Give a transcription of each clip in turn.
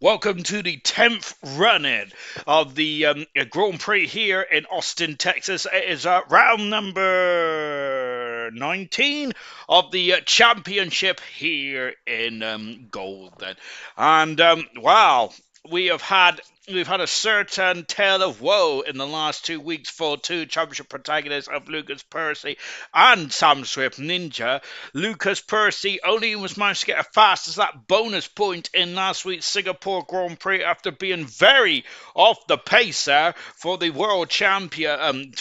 Welcome to the 10th run-in of the Grand Prix here in Austin, Texas. It is round number 19 of the championship here in Golden. And wow, we have had we've had a certain tale of woe in the last 2 weeks for two championship protagonists of Lucas Percy and Sam Swift Ninja. Lucas Percy only was managed to get as fast as that bonus point in last week's Singapore Grand Prix after being very off the pace there for the world champion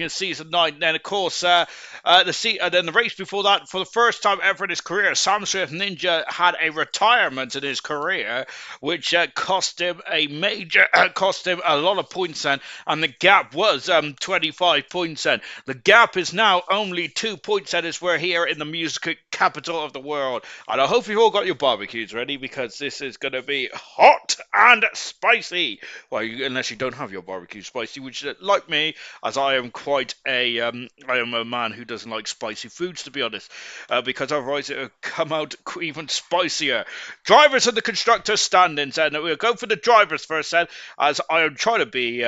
season 9. Then of course then the race before that, for the first time ever in his career, Sam Swift Ninja had a retirement in his career, which cost him a lot of points then, and the gap was 25 points then. The gap is now only 2 points then, as we're here in the music capital of the world. And I hope you've all got your barbecues ready, because this is going to be hot and spicy. Well, unless you don't have your barbecue spicy, which like me, as I am I am a man who doesn't like spicy foods, to be honest, because otherwise it will come out even spicier. Drivers and the constructors standings, and we'll go for the drivers first then, as I am trying to be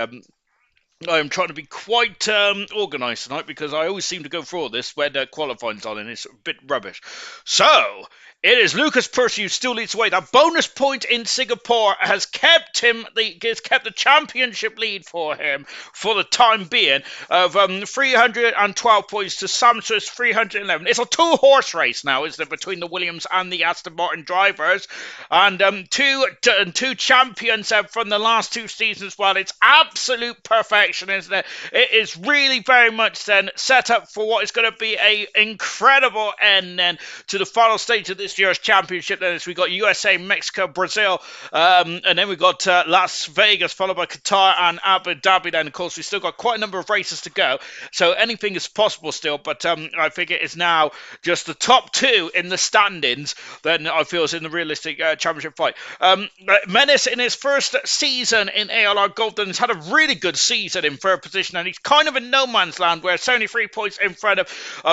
quite organised tonight, because I always seem to go through all this when qualifying's on, and it's a bit rubbish. So, it is Lucas Percy who still leads the way. That bonus point in Singapore has kept the championship lead for him for the time being of 312 points to Sam Swift's 311. It's a two-horse race now, isn't it, between the Williams and the Aston Martin drivers, and two champions from the last 2 seasons. Well, it's absolute perfection, isn't it? It is really very much then set up for what is going to be a incredible end then to the final stage of this year's championship. Then we got USA, Mexico, Brazil, and then we got Las Vegas, followed by Qatar and Abu Dhabi. Then of course we still got quite a number of races to go, so anything is possible still, but I think it is now just the top 2 in the standings then I feel is in the realistic championship fight. Menace, in his first season in ALR Golden, has had a really good season in third position, and he's kind of in no man's land, where 73 points in front of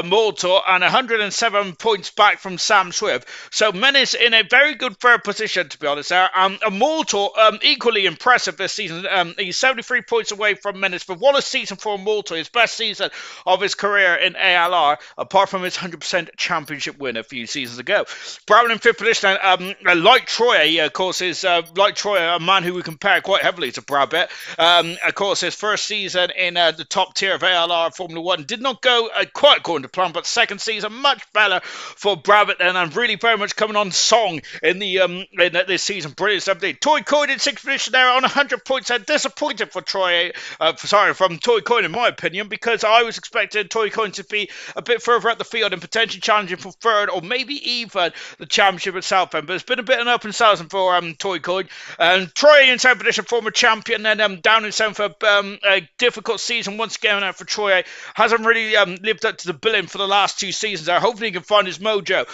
Mortal and 107 points back from Sam Swift. So Menace in a very good third position, to be honest there. Immortal, equally impressive this season. He's 73 points away from Menace, but what a season for Immortal, his best season of his career in ALR, apart from his 100% championship win a few seasons ago. Brown in fifth position, like Troy, of course, is like Troy, a man who we compare quite heavily to Brabham. Of course, his first season in the top tier of ALR Formula 1 did not go quite according to plan, but second season much better for Brabham, and really very much coming on song in this season. Brilliant stuff. Toy Coyne in sixth position there on 100 points. Disappointed for from Toy Coyne in my opinion, because I was expecting Toy Coyne to be a bit further up the field and potentially challenging for third or maybe even the championship at Southend. But it's been a bit of an up and thousand for Toy Coyne. Troy in seventh position, former champion, then down in seventh for a difficult season once again for Troy. Hasn't really lived up to the billing for the last 2 seasons there. Hopefully he can find his mojo.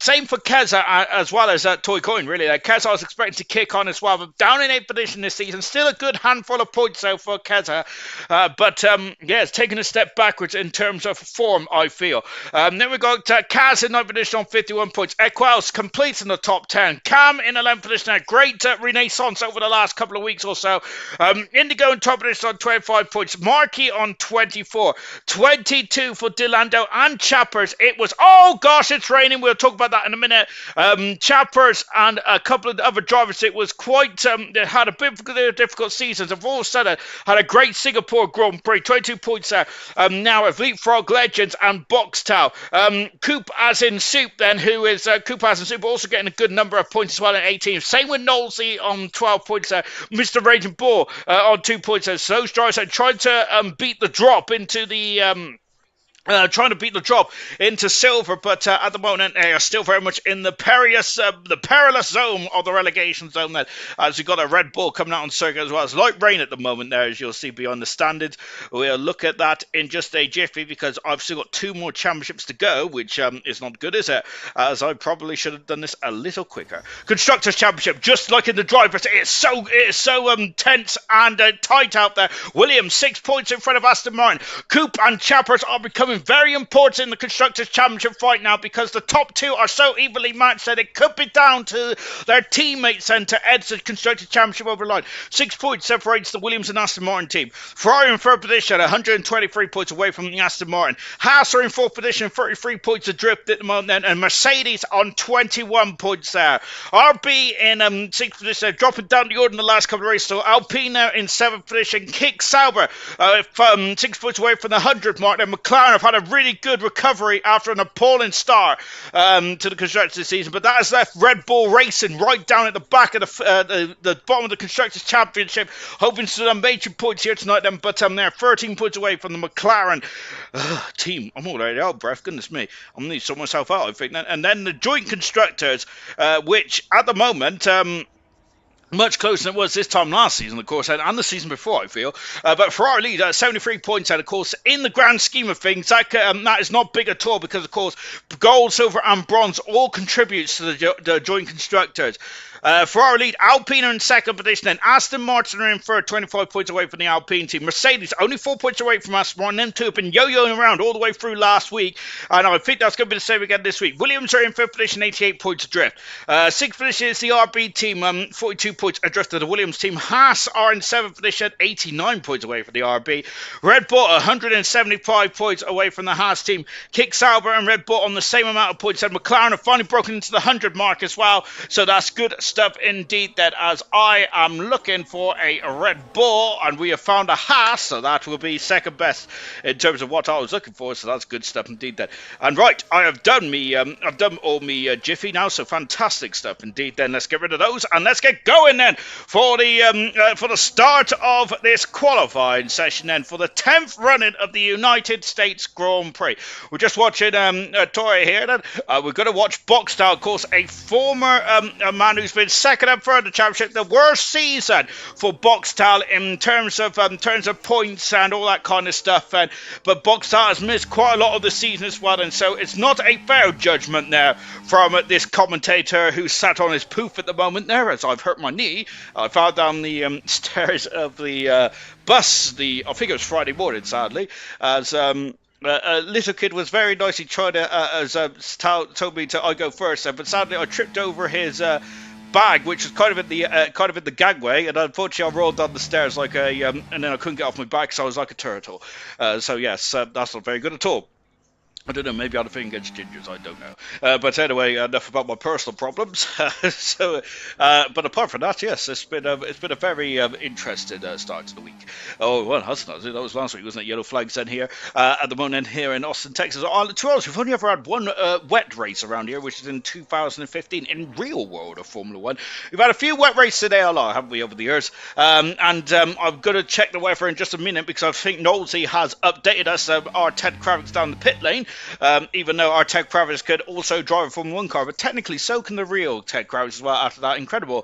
Same for Keza as well as Toy Coyne, really. Keza I was expecting to kick on as well, but down in 8th position this season. Still a good handful of points though for Keza, but it's taken a step backwards in terms of form, I feel. Then we got Kaz in 9th position on 51 points. Equels completes in the top 10. Cam in 11th position. Great renaissance over the last couple of weeks or so. Indigo in top position on 25 points. Markey on 24. 22 for Delando and Chappers. It was, oh gosh, it's raining. We'll talk about that in a minute. Chappers and a couple of other drivers, it was quite, they had a bit of difficult seasons. Of all of a sudden, had a great Singapore Grand Prix. 22 points there. Now of Leapfrog Legends and Boxtow. Coop as in Soup then, who is Coop as in Soup, also getting a good number of points as well at 18. Same with Knowlesy on 12 points there. Mr. Raging Bull on 2 points there. So those drivers are trying to beat the drop into the silver, but at the moment they are still very much in the perilous zone of the relegation zone then, as we've got a Red Bull coming out on circuit as well. It's light rain at the moment there, as you'll see beyond the standards. We'll look at that in just a jiffy, because I've still got 2 more championships to go, which is not good, is it? As I probably should have done this a little quicker. Constructors Championship, just like in the drivers, it is so tense and tight out there. Williams 6 points in front of Aston Martin. Coop and Chappers are becoming becoming very important in the Constructors' Championship fight now, because the top two are so evenly matched that it could be down to their teammates and to edge the Constructors' Championship over the line. 6 points separates the Williams and Aston Martin team. Ferrari in third position, 123 points away from the Aston Martin. Haas are in fourth position, 33 points adrift at the moment, and Mercedes on 21 points there. RB in sixth position, dropping down the order in the last couple of races. So Alpine now in seventh position. Kick Sauber, 6 points away from the 100 mark. And McLaren have had a really good recovery after an appalling start to the constructors this season, but that has left Red Bull Racing right down at the back of the bottom of the Constructors' Championship, hoping for some major points here tonight. Then, but they're 13 points away from the McLaren team. I'm already out of breath. Goodness me, I'm going to need to sort myself out, I think. And then the joint constructors, which at the moment, much closer than it was this time last season, of course, and the season before, I feel. But Ferrari lead at 73 points, and of course, in the grand scheme of things, that is not big at all, because, of course, gold, silver, and bronze all contributes to the joint constructors. Ferrari lead, Alpine are in second position, and Aston Martin are in third, 25 points away from the Alpine team. Mercedes only 4 points away from Aston Martin. Them two have been yo-yoing around all the way through last week, and I think that's going to be the same again this week. Williams are in fifth position, 88 points adrift. Sixth position is the RB team, 42 points adrift to the Williams team. Haas are in seventh position, 89 points away from the RB. Red Bull 175 points away from the Haas team. Kick Sauber and Red Bull on the same amount of points, and McLaren have finally broken into the 100 mark as well, so that's good stuff indeed, that as I am looking for a Red Bull, and we have found a Haas, so that will be second best in terms of what I was looking for, so that's good stuff indeed then. And right, I have done all me Jiffy now, so fantastic stuff indeed then. Let's get rid of those and let's get going then for the start of this qualifying session then for the 10th running of the United States Grand Prix. We're just watching Tori here then. We're going to watch Boxtel, of course, a former a man who's been second up for the championship. The worst season for Boxtel in terms of points and all that kind of stuff. But Boxtel has missed quite a lot of the season as well, and so it's not a fair judgment there from this commentator who sat on his poof at the moment there, as I've hurt my knee. I fell down the stairs of the bus. I think it was Friday morning, sadly, as a little kid was very nicely trying to told me I go first, but sadly I tripped over his bag, which was kind of in the gangway, and unfortunately I rolled down the stairs like and then I couldn't get off my back, so I was like a turtle. So yes, that's not very good at all. I don't know, maybe I had a thing against gingers, I don't know. But anyway, enough about my personal problems. But apart from that, yes, it's been a very interesting start to the week. Oh, well, hasn't it? That was last week, wasn't it? Yellow flags then here at the moment here in Austin, Texas. To be honest, we've only ever had one wet race around here, which is in 2015 in real world of Formula One. We've had a few wet races at ALR, haven't we, over the years? I'm going to check the weather in just a minute, because I think Knowlesy has updated us. Our Ted Kravitz's down the pit lane. Even though our Ted Kravitz could also drive a Formula 1 car, but technically so can the real Ted Kravitz as well, after that incredible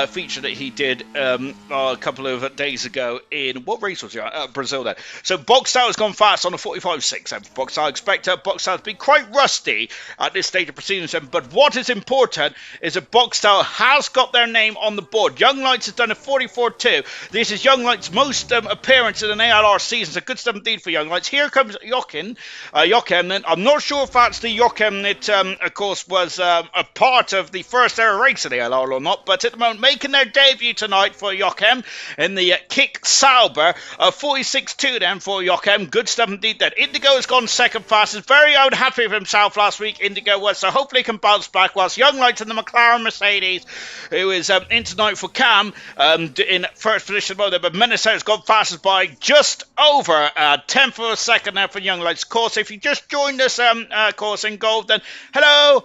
feature that he did a couple of days ago in, what race was it? Brazil then. So Boxtel has gone fast on the 45.6. Boxtel expect Boxtel to be quite rusty at this stage of proceedings, but what is important is that Boxtel has got their name on the board. Young Lights has done a 44.2. This is Young Lights' most appearance in an ALR season, so good stuff indeed for Young Lights. Here comes Jochen, then. I'm not sure if that's the Jochen that, of course, was a part of the first ever race of the ALR or not, but at the moment, making their debut tonight for Jochen in the Kick Sauber, 46.2 then for Jochen. Good stuff indeed then. Indigo has gone second fastest, very unhappy with himself last week, Indigo was, so hopefully he can bounce back, whilst Young Lights and the McLaren Mercedes, who is in tonight for Cam, in first position at the moment, but Minnesota has gone fastest by just over a tenth of a second now for Young Lights. Of course, if you just joined us, course, in Gold, then hello.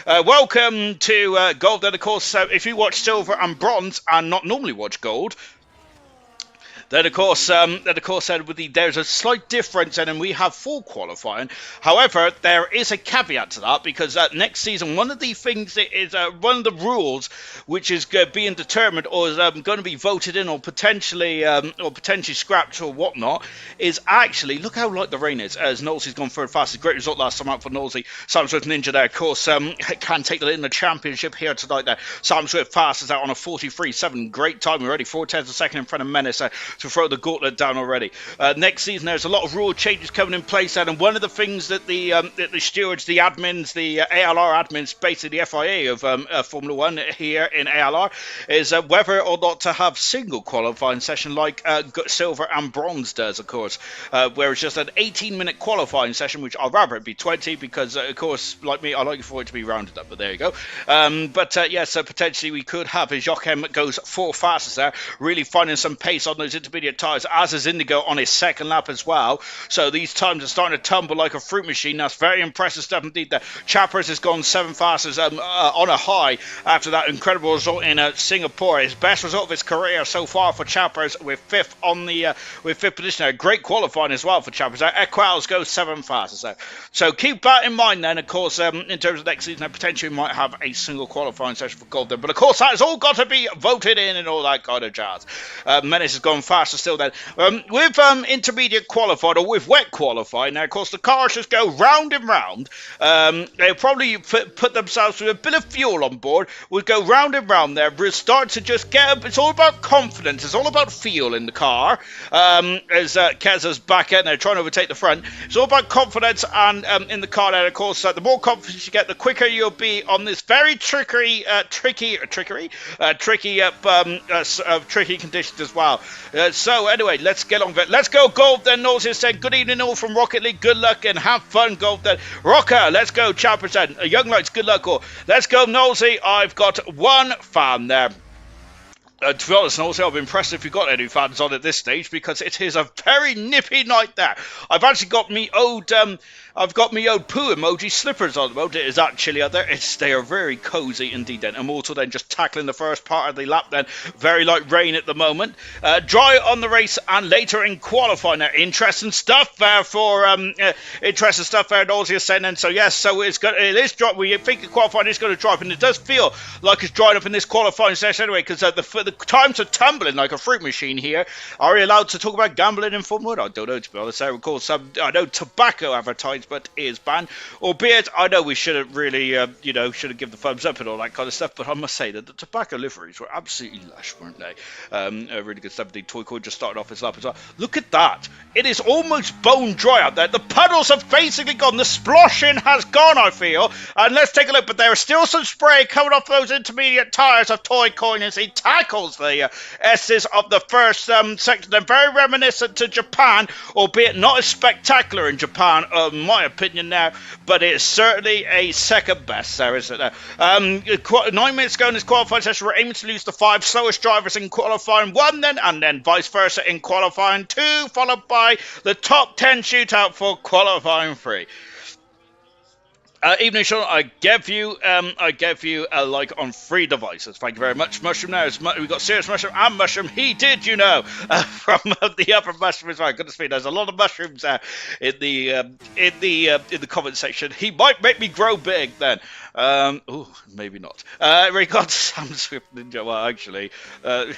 Welcome to Gold, then, of course, if you watch Silver and Bronze and not normally watch Gold, then, of course, there's a slight difference, and then we have full qualifying. However, there is a caveat to that, because next season, one of the things that is one of the rules which is being determined or is going to be voted in or potentially scrapped or whatnot is actually, look how light the rain is, as Knowlesy's gone third fastest. Great result last time out for Knowlesy. Sam Swift Ninja there, of course, can take the lead in the championship here tonight there. Sam Swift fastest out on a 43.7. Great time already, 4 tenths a second in front of Menace. throw the gauntlet down already. Next season, there's a lot of rule changes coming in place, and one of the things that the stewards, the admins, the ALR admins, basically the FIA of Formula One here in ALR, is whether or not to have single qualifying session like silver and bronze does, of course, where it's just an 18-minute qualifying session, which I'd rather it be 20 because, of course, like me, I like for it to be rounded up, but there you go. So potentially we could have a Joachim that goes 4 fastest there, really finding some pace on those intermediate tyres, as is Indigo on his second lap as well. So these times are starting to tumble like a fruit machine. That's very impressive stuff indeed there. Chappers has gone 7 fastest on a high after that incredible result in Singapore. His best result of his career so far for Chappers, with fifth position there. Great qualifying as well for Chappers. Equals goes 7 fastest there. So keep that in mind then, of course, in terms of next season, potentially we might have a single qualifying session for gold then. But of course, that has all got to be voted in and all that kind of jazz. Menace has gone faster still then. With intermediate qualified, or with wet qualified, now of course the cars just go round and round. They'll probably put themselves with a bit of fuel on board. We'll go round and round there. We'll start to just get up. It's all about confidence. It's all about feel in the car. As Keza's back in there trying to overtake the front. It's all about confidence and in the car there, of course. The more confidence you get, the quicker you'll be on this very tricky conditions as well. So anyway, let's get on with it. Let's go gold then. Nosey said, good evening all from Rocket League. Good luck and have fun, gold then. Rocker, let's go. Chappers then. Young Lights, good luck all. Let's go, Nosey. I've got one fan there. To be honest, and also I'll be impressed if you've got any fans on at this stage, because it is a very nippy night there. I've actually got me old poo emoji slippers on the moment. It is that chilly out there. They are very cozy indeed then. I'm also then just tackling the first part of the lap then. Very light rain at the moment. Dry on the race and later in qualifying there. Interesting stuff there for interesting stuff there. Nausea saying then. So yes, so it is dry. We think the qualifying is going to dry up, and it does feel like it's dried up in this qualifying session anyway, because the times are tumbling like a fruit machine here. Are we allowed to talk about gambling in Formula 1? I don't know, to be honest. Of course, I know tobacco advertisement is banned, albeit I know we shouldn't really, shouldn't give the thumbs up and all that kind of stuff, but I must say that the tobacco liveries were absolutely lush, weren't they? Really good stuff. The Toy Coin just started off his lap as well. Look at that. It is almost bone dry out there. The puddles have basically gone. The sploshing has gone, I feel. And let's take a look, but there is still some spray coming off those intermediate tyres of Toy Coin as he tackles the S's of the first section. They're very reminiscent to Japan, albeit not as spectacular in Japan, in my opinion now, but it's certainly a second best there, isn't it? 9 minutes ago in this qualifying session, we're aiming to lose the 5 slowest drivers in qualifying 1 then, and then vice versa in qualifying 2, followed by the top 10 shootout for qualifying 3. Evening, Sean. I gave you a like on 3 devices. Thank you very much, Mushroom. Now we got Serious Mushroom and Mushroom. He did, from the other Mushroom as well. Goodness me, there's a lot of mushrooms in the comment section. He might make me grow big then. Maybe not. We got Sam Swift Ninja. Well, actually,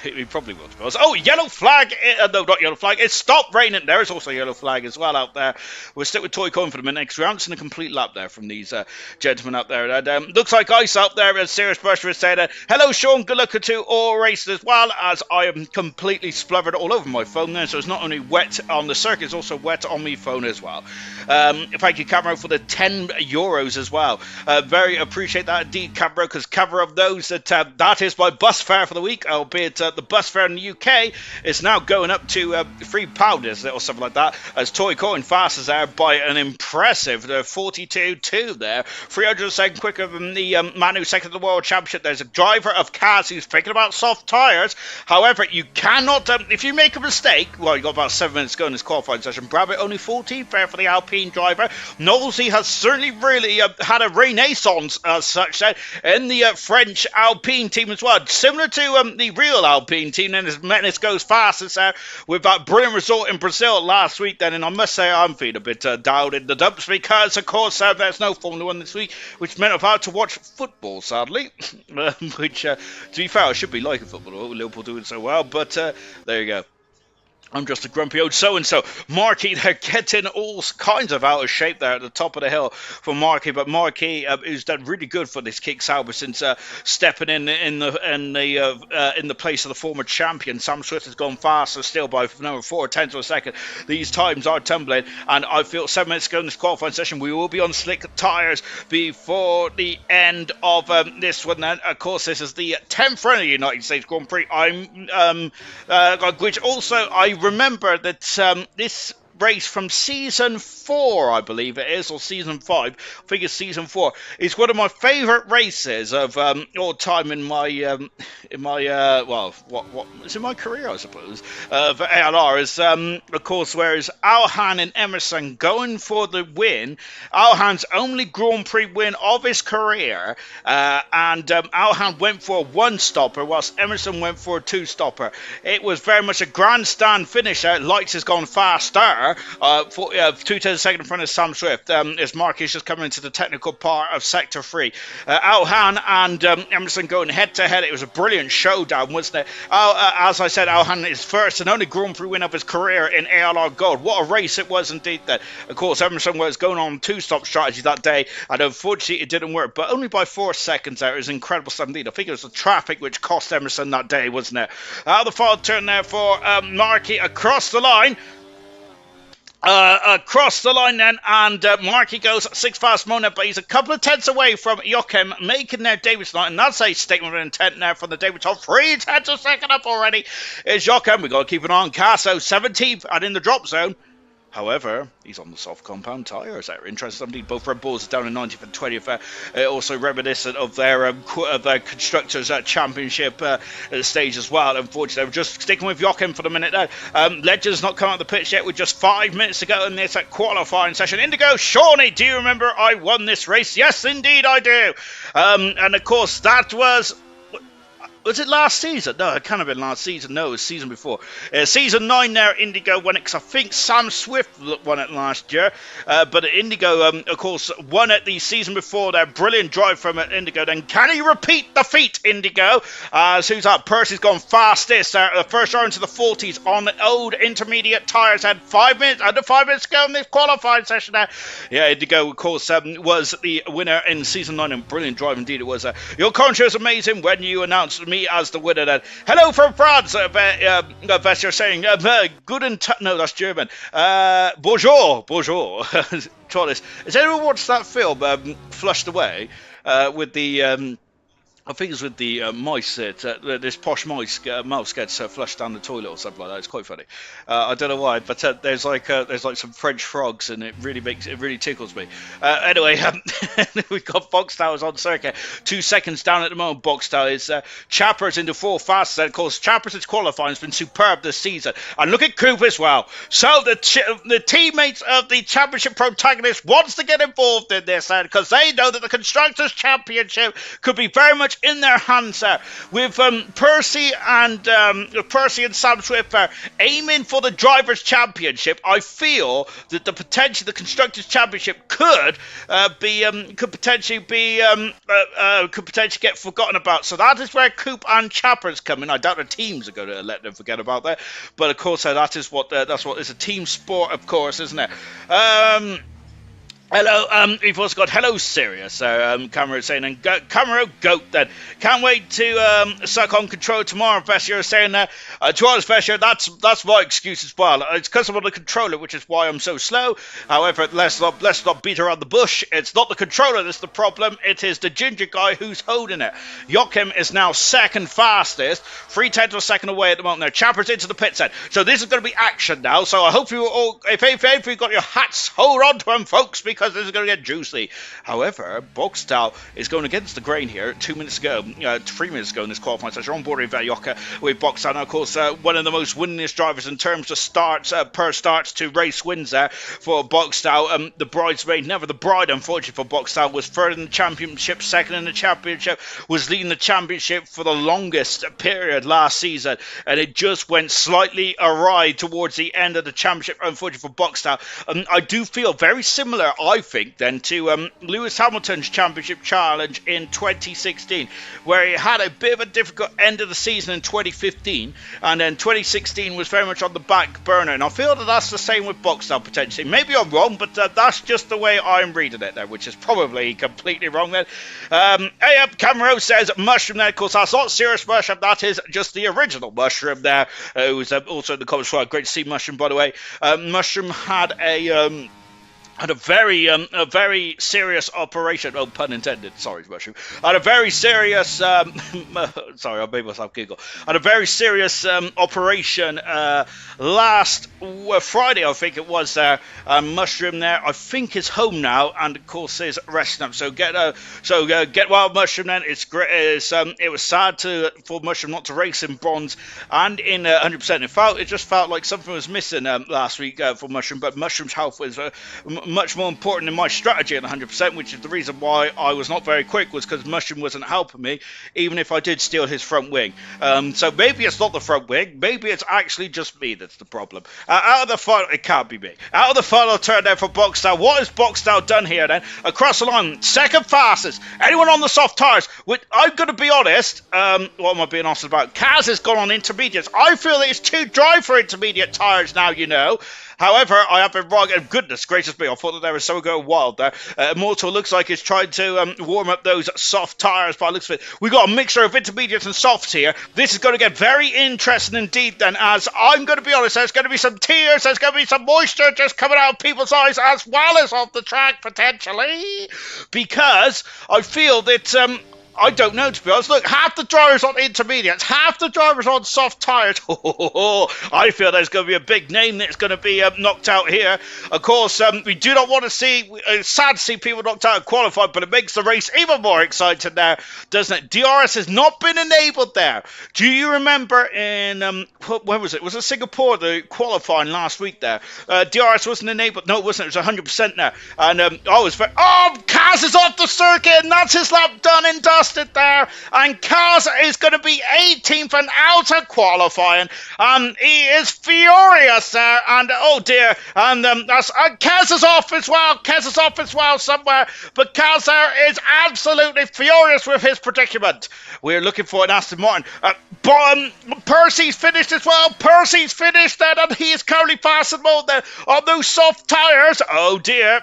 he probably will. To be honest. Oh, yellow flag. No, not yellow flag. It stopped raining. There is also a yellow flag as well out there. We'll stick with Toy Coin for the minute because we're answering a complete lap there from these gentlemen out there. And looks like ice out there. As Serious Buster is saying, hello, Sean. Good luck to all races as well, as I am completely spluttered all over my phone there. So it's not only wet on the circuit, it's also wet on my phone as well. Thank you, Camero, for the €10 as well. Very appreciate that indeed, Camero, because cover of those that is my bus fare for the week, albeit the bus fare in the UK is now going up to £3, is it, or something like that, as Toy Coin fastest there by an impressive 42.2 there, 300 quicker than the man who's second in the World Championship. There's a driver of cars who's thinking about soft tyres. However, you cannot, if you make a mistake, well, you got about 7 minutes to go in this qualifying session. Brabant only 14 fair for the Alpine driver. Knowlesy has certainly really had a renaissance as such in the French Alpine team as well, similar to the real Alpine team. And as Menace goes fastest with that brilliant result in Brazil last week then, and I must say I'm feeling a bit down in the dumps because of course there's no Formula 1 this week, which meant I've had to watch football sadly, which to be fair I should be liking football, Liverpool doing so well, but there you go. I'm just a grumpy old so-and-so. Marky, they're getting all kinds of out of shape there at the top of the hill for Marky, but Marky, who's done really good for this kick Sauber since stepping in the place of the former champion. Sam Swift has gone faster still by number 4/10 of a second. These times are tumbling, and I feel 7 minutes ago in this qualifying session we will be on slick tyres before the end of this one. Then, of course, this is the 10th run of the United States Grand Prix. Which also I remember that this race from season 4, I believe it is, or season 5, I think it's season 4, is one of my favourite races of all time in my what is in my career, I suppose, for ALR. Is of course, whereas Alhan and Emerson going for the win, Alhan's only Grand Prix win of his career, and Alhan went for a one-stopper whilst Emerson went for a two-stopper. It was very much a grandstand finish. Lights has gone faster. 2 seconds in front of Sam Swift as Mark is just coming into the technical part of Sector 3. Alhan and Emerson going head-to-head. It was a brilliant showdown, wasn't it? As I said, Alhan is first and only Grand Prix win of his career in ALR Gold. What a race it was indeed. That, of course, Emerson was going on two-stop strategy that day, and unfortunately it didn't work, but only by 4 seconds there. It was incredible stuff indeed. I think it was the traffic which cost Emerson that day, wasn't it? The final turn there for Marky across the line. Across the line then, and Marky goes 6 fast moment, but he's a couple of tenths away from Joachim making their Davidson, and that's a statement of intent now from the Davidson. 3 tenths a second up already is Joachim. We've got to keep an eye on Casso, 17th and in the drop zone. However, he's on the soft compound tyres. They're interesting indeed. Both Red Bulls are down in 90th and 20th. Also reminiscent of their Constructors Championship stage as well. Unfortunately, we're just sticking with Joachim for the minute there. Legend's not come out of the pitch yet with just 5 minutes to go in this qualifying session. Indigo, Shawnee, do you remember I won this race? Yes, indeed I do. And of course, that was... Was it last season? No, it can't have been last season. No, it was season before. Season 9 there, Indigo won it, because I think Sam Swift won it last year. But Indigo, of course, won it the season before there. Brilliant drive from Indigo. Then can he repeat the feat, Indigo? Who's up? Percy's gone fastest. The first round to the 40s on the old intermediate tyres. Had 5 minutes, under 5 minutes to go in this qualifying session there. Yeah, Indigo, of course, was the winner in season 9. And brilliant drive indeed it was. Your contract was amazing when you announced me as the winner then. Hello from France, Vesser saying, no, that's German. Bonjour. Has anyone watched that film, Flushed Away, with the... I think it's with the mice, this posh mouse gets flushed down the toilet or something like that. It's quite funny. I don't know why, but there's like some French frogs, and it really tickles me. Anyway, we've got Boxstow's on circuit. 2 seconds down at the moment. Boxstow is Chappers into 4 fastest. And of course, Chappers' qualifying has been superb this season. And look at Coop as well. So the teammates of the championship protagonists wants to get involved in this, because they know that the Constructors' Championship could be very much in their hands with Percy and Sam Swift aiming for the Drivers' Championship. I feel that the Constructors' Championship could potentially get forgotten about. So that is where Coop and Chappers come in. I doubt the teams are going to let them forget about that, but of course that's what it's a team sport, of course, isn't it? Hello, we've also got hello Sirius, Camera saying, and Camera Goat then. Can't wait to suck on control tomorrow, Vesser saying that. To honest, Vesser, that's my excuse as well. It's because I'm on the controller, which is why I'm so slow. However, let's not beat around the bush. It's not the controller that's the problem, it is the ginger guy who's holding it. Joachim is now second fastest, 3/10 of a second away at the moment. Now, Chappers into the pit set. So this is going to be action now, so I hope you all, if you've got your hats, hold on to them, folks, because this is going to get juicy. However, Boxstyle is going against the grain here. 3 minutes ago in this qualifying session. On board with Valioka with Boxstyle. Now, of course, one of the most winningest drivers in terms of starts per starts to race wins there for Boxstyle. The bridesmaid, never the bride, unfortunately, for Boxstyle, was third in the championship, second in the championship, was leading the championship for the longest period last season, and it just went slightly awry towards the end of the championship, unfortunately, for Boxstyle. I do feel very similar I think, then to Lewis Hamilton's championship challenge in 2016, where he had a bit of a difficult end of the season in 2015, and then 2016 was very much on the back burner. And I feel that that's the same with Boxtel potentially. Maybe I'm wrong, but that's just the way I'm reading it there, which is probably completely wrong then. Camero says Mushroom there. Of course, that's not serious Mushroom. That is just the original Mushroom there. Who's also in the comments. Well, great to see Mushroom, by the way. Mushroom had a very serious operation. Oh, pun intended. Sorry, Mushroom. Had a very serious. Sorry, I made myself giggle. Had a very serious operation last Friday, I think it was. There, Mushroom there. I think is home now, and of course is resting up. So get well, Mushroom. Then it's great. It was sad for Mushroom not to race in bronze and in 100%. It just felt like something was missing last week for Mushroom. But Mushroom's health was much more important than my strategy at 100%, which is the reason why I was not very quick, was because Mushroom wasn't helping me, even if I did steal his front wing. So maybe it's not the front wing, maybe it's actually just me that's the problem. Out of the final, it can't be me. Out of the final turn there for Boxtel, what has Boxtel done here then? Across the line, second fastest. Anyone on the soft tyres? I'm going to be honest, what am I being honest about? Kaz has gone on intermediates. I feel that it's too dry for intermediate tyres now, you know. However, I have been wrong, and goodness gracious me, I thought that there was someone going wild there. Immortal looks like he's trying to warm up those soft tyres by the looks of it. We've got a mixture of intermediates and softs here. This is going to get very interesting indeed then, as I'm going to be honest, there's going to be some tears, there's going to be some moisture just coming out of people's eyes, as well as off the track, potentially, because I feel that I don't know, to be honest. Look, half the drivers on intermediates, half the drivers on soft tyres. I feel there's going to be a big name that's going to be knocked out here. Of course, we do not want to see, it's sad to see people knocked out and qualified, but it makes the race even more exciting there, doesn't it? DRS has not been enabled there. Do you remember in, when was it? Was it Singapore, the qualifying last week there? DRS wasn't enabled. No, it wasn't. It was 100% there. And Kaz is off the circuit, and that's his lap done and dusted there, and Kaz is going to be 18th and out of qualifying. He is furious there, and oh dear, and Kaz is off as well. Kaz is off as well somewhere, but Kaz there is absolutely furious with his predicament. We're looking for an Aston Martin. Percy's finished as well. Percy's finished then, and he is currently passing mode there on those soft tyres. Oh dear.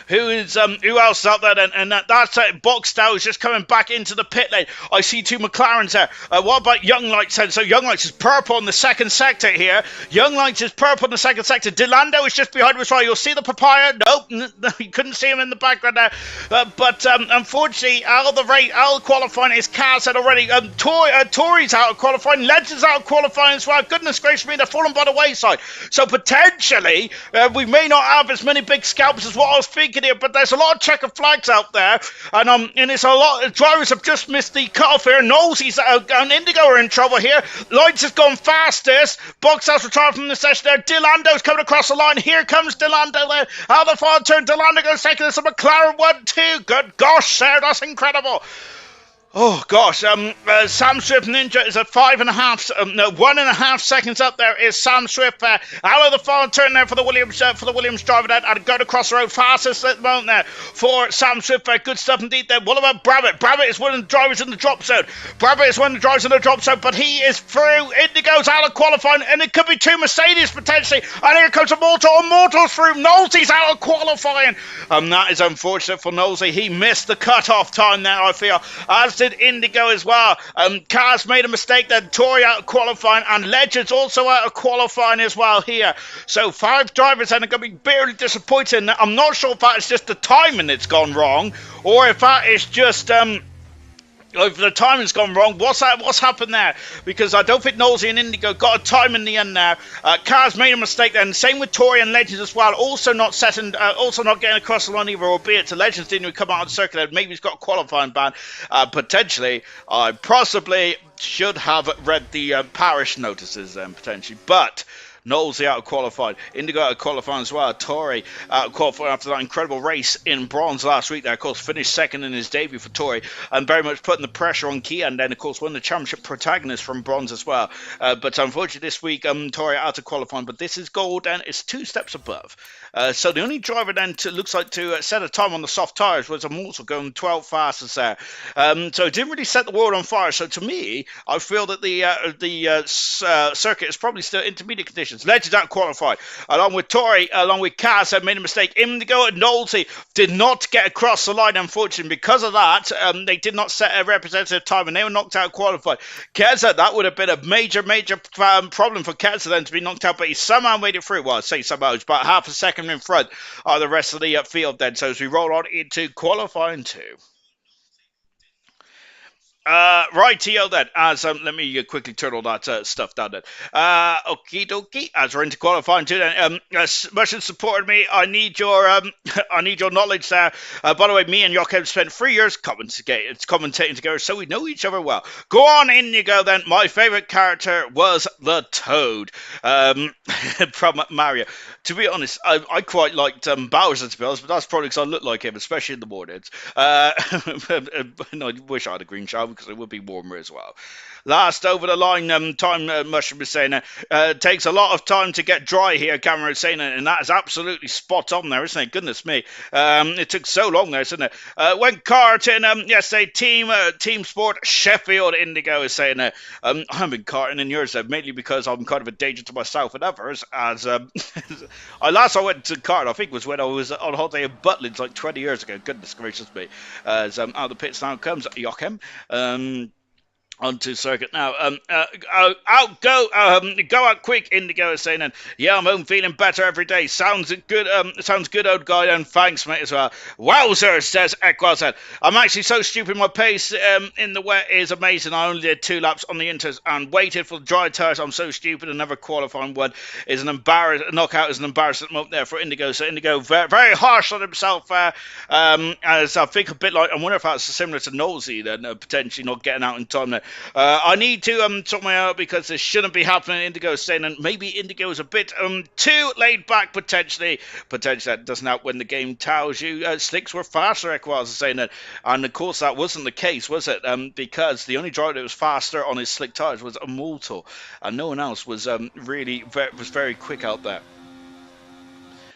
Who else is out there then? And that's Boxtel is just coming back into the pit lane. I see two McLarens there. What about Young Lights then? So Young Lights is purple on the second sector here. Young Lights is purple on the second sector. Delando is just behind him as well. You'll see the papaya. Nope, you couldn't see him in the background there. But unfortunately, out of qualifying is Kaz said already. Tory's out of qualifying. Legends out of qualifying as well. Goodness gracious me, they're falling by the wayside. So potentially, we may not have as many big scalps as what I was thinking here, but there's a lot of checker flags out there, and it's a lot of drivers have just missed the cutoff here. Nosey's and Indigo are in trouble here. Lights has gone fastest. Boxtel's retired from the session there. Delando's coming across the line. Here comes Delando there. Out the final turn, Delando goes second. There's a McLaren 1-2. Good gosh, sir, that's incredible. Oh gosh, Sam Swift Ninja is at 1.5 seconds up. There is Sam Swift out of the final turn there for the Williams driver there, and going across the road fastest at the moment there for Sam Swift. Good stuff indeed there. What about Brabbit? Brabbit is one of the drivers in the drop zone. But he is through. Indigo's out of qualifying, and it could be two Mercedes potentially. And here comes Immortal. Immortal's through. Nolsey's out of qualifying. That is unfortunate for Nolsey. He missed the cut-off time there, I feel. As did Indigo as well. Kaz made a mistake then. Tory out of qualifying, and Legends also out of qualifying as well here. So 5 drivers then are going to be barely disappointing. I'm not sure if that is just the timing that's gone wrong, or if that is just if the timing's gone wrong. What's happened there? Because I don't think Nosey and Indigo got a time in the end there. Kaz made a mistake then. Same with Tory and Legends as well. Also not getting across the line either, albeit the Legends didn't even come out on the circuit. Maybe he's got a qualifying ban. Potentially, I possibly should have read the parish notices then, potentially. But Nosey out of qualifying. Indigo out of qualifying as well. Tori out of qualifying after that incredible race in bronze last week. There, of course, finished second in his debut for Tori and very much putting the pressure on Kia. And then, of course, won the championship protagonist from bronze as well. But unfortunately, this week, Tori out of qualifying. But this is gold and it's 2 steps above. So the only driver then looks like to set a time on the soft tyres was Immortal going 12 fastest there. So it didn't really set the world on fire. So to me, I feel that the circuit is probably still intermediate conditions. Legends out qualified. Along with Tori, along with Cass, had made a mistake. Indigo and Nolte did not get across the line, unfortunately. Because of that, they did not set a representative time and they were knocked out qualified. Keza, that would have been a major problem for Keza then to be knocked out, but he somehow made it through. Well, I say somehow, it's about half a second in front of the rest of the field then. So as we roll on into qualifying 2. Rightio then, as let me quickly turn all that stuff down then. Okie dokie, as we're into qualifying too then, as much as supported me, I need your I need your knowledge there. By the way, me and Joachim spent 3 years commentating together, so we know each other well. Go on, in you go then. My favourite character was the Toad from Mario. To be honest, I quite liked Bowser, to be honest, but that's probably because I look like him, especially in the mornings. I wish I had a green shower because it would be warmer as well. Last over the line, time Mushroom is saying takes a lot of time to get dry here, Cameron is saying, and that is absolutely spot on there, isn't it? Goodness me. It took so long there, isn't it? Went karting yesterday, team sport, Sheffield Indigo is saying I haven't been karting in years, mainly because I'm kind of a danger to myself and others, as last I went to kart, I think was when I was on holiday in Butlins like 20 years ago. Goodness gracious me. As out of the pits now comes Joachim. Onto circuit now. Go out quick, Indigo is saying, and yeah, I'm home feeling better every day. Sounds good, old guy, and thanks, mate, as well. Wowzer, says Equaz. I'm actually so stupid. My pace in the wet is amazing. I only did 2 laps on the inters and waited for the dry tires. I'm so stupid, and never qualifying one is an knockout is an embarrassing moment there for Indigo. So Indigo very, very harsh on himself, as I think a bit like, I wonder if that's similar to Nosey then, potentially not getting out in time there. I need to sort my out because this shouldn't be happening. Indigo saying, and maybe Indigo is a bit too laid back potentially. Potentially that doesn't help when the game tells you slicks were faster. Equaz is saying that, and of course that wasn't the case, was it? Because the only driver that was faster on his slick tires was Immortal, and no one else was really very quick out there.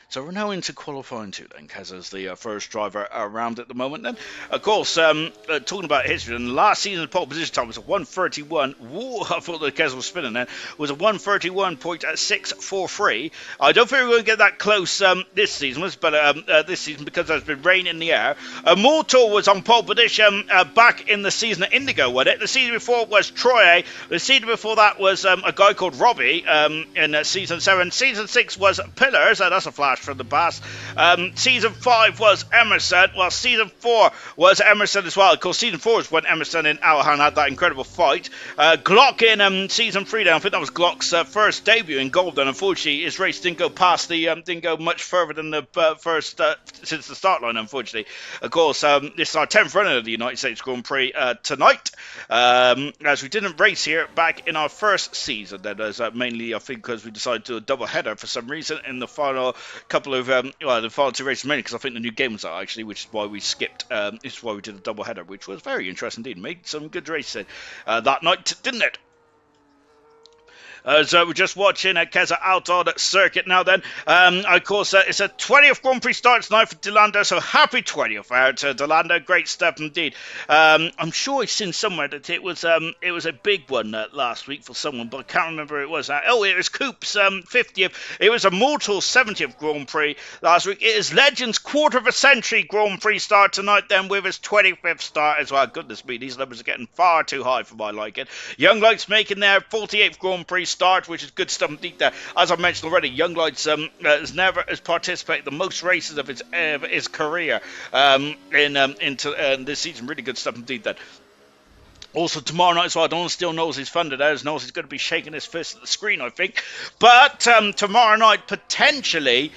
So we're now into qualifying 2 then. Keza's the first driver around at the moment then. Of course, talking about history, and last season's pole position time was a 1:31. Whoa, I thought the Keza was spinning then. Was a 1:31.643. I don't think we're going to get that close this season, but this season, because there's been rain in the air. Immortal was on pole position back in the season that Indigo won it. The season before was Troy. The season before that was a guy called Robbie in season 7. Season 6 was Pillars. That's a flash from the past. Season 5 was Emerson. Well, season 4 was Emerson as well. Of course, season 4 is when Emerson and Alhan had that incredible fight. Glock in season 3, then I think that was Glock's first debut in gold. And unfortunately, his race didn't go past didn't go much further than the first since the start line. Unfortunately, of course, this is our 10th run of the United States Grand Prix tonight. As we didn't race here back in our first season. Then, as mainly I think because we decided to do a double header for some reason in the final couple of the final 2 races, mainly because I think the new game was out actually, which is why we skipped. This is why we did a double header, which was very interesting indeed. Made some good racing that night, didn't it? So we're just watching Keza out on circuit now then. Of course, it's a 20th Grand Prix start tonight for Delanda, so happy 20th out to Delanda. Great step indeed. I'm sure I've seen somewhere that it was a big one last week for someone, but I can't remember who it was. It was Coop's 50th. It was Immortal's 70th Grand Prix last week. It is Legends' quarter of a century Grand Prix start tonight then with his 25th start as well. Goodness me, these numbers are getting far too high for my liking. Young Lights making their 48th Grand Prix start, which is good stuff indeed there. As I mentioned already, Young Lights has participated in the most races of his career in this season. Really good stuff indeed then. Also tomorrow night as well, I don't want to steal Nosey's thunder there, as Nosey's going to be shaking his fist at the screen, I think. But tomorrow night, potentially,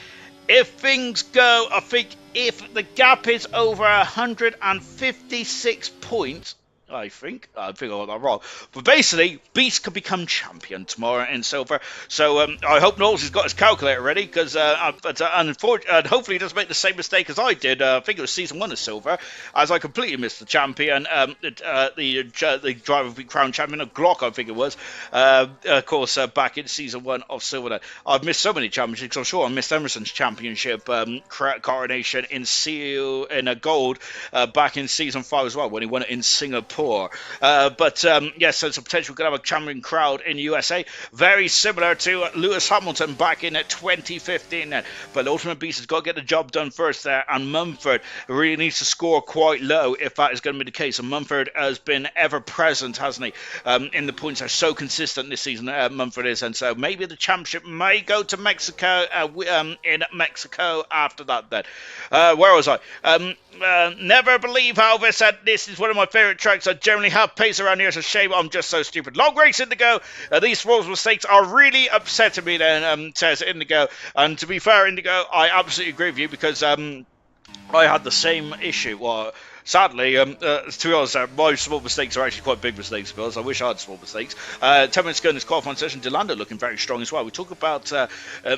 if things go, I think if the gap is over 156 points, I think I got that wrong. But basically, Beast could become champion tomorrow in silver. So I hope Knowles has got his calculator ready, because and hopefully he doesn't make the same mistake as I did. I think it was season 1 of silver, as I completely missed the champion. The driver beat crown champion of Glock, I think it was. Of course, back in season 1 of silver. I've missed so many championships. I'm sure I missed Emerson's championship coronation in a gold back in season 5 as well, when he won it in Singapore. But yes, so it's a potential going to have a champion crowd in USA, very similar to Lewis Hamilton back in 2015. But Ultimate Beast has got to get the job done first there, and Mumford really needs to score quite low if that is going to be the case. And Mumford has been ever present, hasn't he? In the points are so consistent this season, Mumford is, and so maybe the championship may go to Mexico in Mexico after that. Then where was I? Never believe, however, said this is one of my favourite tracks. I generally have pace around here. It's a shame I'm just so stupid. Long race Indigo. These small mistakes are really upsetting me then, says Indigo. And to be fair, Indigo, I absolutely agree with you, because I had the same issue. Well, sadly, to be honest, my small mistakes are actually quite big mistakes, because I wish I had small mistakes. 10 minutes ago in this qualifying session, Delando looking very strong as well. We talk about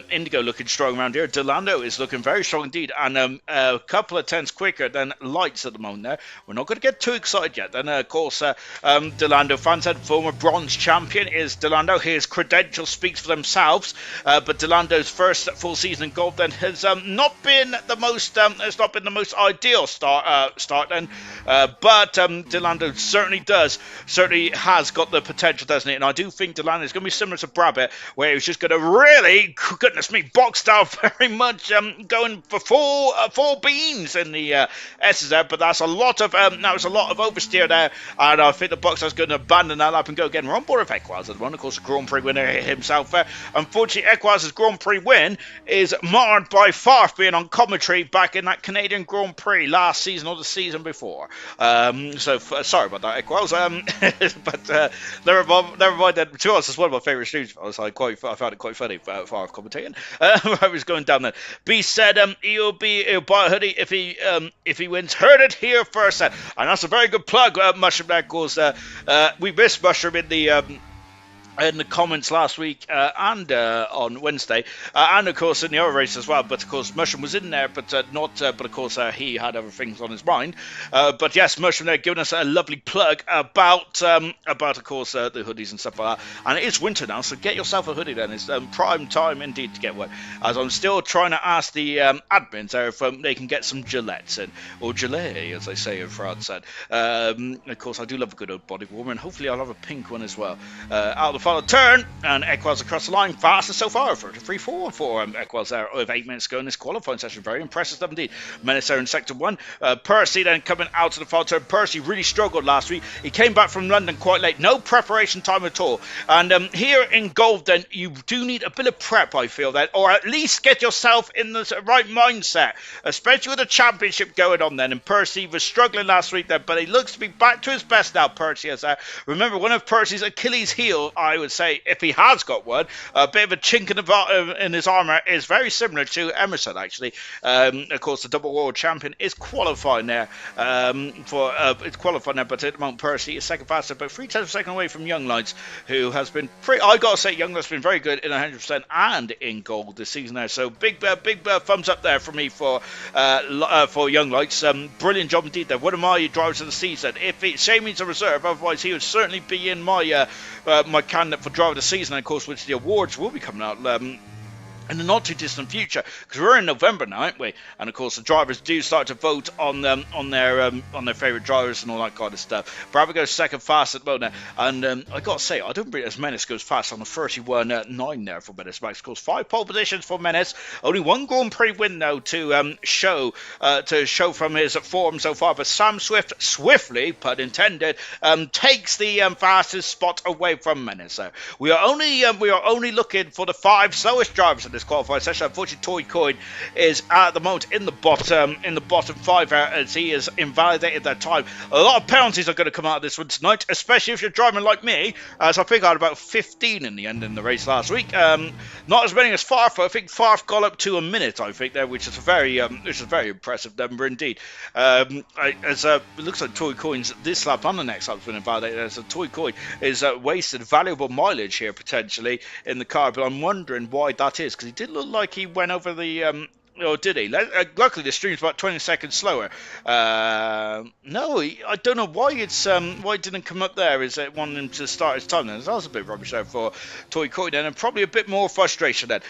Indigo looking strong around here. Delando is looking very strong indeed, and a couple of tenths quicker than Lights at the moment there. We're not going to get too excited yet. Then, of course, Delando fans said former bronze champion is Delando. His credentials speaks for themselves, but Delando's first full season in gold then has not been the most ideal start. But Delando certainly has got the potential, doesn't it? And I do think Delando is going to be similar to Brabbit, where he was just going to really, goodness me, boxed out very much, going for four beans in the S's there. But that was a lot of oversteer there, and I think the boxer is going to abandon that lap and go again. We're on board with Equaz at the moment, of course, the Grand Prix winner himself. Unfortunately, Equaz's Grand Prix win is marred by Farf being on commentary back in that Canadian Grand Prix last season or the season before. Sorry about that, Equals. But never mind that. To us, it's one of my favourite students. I found it quite funny for commentating. I was going down there. B said he'll buy a hoodie if he wins. Heard it here first, and that's a very good plug. Mushroom there goes. We missed Mushroom in the comments last week and on Wednesday, and of course in the other race as well. But of course Mushroom was in there, but of course he had other things on his mind. But yes, Mushroom there giving us a lovely plug about of course the hoodies and stuff like that. And it is winter now, so get yourself a hoodie then. It's prime time indeed to get one. As I'm still trying to ask the admins there if they can get some Gillettes in, or Gillet as they say in France. And of course I do love a good old body warmer, and hopefully I'll have a pink one as well. Out of the final turn, and Equaz across the line, fastest so far for 3-4 for Equaz there with 8 minutes ago in this qualifying session. Very impressive stuff indeed. Menace there in sector 1. Percy then coming out to the final turn. Percy really struggled last week. He came back from London quite late, no preparation time at all. And here in Golden, you do need a bit of prep, I feel, that, or at least get yourself in the right mindset, especially with the championship going on then. And Percy was struggling last week there, but he looks to be back to his best now. Percy is remember, one of Percy's Achilles heel, I would say, if he has got one, a bit of a chink in his armour, is very similar to Emerson, actually. Of course, the double world champion is qualifying there it's qualifying there, but at the moment Percy is second fastest, but 3 tenths of a second away from Young Lights, who has been I gotta say, Young Lights has been very good in 100% and in gold this season there. So big thumbs up there for me for Young Lights. Brilliant job indeed there. One of my drivers of the season. If Shane means a reserve, otherwise he would certainly be in my my candidate for driver of the season, and of course, which the awards will be coming out in the not too distant future, because we're in November now, aren't we? And of course the drivers do start to vote on their favourite drivers and all that kind of stuff. Bravo goes second fast at the moment, and I gotta say, I don't believe as Menace goes fast on the 31.9 there for Menace. Max, of course, 5 pole positions for Menace, only 1 Grand Prix win though to show from his form so far. But Sam Swift swiftly, pun intended, takes the fastest spot away from Menace. So we are only looking for the 5 slowest drivers in this qualifying session. Unfortunately, Toy Coin is at the moment in the bottom 5 as he has invalidated that time. A lot of penalties are going to come out of this one tonight, especially if you're driving like me, as I think I had about 15 in the end in the race last week. Not as many as Farf. I think Farf got up to a minute, I think, there, which is a very impressive number indeed. It looks like Toy Coin's this lap and the next lap's been invalidated, as a Toy Coin is wasted valuable mileage here potentially in the car, but I'm wondering why that is, because he did look like he went over the or did he? Luckily, the stream's about 20 seconds slower. No, I don't know why why it didn't come up there. Is it wanting him to start his time then? That was a bit rubbish there for Toy Coin then, and probably a bit more frustration then.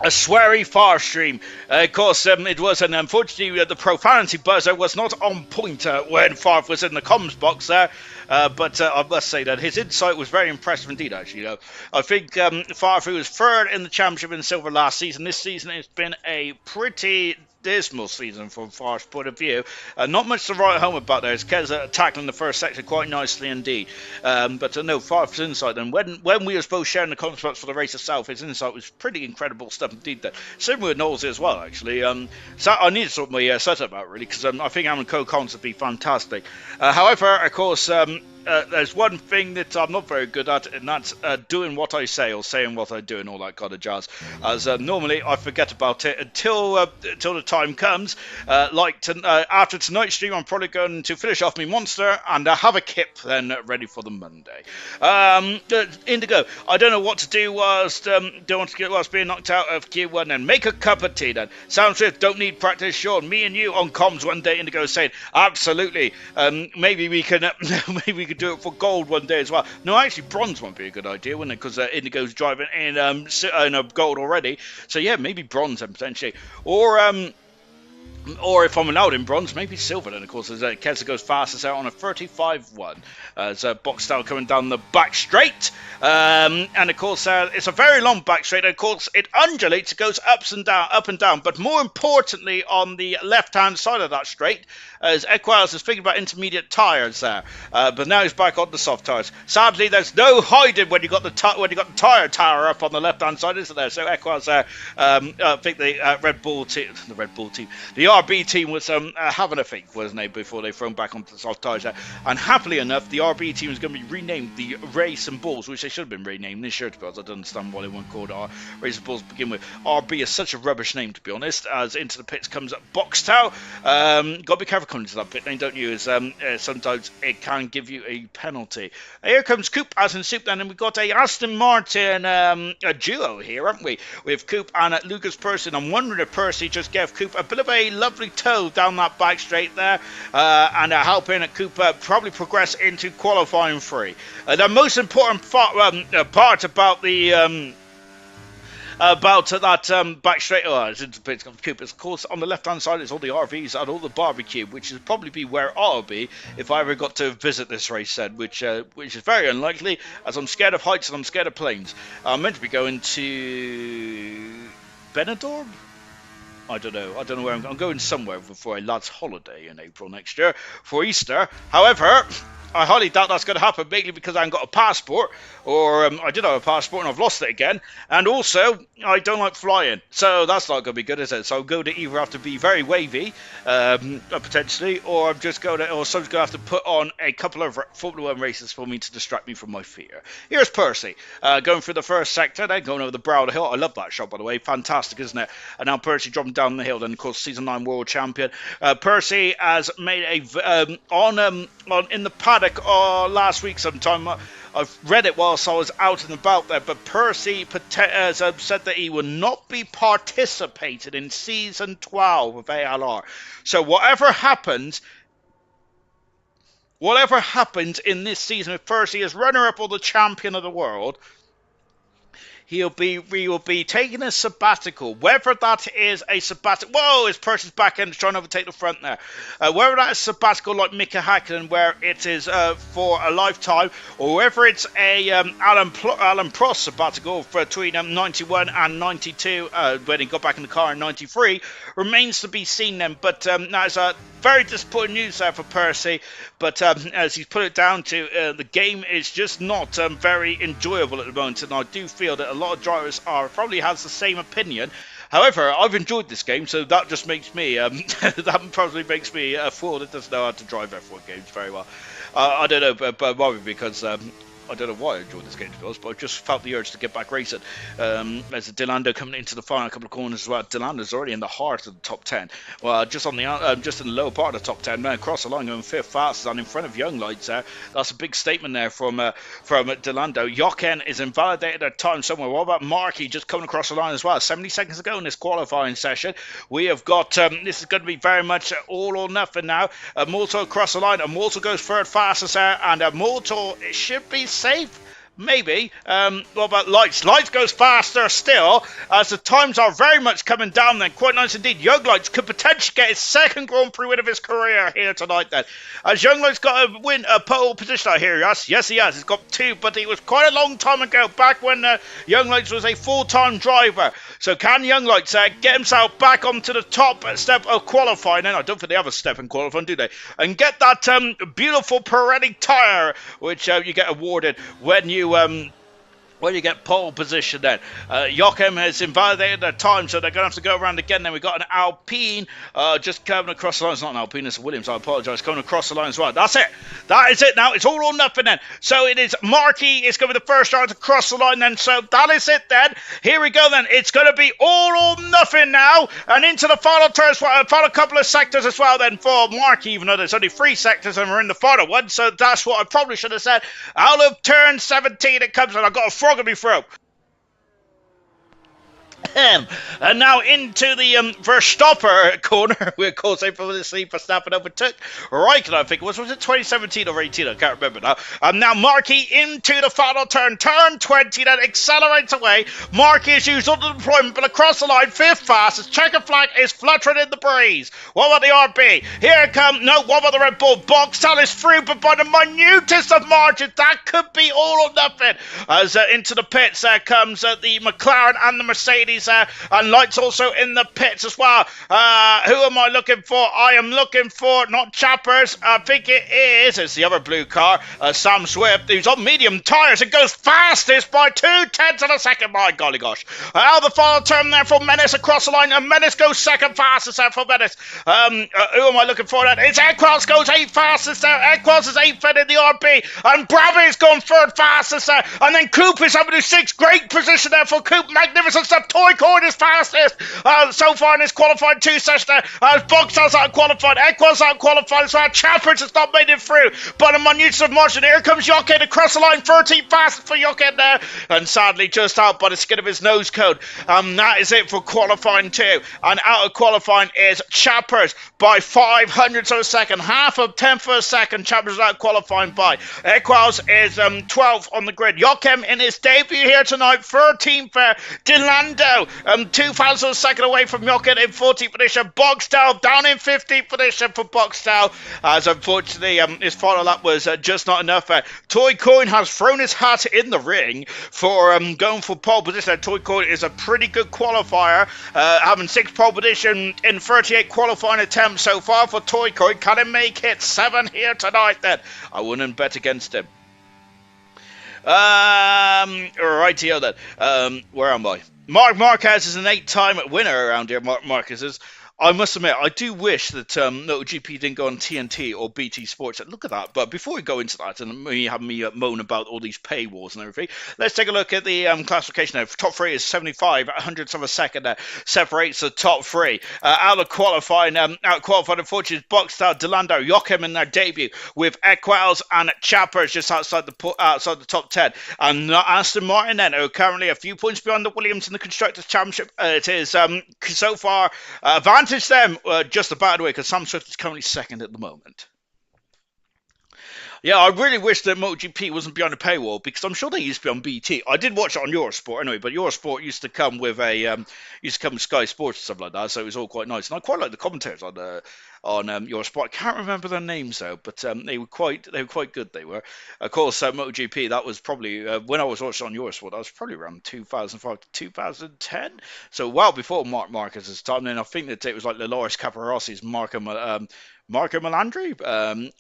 A sweary far stream. Of course, it was, and unfortunately, the profanity buzzer was not on point when Farf was in the comms box there. But I must say that his insight was very impressive indeed, actually. I think Farf, who was third in the championship in silver last season, this season it's been a pretty dismal season from Farf's point of view. Not much to write home about there. It's Keza tackling the first section quite nicely indeed. But no, Farf's insight, and when we was both sharing the comments for the race itself, his insight was pretty incredible stuff indeed. Same with Knowles as well, actually. So I need to sort my setup out, really, because I think having co-cons would be fantastic. However, of course, there's one thing that I'm not very good at, and that's doing what I say or saying what I do and all that kind of jazz. As normally I forget about it until the time comes. After tonight's stream, I'm probably going to finish off my monster and have a kip then ready for the Monday. Indigo, I don't know what to do whilst being knocked out of Q1 and make a cup of tea then. Sound Swift, don't need practice, Sean. Me and you on comms one day, Indigo saying, absolutely. Maybe we can do it for gold one day as well. No, actually, bronze won't be a good idea, wouldn't it? Because Indigo's driving in gold already. So yeah, maybe bronze then potentially, or if I'm allowed in bronze, maybe silver then, of course, as Keza goes fastest out on a 35-1. As box style coming down the back straight. And of course, it's a very long back straight. And of course, it undulates, it goes up and down. But more importantly, on the left-hand side of that straight, as Equals is thinking about intermediate tyres there. But now he's back on the soft tyres. Sadly, there's no hiding when you got the tyre tower up on the left-hand side, isn't there? So Equals, I think the Red Bull team, the RB team was having a think, wasn't they, before they thrown back onto the soft tyres there. And happily enough, the RB team is going to be renamed the Race and Bulls, which they should have been renamed this year, to be honest. I don't understand why they weren't called Race and Bulls to begin with. RB is such a rubbish name, to be honest. As into the pits comes up Boxtow. Got to be careful coming into that pit lane, don't you? As sometimes it can give you a penalty. Here comes Coop as in Soup, then, and we've got a Aston Martin a duo here, haven't we? With Coop and Lucas Percy. I'm wondering if Percy just gave Coop a bit of a lovely toe down that back straight there, and helping Coop probably progress into qualifying free. The most important part about the back straight, it's into pits of Coop. Of course, on the left-hand side is all the RVs and all the barbecue, which is probably be where I'll be if I ever got to visit this race then, which is very unlikely, as I'm scared of heights and I'm scared of planes. I'm meant to be going to Benidorm? I don't know where I'm going somewhere for a lad's holiday in April next year for Easter. However, I highly doubt that's going to happen, mainly because I haven't got a passport, or I did have a passport and I've lost it again, and also I don't like flying, so that's not going to be good, is it? So I'm going to either have to be very wavy, potentially, or I'm just going to, or someone's going to have to put on a couple of Formula 1 races for me to distract me from my fear. Here's Percy, going through the first sector, then going over the brow of the hill. I love that shot, by the way, fantastic, isn't it? And now Percy dropping down the hill, then of course Season 9 World Champion. Percy has made a, in the paddock last week sometime, I've read it whilst I was out and about there, but Percy said that he will not be participating in Season 12 of ALR. So whatever happens in this season, if Percy is runner-up or the champion of the world, he will be taking a sabbatical. Whether that is a sabbatical... Whoa, it's Percy's back end trying to overtake the front there. Whether that is sabbatical like Mika Hakkinen, where it is for a lifetime, or whether it's a Alan Prost sabbatical between 91 and 92, when he got back in the car in 93, remains to be seen then. But that is very disappointing news there for Percy. But as he's put it down to, the game is just not very enjoyable at the moment, and I do feel that a lot of drivers probably has the same opinion. However, I've enjoyed this game, so that just makes me that probably makes me a fool that doesn't know how to drive F1 games very well. I don't know, but probably because I don't know why I enjoyed this game, to be honest, but I just felt the urge to get back racing. There's a Delando coming into the final couple of corners as well. Delando's already in the heart of the top 10. Well, just in the lower part of the top 10, man, across the line going fifth fastest and in front of Young Lights there. That's a big statement there from Delando. Jochen is invalidated at time somewhere. What about Markey just coming across the line as well? 70 seconds to go in this qualifying session. We have got, this is going to be very much all or nothing now. Mortal across the line. Mortal goes third fastest there, and Mortal should be safe. Maybe. What about Lights? Lights goes faster still, as the times are very much coming down then. Quite nice indeed. Young Lights could potentially get his second Grand Prix win of his career here tonight then. As Young Lights got a pole position out here, yes, he has. He's got two, but it was quite a long time ago, back when Young Lights was a full-time driver. So can Young Lights get himself back onto the top step of qualifying? And I don't think they have a step in qualifying, do they? And get that beautiful Pirelli tyre, which you get awarded when you get pole position then. Jochen has invalidated their time, so they're going to have to go around again. Then we've got an Alpine just coming across the line. It's not an Alpine, it's a Williams, I apologise. Coming across the line as well. That's it. That is it now. It's all or nothing then. So it is Markey is going to be the first driver to cross the line then. So that is it then. Here we go then. It's going to be all or nothing now. And into the final turn, final couple of sectors as well then for Markey, even though there's only 3 sectors and we're in the final one. So that's what I probably should have said. Out of turn 17 it comes, and I've got a frog in me throat. And now into the Verstappen corner. We of course famously Verstappen overtook Raikkonen, I think was it 2017 or 18? I can't remember now. And now Markey into the final turn 20, then accelerates away. Markey is used under deployment, but across the line, 5th fastest. Checker flag is fluttering in the breeze. What about the RB? Here it comes. No, what about the Red Bull? Boxtel is through, but by the minutest of margins. That could be all or nothing. As into the pits there comes the McLaren and the Mercedes. And Lights also in the pits as well. Who am I looking for? I am looking for, not Chappers, I think it's the other blue car, Sam Swift, who's on medium tyres. It goes fastest by 0.2 of a second. My golly gosh. Out the final turn there for Menace across the line, and Menace goes second fastest there for Menace. Who am I looking for then? It's Equals goes 8th fastest there. Equals is 8th in the RB, and Bravi's gone 3rd fastest there, and then Coop is up to 6th. Great position there for Coop. Magnificent stuff. Toy Court is fastest so far in this qualified 2 session there. Boxtel's out qualified. Equals out qualified as well. Chappers has not made it through, but a minute of margin. Here comes Jochen across the line. 13th fastest for Jochen there, and sadly just out by the skin of his nose cone. That is it for qualifying 2, and out of qualifying is Chappers by 0.05 of a second, half of 10th of a second. Chappers is out qualifying by. Equals is 12th on the grid. Jochen in his debut here tonight, 13th there. Delando 2,000 of a second away from Jochen in 14th position. Boxtel down in 15th position for Boxtel, as unfortunately his final lap was just not enough. Toy Coin has thrown his hat in the ring for going for pole position. Toy Coin is a pretty good qualifier, having 6 pole position in 38 qualifying attempts so far for Toy Coin. Can he make it 7 here tonight then? I wouldn't bet against him. Rightio then. Where am I? Marc Marquez is an 8-time winner around here. Marc Marquez is. I must admit, I do wish that MotoGP didn't go on TNT or BT Sports. Look at that. But before we go into that and me have me moan about all these paywalls and everything, let's take a look at the classification now. Top 3 is 75 hundredths of a second. Separates the top 3. Out qualifying, unfortunately, Boxtel, Delando, Jochen in their debut with Equals and Chappers just outside the top 10. And Aston Martin then are currently a few points behind the Williams in the Constructors' Championship. It is so far advantage them just about the way, because Sam Swift is currently 2nd at the moment. Yeah, I really wish that MotoGP wasn't behind a paywall, because I'm sure they used to be on BT. I did watch it on Eurosport anyway, but Eurosport used to come with Sky Sports and stuff like that, so it was all quite nice. And I quite like the commentators on on Eurosport. I can't remember their names though, but they were quite good. They were, of course, MotoGP. That was probably when I was watching on Eurosport. That was probably around 2005 to 2010. So well before Mark Marquez's time. And I think that it was like Loris Capirosi's Marco Melandri,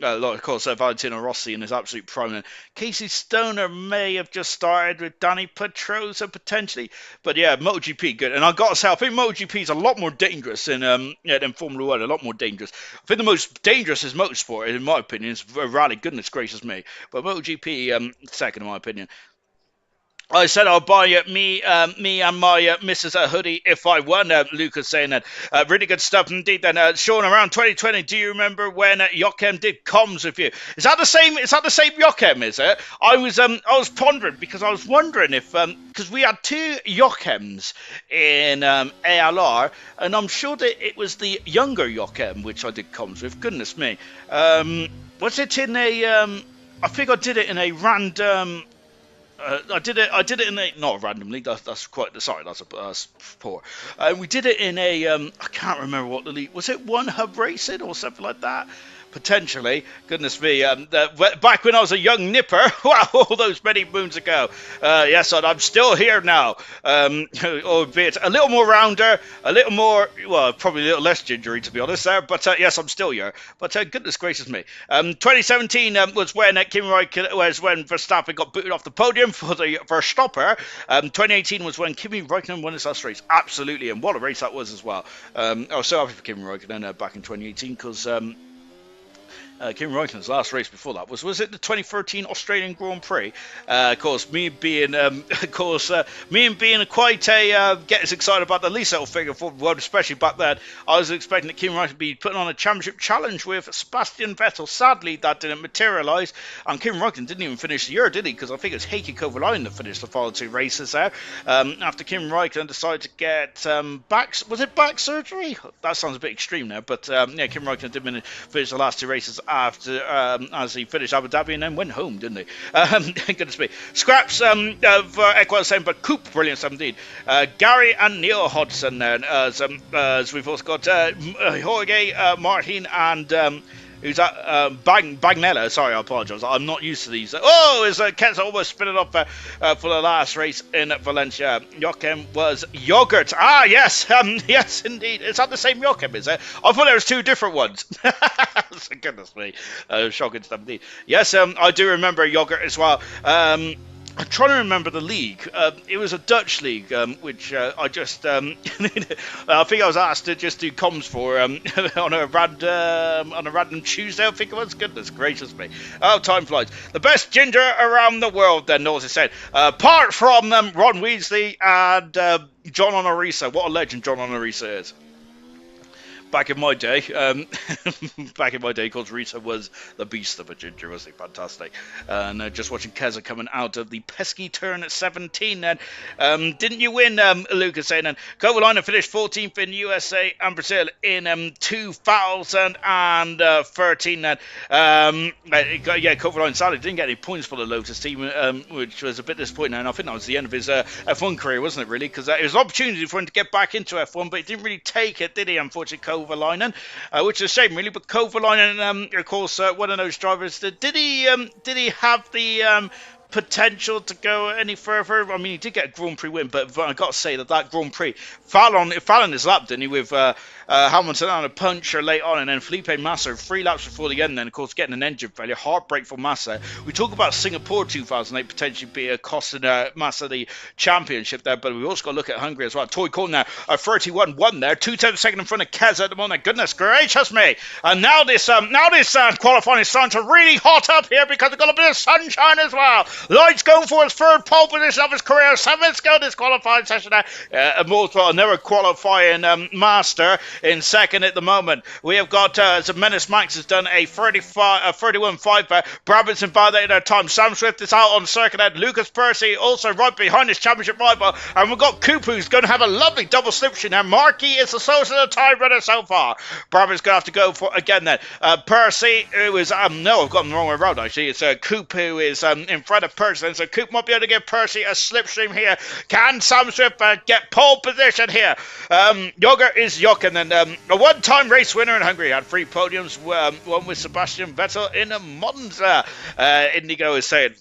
of course, Valentino Rossi in his absolute prime. And Casey Stoner may have just started with Danny Pedrosa potentially, but yeah, MotoGP good. And I got to say, I think MotoGP is a lot more dangerous than Formula One. A lot more dangerous. I think the most dangerous is motorsport, in my opinion. It's rally. Goodness gracious me, but MotoGP second in my opinion. I said I'll buy me and my missus a hoodie if I won. Lucas saying that really good stuff indeed. Then Sean, around 2020, do you remember when Joachim did comms with you? Is that the same? Is that the same Joachim? Is it? I was pondering because I was wondering if because we had two Joachims in ALR, and I'm sure that it was the younger Joachim which I did comms with. Goodness me, was it in a? I think I did it in a random. I did it in a not randomly. That's quite sorry. That's poor. We did it in a I can't remember what the league was. It One Hub Racing or something like that. Potentially, goodness me, back when I was a young nipper, wow, all those many moons ago. Yes, I'm still here now, albeit a little more rounder, a little more, well, probably a little less gingery to be honest there, but yes, I'm still here. But goodness gracious me, 2017 was when when Verstappen got booted off the podium for a stopper. 2018 was when Kimi Räikkönen won his last race, absolutely, and what a race that was as well. I was so happy for Kimi Räikkönen back in 2018 because. Kimi Räikkönen's last race before that was it the 2013 Australian Grand Prix? Of course, me being quite a get as excited about the least little figure for the world, especially back then. I was expecting that Kimi Räikkönen to be putting on a championship challenge with Sebastian Vettel. Sadly, that didn't materialise, and Kimi Räikkönen didn't even finish the year, did he? Because I think it was Heikki Kovalainen that finished the final two races there. After Kimi Räikkönen decided to get back surgery? That sounds a bit extreme now, but yeah, Kimi Räikkönen did finish the last two races after as he finished Abu Dhabi and then went home, didn't he? Goodness me. Scraps of Ecuador saying, but Coop, brilliant stuff indeed. Gary and Neil Hodgson then, as we've also got Jorge Martin and who's that? Bagnella. Sorry, I apologise. I'm not used to these. Is Kent's almost spinning up for the last race in Valencia. Joachim was yogurt. Ah, yes. Yes, indeed. Is that the same Joachim, is it? I thought there was two different ones. Goodness me. Shocking stuff indeed. Yes, I do remember yogurt as well. I'm trying to remember the league. It was a Dutch league, which I just, I think I was asked to just do comms for on a random Tuesday. I think it was. Goodness gracious me! Oh, time flies. The best ginger around the world. Then Norris said, apart from Ron Weasley and John Honorisa. What a legend John Honorisa is. Back in my day, because Rita was the beast of a ginger, wasn't he? Fantastic. And just watching Keza coming out of the pesky turn at 17 then. Didn't you win, Lucas saying then? Kovalainen finished 14th in USA and Brazil in 2013 then. Yeah, Kovalainen sadly didn't get any points for the Lotus team, which was a bit disappointing. And I think that was the end of his F1 career, wasn't it, really? Because it was an opportunity for him to get back into F1, but he didn't really take it, did he, unfortunately, Kovalainen, which is a shame, really. But Kovalainen, of course, one of those drivers. Did he have the potential to go any further? I mean, he did get a Grand Prix win, but I got to say that Grand Prix fell on his lap, didn't he? With Hamilton on a puncture late on, and then Felipe Massa 3 laps before the end. Then, of course, getting an engine failure, heartbreak for Massa. We talk about Singapore 2008 potentially be costing Massa the championship there, but we also got to look at Hungary as well. Toy Corn now, 31-1 there, 2/10 second in front of Keza at the moment. Goodness gracious me! And now this qualifying is starting to really hot up here because we've got a bit of sunshine as well. Lloyd's going for his third pole position of his career. 7 minutes ago this qualifying session there. Another qualifying master in second at the moment. We have got Menace Max has done a 31.5 there. Brabantson validated their time. Sam Swift is out on circuit head. Lucas Percy also right behind his championship rival. And we've got Coop who's going to have a lovely double slipstream now. Markey is the source of the time runner so far. Brabant's going to have to go for again then. Percy, who is no, I've got them the wrong way around actually. It's Coop who is in front of with Percy. So Coop might be able to give Percy a slipstream here. Can Sam Swift get pole position here? Yoga is Jochen, and a one-time race winner in Hungary. Had 3 podiums, one with Sebastian Vettel in Monza. Indigo is saying,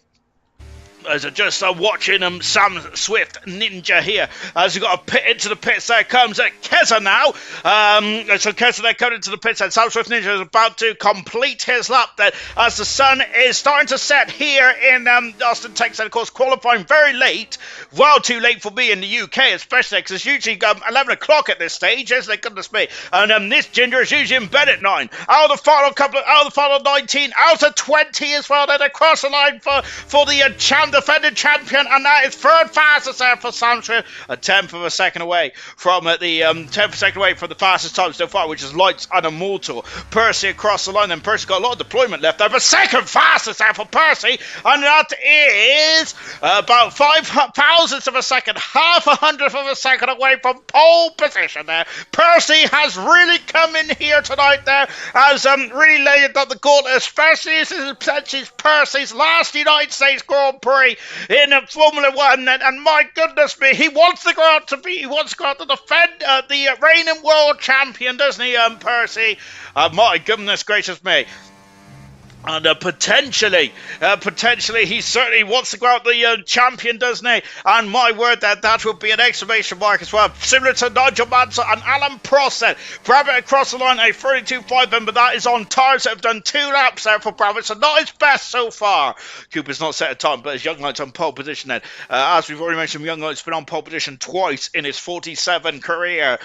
as I just watching Sam Swift Ninja here, as we got a pit into the pits. There comes Keza now. So Keza there coming into the pits, and Sam Swift Ninja is about to complete his lap then, as the sun is starting to set here in Austin, Texas. And of course, qualifying very late, well too late for me in the UK, especially because it's usually 11 o'clock at this stage, isn't it? Goodness me. And this Ginger is usually in bed at 9. Out of the final 19, out of 20 as well. Then across the line for the defending champion, and that is third fastest there for Sam Swift, a tenth of a second away from the fastest time so far, which is Lights and Immortal. Percy across the line, and Percy got a lot of deployment left there, but second fastest there for Percy, and that is about 5 thousandths of a second, half a hundredth of a second away from pole position there. Percy has really come in here tonight there, has really laid up the gauntlet, especially as this is Percy's last United States Grand Prix in Formula One, and my goodness me, he wants to go out to defend the reigning world champion, doesn't he, Percy? My goodness gracious me. And potentially, he certainly wants to go out the champion, doesn't he? And my word, that would be an exclamation mark as well. Similar to Nigel Mansell and Alan Prost then. Brabham across the line, a 32.5, but that is on tires that have done 2 laps there for Brabham, so not his best so far. Cooper's not set a time, but his Young Knight's on pole position then. As we've already mentioned, Young Knight's been on pole position twice in his 47 career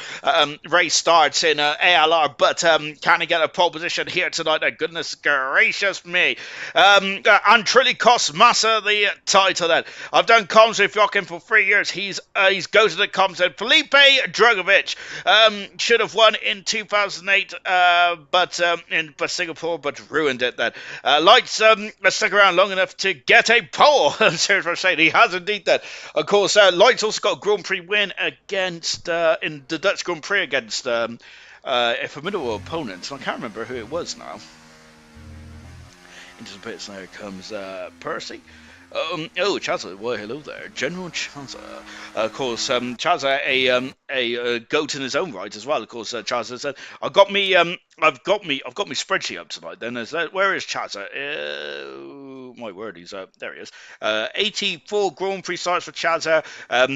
race starts in ALR, but can he get a pole position here tonight? Goodness gracious me. And truly costs Massa the title then. I've done comms with Jochen for 3 years. He's go to the comms then. Felipe Drugovich should have won in 2008 but in Singapore, but ruined it then. Lights stuck around long enough to get a pole. Seriously saying, he has indeed that. Of course, Lights also got a Grand Prix win against in the Dutch Grand Prix against a formidable opponent. I can't remember who it was now. Into the pits, there comes Percy. Chaza, well, hello there, General Chaza. Of course, Chaza, a goat in his own right as well. Of course, Chaza said, I've got me spreadsheet up tonight. Then where is Chaza? My word, he's there. He is. 84 Grand Prix starts for Chaza.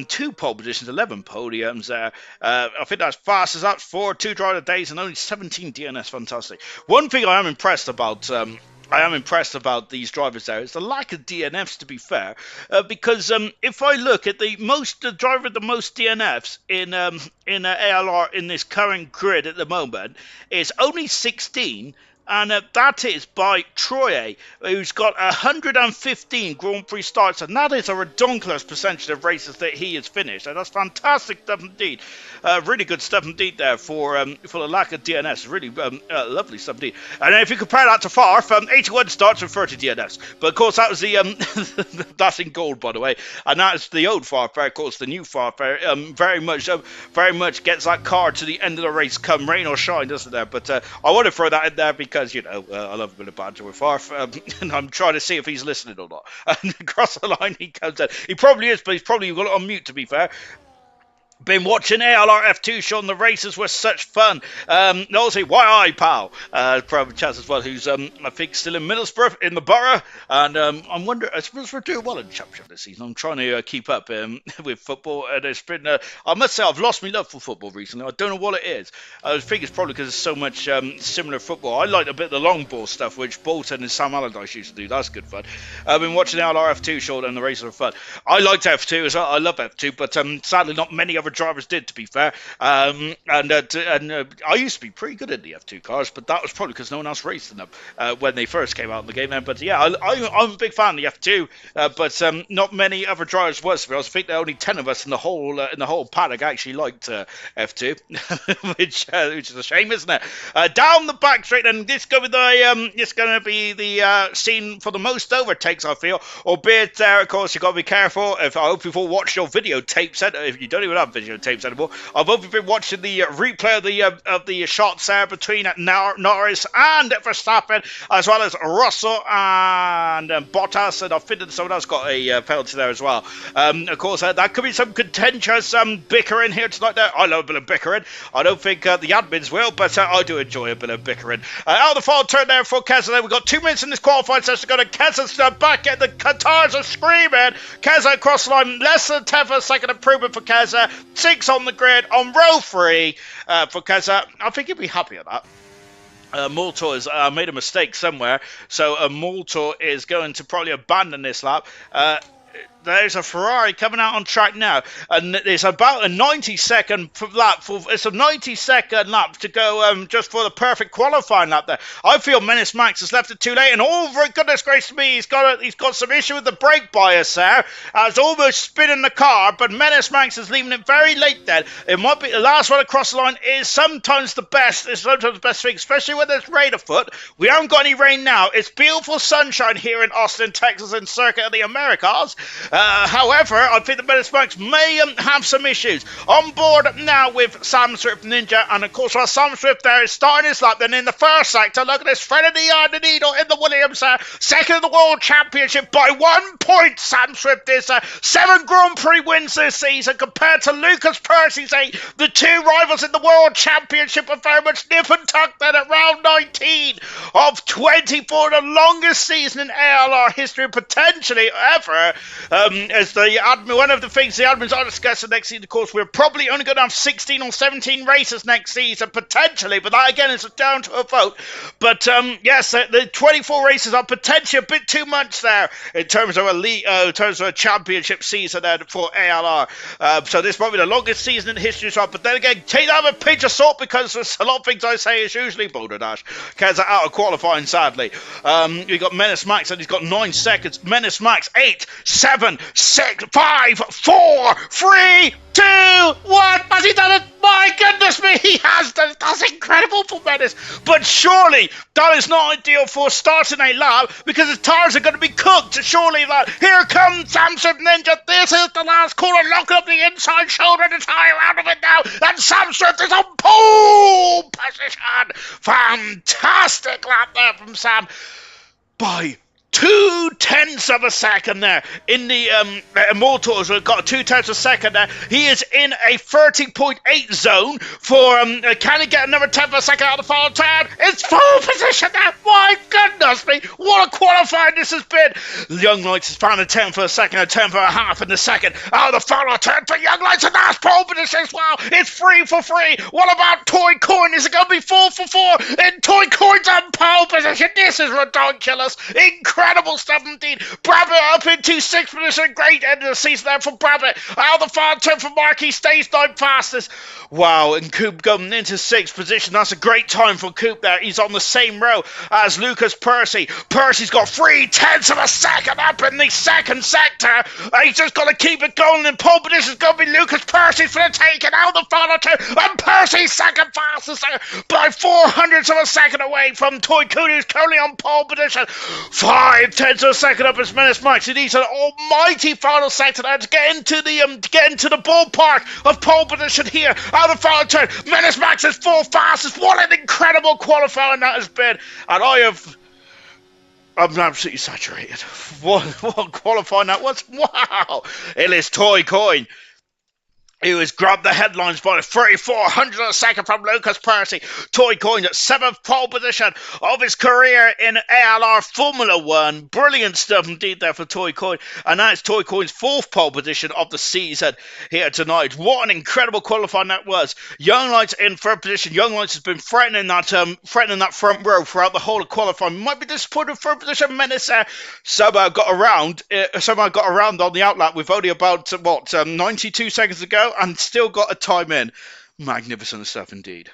2 pole positions, 11 podiums there. I think that's fast as that's 4 2-driver days and only 17 DNS. Fantastic. One thing I am impressed about these drivers there is the lack of DNFs, to be fair, because if I look at the driver with the most DNFs in ALR in this current grid at the moment is only 16. And that is by Troye, who's got 115 Grand Prix starts, and that is a redonkulous percentage of races that he has finished. And that's fantastic stuff indeed. Really good stuff indeed there for the lack of DNS. Really lovely stuff indeed. And if you compare that to Farf, 81 starts with 30 DNS. But of course, that was the that's in gold, by the way. And that's the old Farfair. Of course, the new Farfair very much gets that car to the end of the race, come rain or shine, doesn't there? But I want to throw that in there because, I love a bit of banter with Farf, and I'm trying to see if he's listening or not. And across the line he comes in. He probably is, but he's probably got it on mute, to be fair. Been watching ALR F2, Sean. The races were such fun. Also, why pal? From Chaz as well, who's I think still in Middlesbrough in the borough, and I'm wondering. I suppose we're doing well in the championship this season. I'm trying to keep up with football, and it's been. I must say, I've lost my love for football recently. I don't know what it is. I think it's probably because there's so much similar football. I like a bit of the long ball stuff, which Bolton and Sam Allardyce used to do. That's good fun. I've been watching ALR F2, Sean, and the races are fun. I liked F2 as well. I love F2, but sadly, not many other drivers did, to be fair. And I used to be pretty good at the F2 cars, but that was probably because no one else raced in them when they first came out in the game. But yeah, I'm a big fan of the F2, but not many other drivers was. I think there are only 10 of us in the whole paddock actually liked F2, which is a shame, isn't it? Down the back straight, and this going to be the scene for the most overtakes, I feel. Albeit there, of course, you've got to be careful. I hope you've all watched your videotapes. If you don't even have videotapes anymore. I've only been watching the replay of the shots there between Norris and Verstappen, as well as Russell and Bottas, and I think that someone else got a penalty there as well. Of course, that could be some contentious bickering here tonight. There, I love a bit of bickering. I don't think the admins will, but I do enjoy a bit of bickering. Out of the final turn there for Keza. We've got 2 minutes in this qualifying session to go to Keza's back at the Qatars are screaming. Keza across the line, less than 10 for a second improvement for Keza. 6 on the grid on row 3 for Keza. I think he'll be happy at that. Moulton has made a mistake somewhere, so Moulton is going to probably abandon this lap. There's a Ferrari coming out on track now, and it's about a 90-second lap. It's a 90-second lap to go just for the perfect qualifying lap there. I feel Menace Max has left it too late, and oh, for goodness gracious me, he's got some issue with the brake bias there. It's almost spinning the car, but Menace Max is leaving it very late then. It might be the last one across the line is sometimes the best. It's sometimes the best thing, especially when there's rain afoot. We haven't got any rain now. It's beautiful sunshine here in Austin, Texas, in Circuit of the Americas. However, I think the Menace Max may have some issues. On board now with Sam Swift Ninja, and of course while Sam Swift there is starting his lap, then in the first sector, look at this, threading the eye the needle in the Williams there, second in the World Championship by 1 point. Sam Swift is 7 Grand Prix wins this season compared to Lucas Purcey's 8. The two rivals in the World Championship are very much nip and tuck then at round 19 of 24, the longest season in ALR history potentially ever. As the admin, one of the things the admins are discussing next season, of course, we're probably only going to have 16 or 17 races next season, potentially, but that again is down to a vote. But yes, the 24 races are potentially a bit too much there in terms of a championship season there for ALR. So this might be the longest season in history as well. But then again, take that with a pinch of salt, because there's a lot of things I say is usually Boulder Dash. Keza out of qualifying, sadly. We got Menace Max, and he's got 9 seconds. Menace Max, 8, 7, 6, 5, 4, 3, 2, 1. Has he done it? My goodness me, he has done it. That's incredible for Menace. But surely that is not ideal for starting a lap, because his tyres are going to be cooked. Surely that. Here comes Samsung Ninja. This is the last corner. Locking up the inside shoulder and the tyre out of it now. And Samsung is on pole position. Fantastic lap there from Sam. By 0.2 of a second there in the Immortals. We've got 0.2 of a second there. He is in a 30.8 zone for can he get another 10 of a second out of the final turn? It's full position there. My goodness me, what a qualifying this has been. Young Lights has found a 10 for a second, a 10 for a half in the second. Out of the final turn for Young Lights, and that's pole position as well. It's 3 for 3. What about Toy Coin? Is it going to be 4 for 4? And Toy Coin's on pole position. This is ridiculous. Incredible stuff indeed. Brabbit up into 6th position. Great end of the season there for Brabbit. Out of the final turn for Markey, stays 9th fastest. Wow, and Coop going into 6th position. That's a great time for Coop there. He's on the same row as Lucas Purcey. Purcey's got 0.3 of a second up in the second sector. He's just got to keep it going, and pole position is going to be Lucas Purcey for the taking out of the final turn. And Purcey's second fastest there by 0.04 of a second away from Toy Coon, who's currently on pole position. 0.5 of a second up as Menace Max. He needs an almighty final sector there to get into the ballpark of pole position here. Out of the final turn, Menace Max is 4th fastest. What an incredible qualifying that has been. And I'm absolutely saturated. What qualifying that was. Wow. It is Toy Coin. He was grabbed the headlines by 3,400 of a second from Lucas Purcey. Toy Coin at 7th pole position of his career in ALR Formula 1. Brilliant stuff indeed there for Toy Coin. And that's Toy Coin's 4th pole position of the season here tonight. What an incredible qualifying that was. Young Lights in 3rd position. Young Lights has been threatening that front row throughout the whole of qualifying. Might be disappointed with 3rd position. Menace somehow got around on the outlap with only about 92 seconds to go. And still got a time in. Magnificent stuff indeed.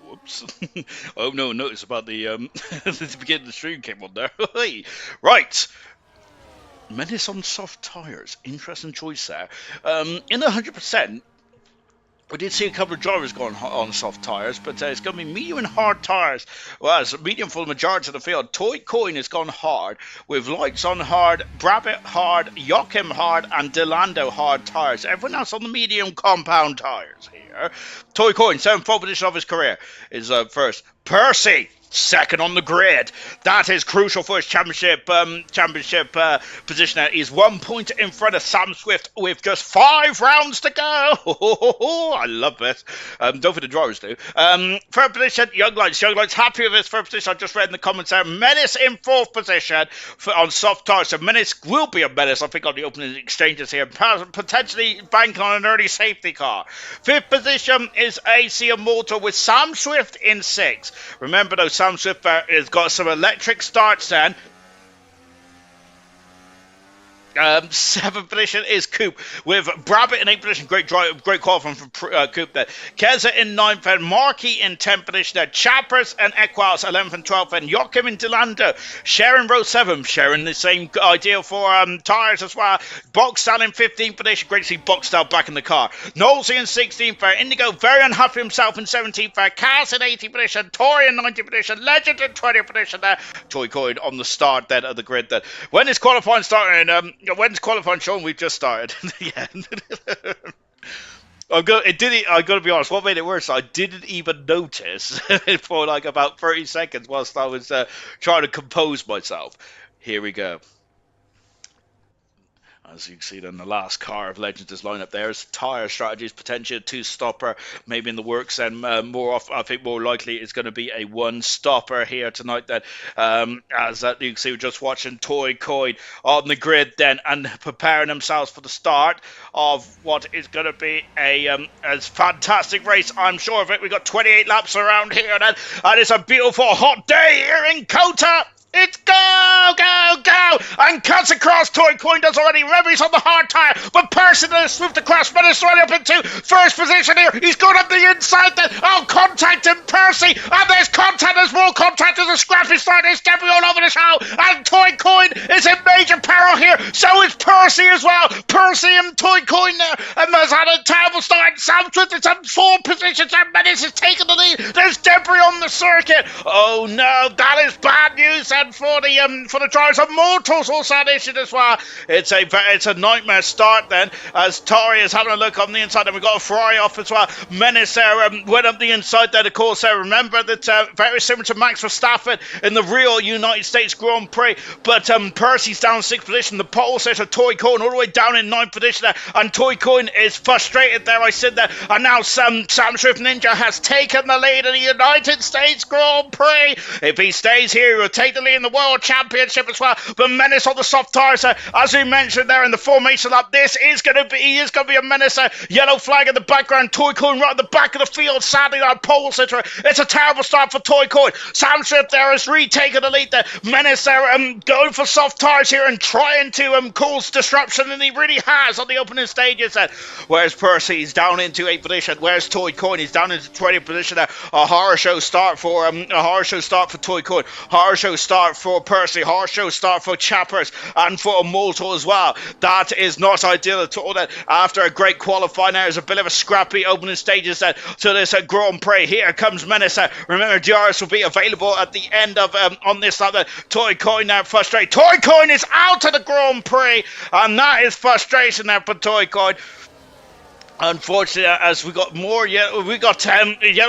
Whoops. Oh no, notice about the the beginning of the stream came on there. Right. Menace on soft tires. Interesting choice there. In 100%, we did see a couple of drivers going on soft tyres, but it's going to be medium and hard tyres. Well, it's medium for the majority of the field. Toy Coin has gone hard, with Lights on hard, Brabbit hard, Joachim hard, and Delando hard tyres. Everyone else on the medium compound tyres here. Toy Coin, 7th position of his career, is first. Percy, second on the grid. That is crucial for his championship position. He's 1 point in front of Sam Swift with just 5 rounds to go. I love this. Don't think the drivers do. Third position, Young Lights. Young Lights happy with his third position. I just read in the comments there. Menace in 4th position on soft tires. So Menace will be a menace, I think, on the opening exchanges here. Potentially banking on an early safety car. 5th position is AC Immortal with Sam Swift in 6th. Remember, though, Sam Swift has got some electric starts then. 7th position is Coop with Brabbit in 8th position. Great call from Coop there. Keza in 9th and Markey in 10th position there. Chappers and Equals 11th and 12th and Joachim and Delando sharing row 7, sharing the same idea for tyres as well. Boxstyle in 15th position. Great to see Boxstyle back in the car. Knowlesy in 16th there. Indigo very unhappy himself in 17th there. Cass in 18th position. Tori in 19th position. Legend in 20th position there. Toy Coin on the start then of the grid then. When is qualifying starting? When's qualifying showing? We've just started. Yeah. I got to be honest, what made it worse, I didn't even notice for like about 30 seconds whilst I was trying to compose myself. Here we go. As you can see, then the last car of Legends' lineup there is tyre strategies, potentially a 2-stopper, maybe in the works, and I think more likely it's going to be a 1-stopper here tonight. Then, as you can see, we're just watching Toy Coin on the grid then, and preparing themselves for the start of what is going to be a fantastic race. I'm sure of it. We've got 28 laps around here, and it's a beautiful hot day here in Kota. It's go, go, go! And cuts across. Toy Coin does already. Remember, he's on the hard tyre. But Person has swooped across. Menace right up into first position here. He's going up the inside then. Oh, contact him, Percy. And there's contact. There's more contact. There's a scrappy start. There's Debbie all over the show. And Toy Coin is in major peril here. So is Percy as well. Percy and Toy Coin there. And has had a terrible start. Sam Swift is in 4 positions. And Menace is taking the lead. There's Debris on the circuit. Oh, no. That is bad news. And for the drivers of Mortals also an issue as well. It's a nightmare start then, as Tori is having a look on the inside, and we've got a Fry off as well. Menace there went up the inside there, of course. Remember that very similar to Max Verstappen in the real United States Grand Prix, but Percy's down 6th position. The pole set of Toy Coin all the way down in 9th position there, and Toy Coin is frustrated there, I said there, and now Sam Swift Ninja has taken the lead in the United States Grand Prix. If he stays here, he will take the lead in the World Championship as well. But Menace on the soft tyres, as we mentioned there in the formation lap, he is going to be a Menace. Yellow flag in the background. Toy Coin right at the back of the field. Sadly, that pole sitter. It's a terrible start for Toy Coin. Sam Swift there has retaken the lead there. Menace there going for soft tyres here and trying to cause disruption, and he really has on the opening stages there. Where's Percy? He's down into 8th position. Where's Toy Coin? He's down into 20th position there. A horror show start for Toy Coin. Horror show start start for Percy, harsh show start for Chappers, and for Molto as well. That is not ideal at all. That after a great qualifying, there's a bit of a scrappy opening stages to this Grand Prix. Here comes Menace. Remember, DRS will be available at the end of on this lap. Toy Coin now frustrated. Toy Coin is out of the Grand Prix, and that is frustration there for Toy Coin. Unfortunately, as we got more yellow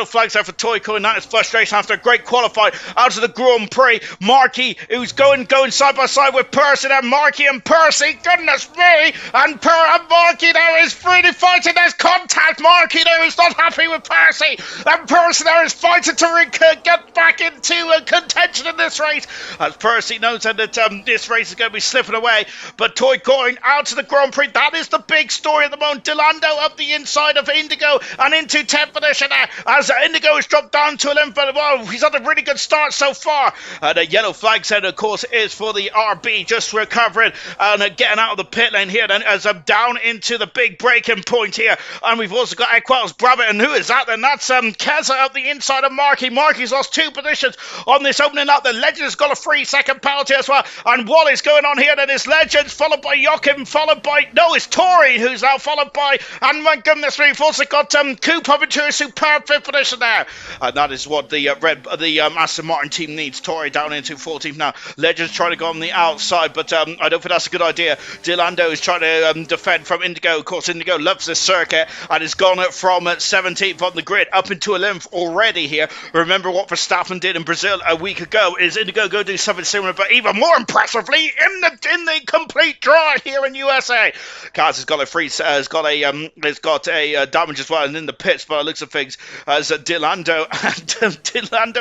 flags there for Toy Coin. That is frustration after a great qualifying out of the Grand Prix. Marky, who's going side by side with Percy there. Marky and Percy, goodness me, and Marky there is really fighting. There's contact. Marky there is not happy with Percy, and Percy there is fighting to get back into contention in this race, as Percy knows that this race is going to be slipping away. But Toy Coin out of the Grand Prix. That is the big story at the moment. Delando up the inside of Indigo and into 10th position there, as Indigo has dropped down to 11th, but well, he's had a really good start so far. The yellow flag set, of course, is for the RB, just recovering and getting out of the pit lane here then, as I'm down into the big breaking point here. And we've also got Equals Brabbit, and who is that then? That's Keza up the inside of Marky. Marky's lost 2 positions on this opening lap. The Legend's got a 3-second penalty as well, and what is going on here then is Legends followed by Joachim, followed by, no, it's Tori who's now followed by, and my goodness, we've also got Coop up into a superb 5th position there. And that is what the Aston Martin team needs. Tori down into 14th now. Legends trying to go on the outside, but I don't think that's a good idea. Delando is trying to defend from Indigo. Of course, Indigo loves this circuit and has gone from 17th on the grid up into 11th already here. Remember what Verstappen did in Brazil a week ago. Is Indigo going to do something similar, but even more impressively in the complete draw here in USA? Kaz has got a got a damage as well, and in the pits, by the looks of things, as Delando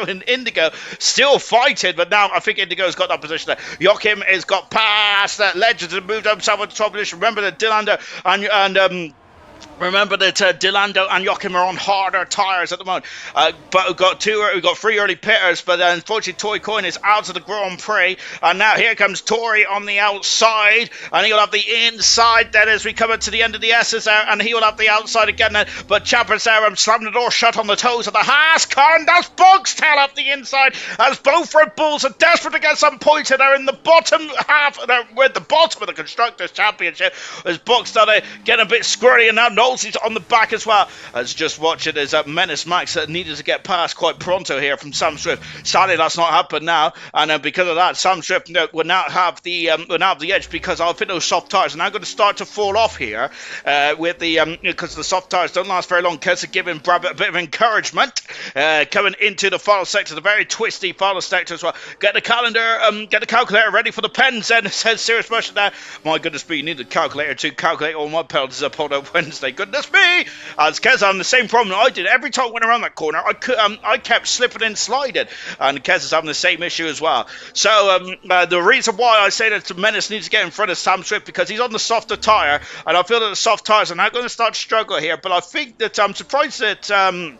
and Indigo still fighting, but now I think Indigo's got that position there. Joachim has got past that Legends and moved himself into top position. Remember that Delando Remember that Delando and Joachim are on harder tyres at the moment. But we've got 3 early pitters, but unfortunately Toy Coin is out of the Grand Prix. And now here comes Tori on the outside, and he'll have the inside then as we come up to the end of the S's there, and he will have the outside again then. But Chappers there slamming the door shut on the toes of the Haas car, and that's Bug's tail up the inside, as both Red Bulls are desperate to get some points in there in the bottom half, with the bottom of the Constructors' Championship, as Bug's started getting a bit squirty, and now Knowles on the back as well. As just watching as Menace Max needed to get past quite pronto here from Sam Swift. Sadly, that's not happened now, and because of that, Sam Swift will now have the edge, because I think those soft tyres are now going to start to fall off here with the because the soft tyres don't last very long. Kesa giving Brabbit a bit of encouragement coming into the final sector, the very twisty final sector as well. Get the calculator ready for the pens. Then says Serious Motion there. My goodness me, you need the calculator to calculate all my penalties upon a Wednesday. Goodness me! As Kez on the same problem I did. Every time I went around that corner, I kept slipping and sliding. And Kez is having the same issue as well. So the reason why I say that Menace needs to get in front of Sam Swift, because he's on the softer tyre, and I feel that the soft tyres are now going to start to struggle here. But I think that I'm surprised that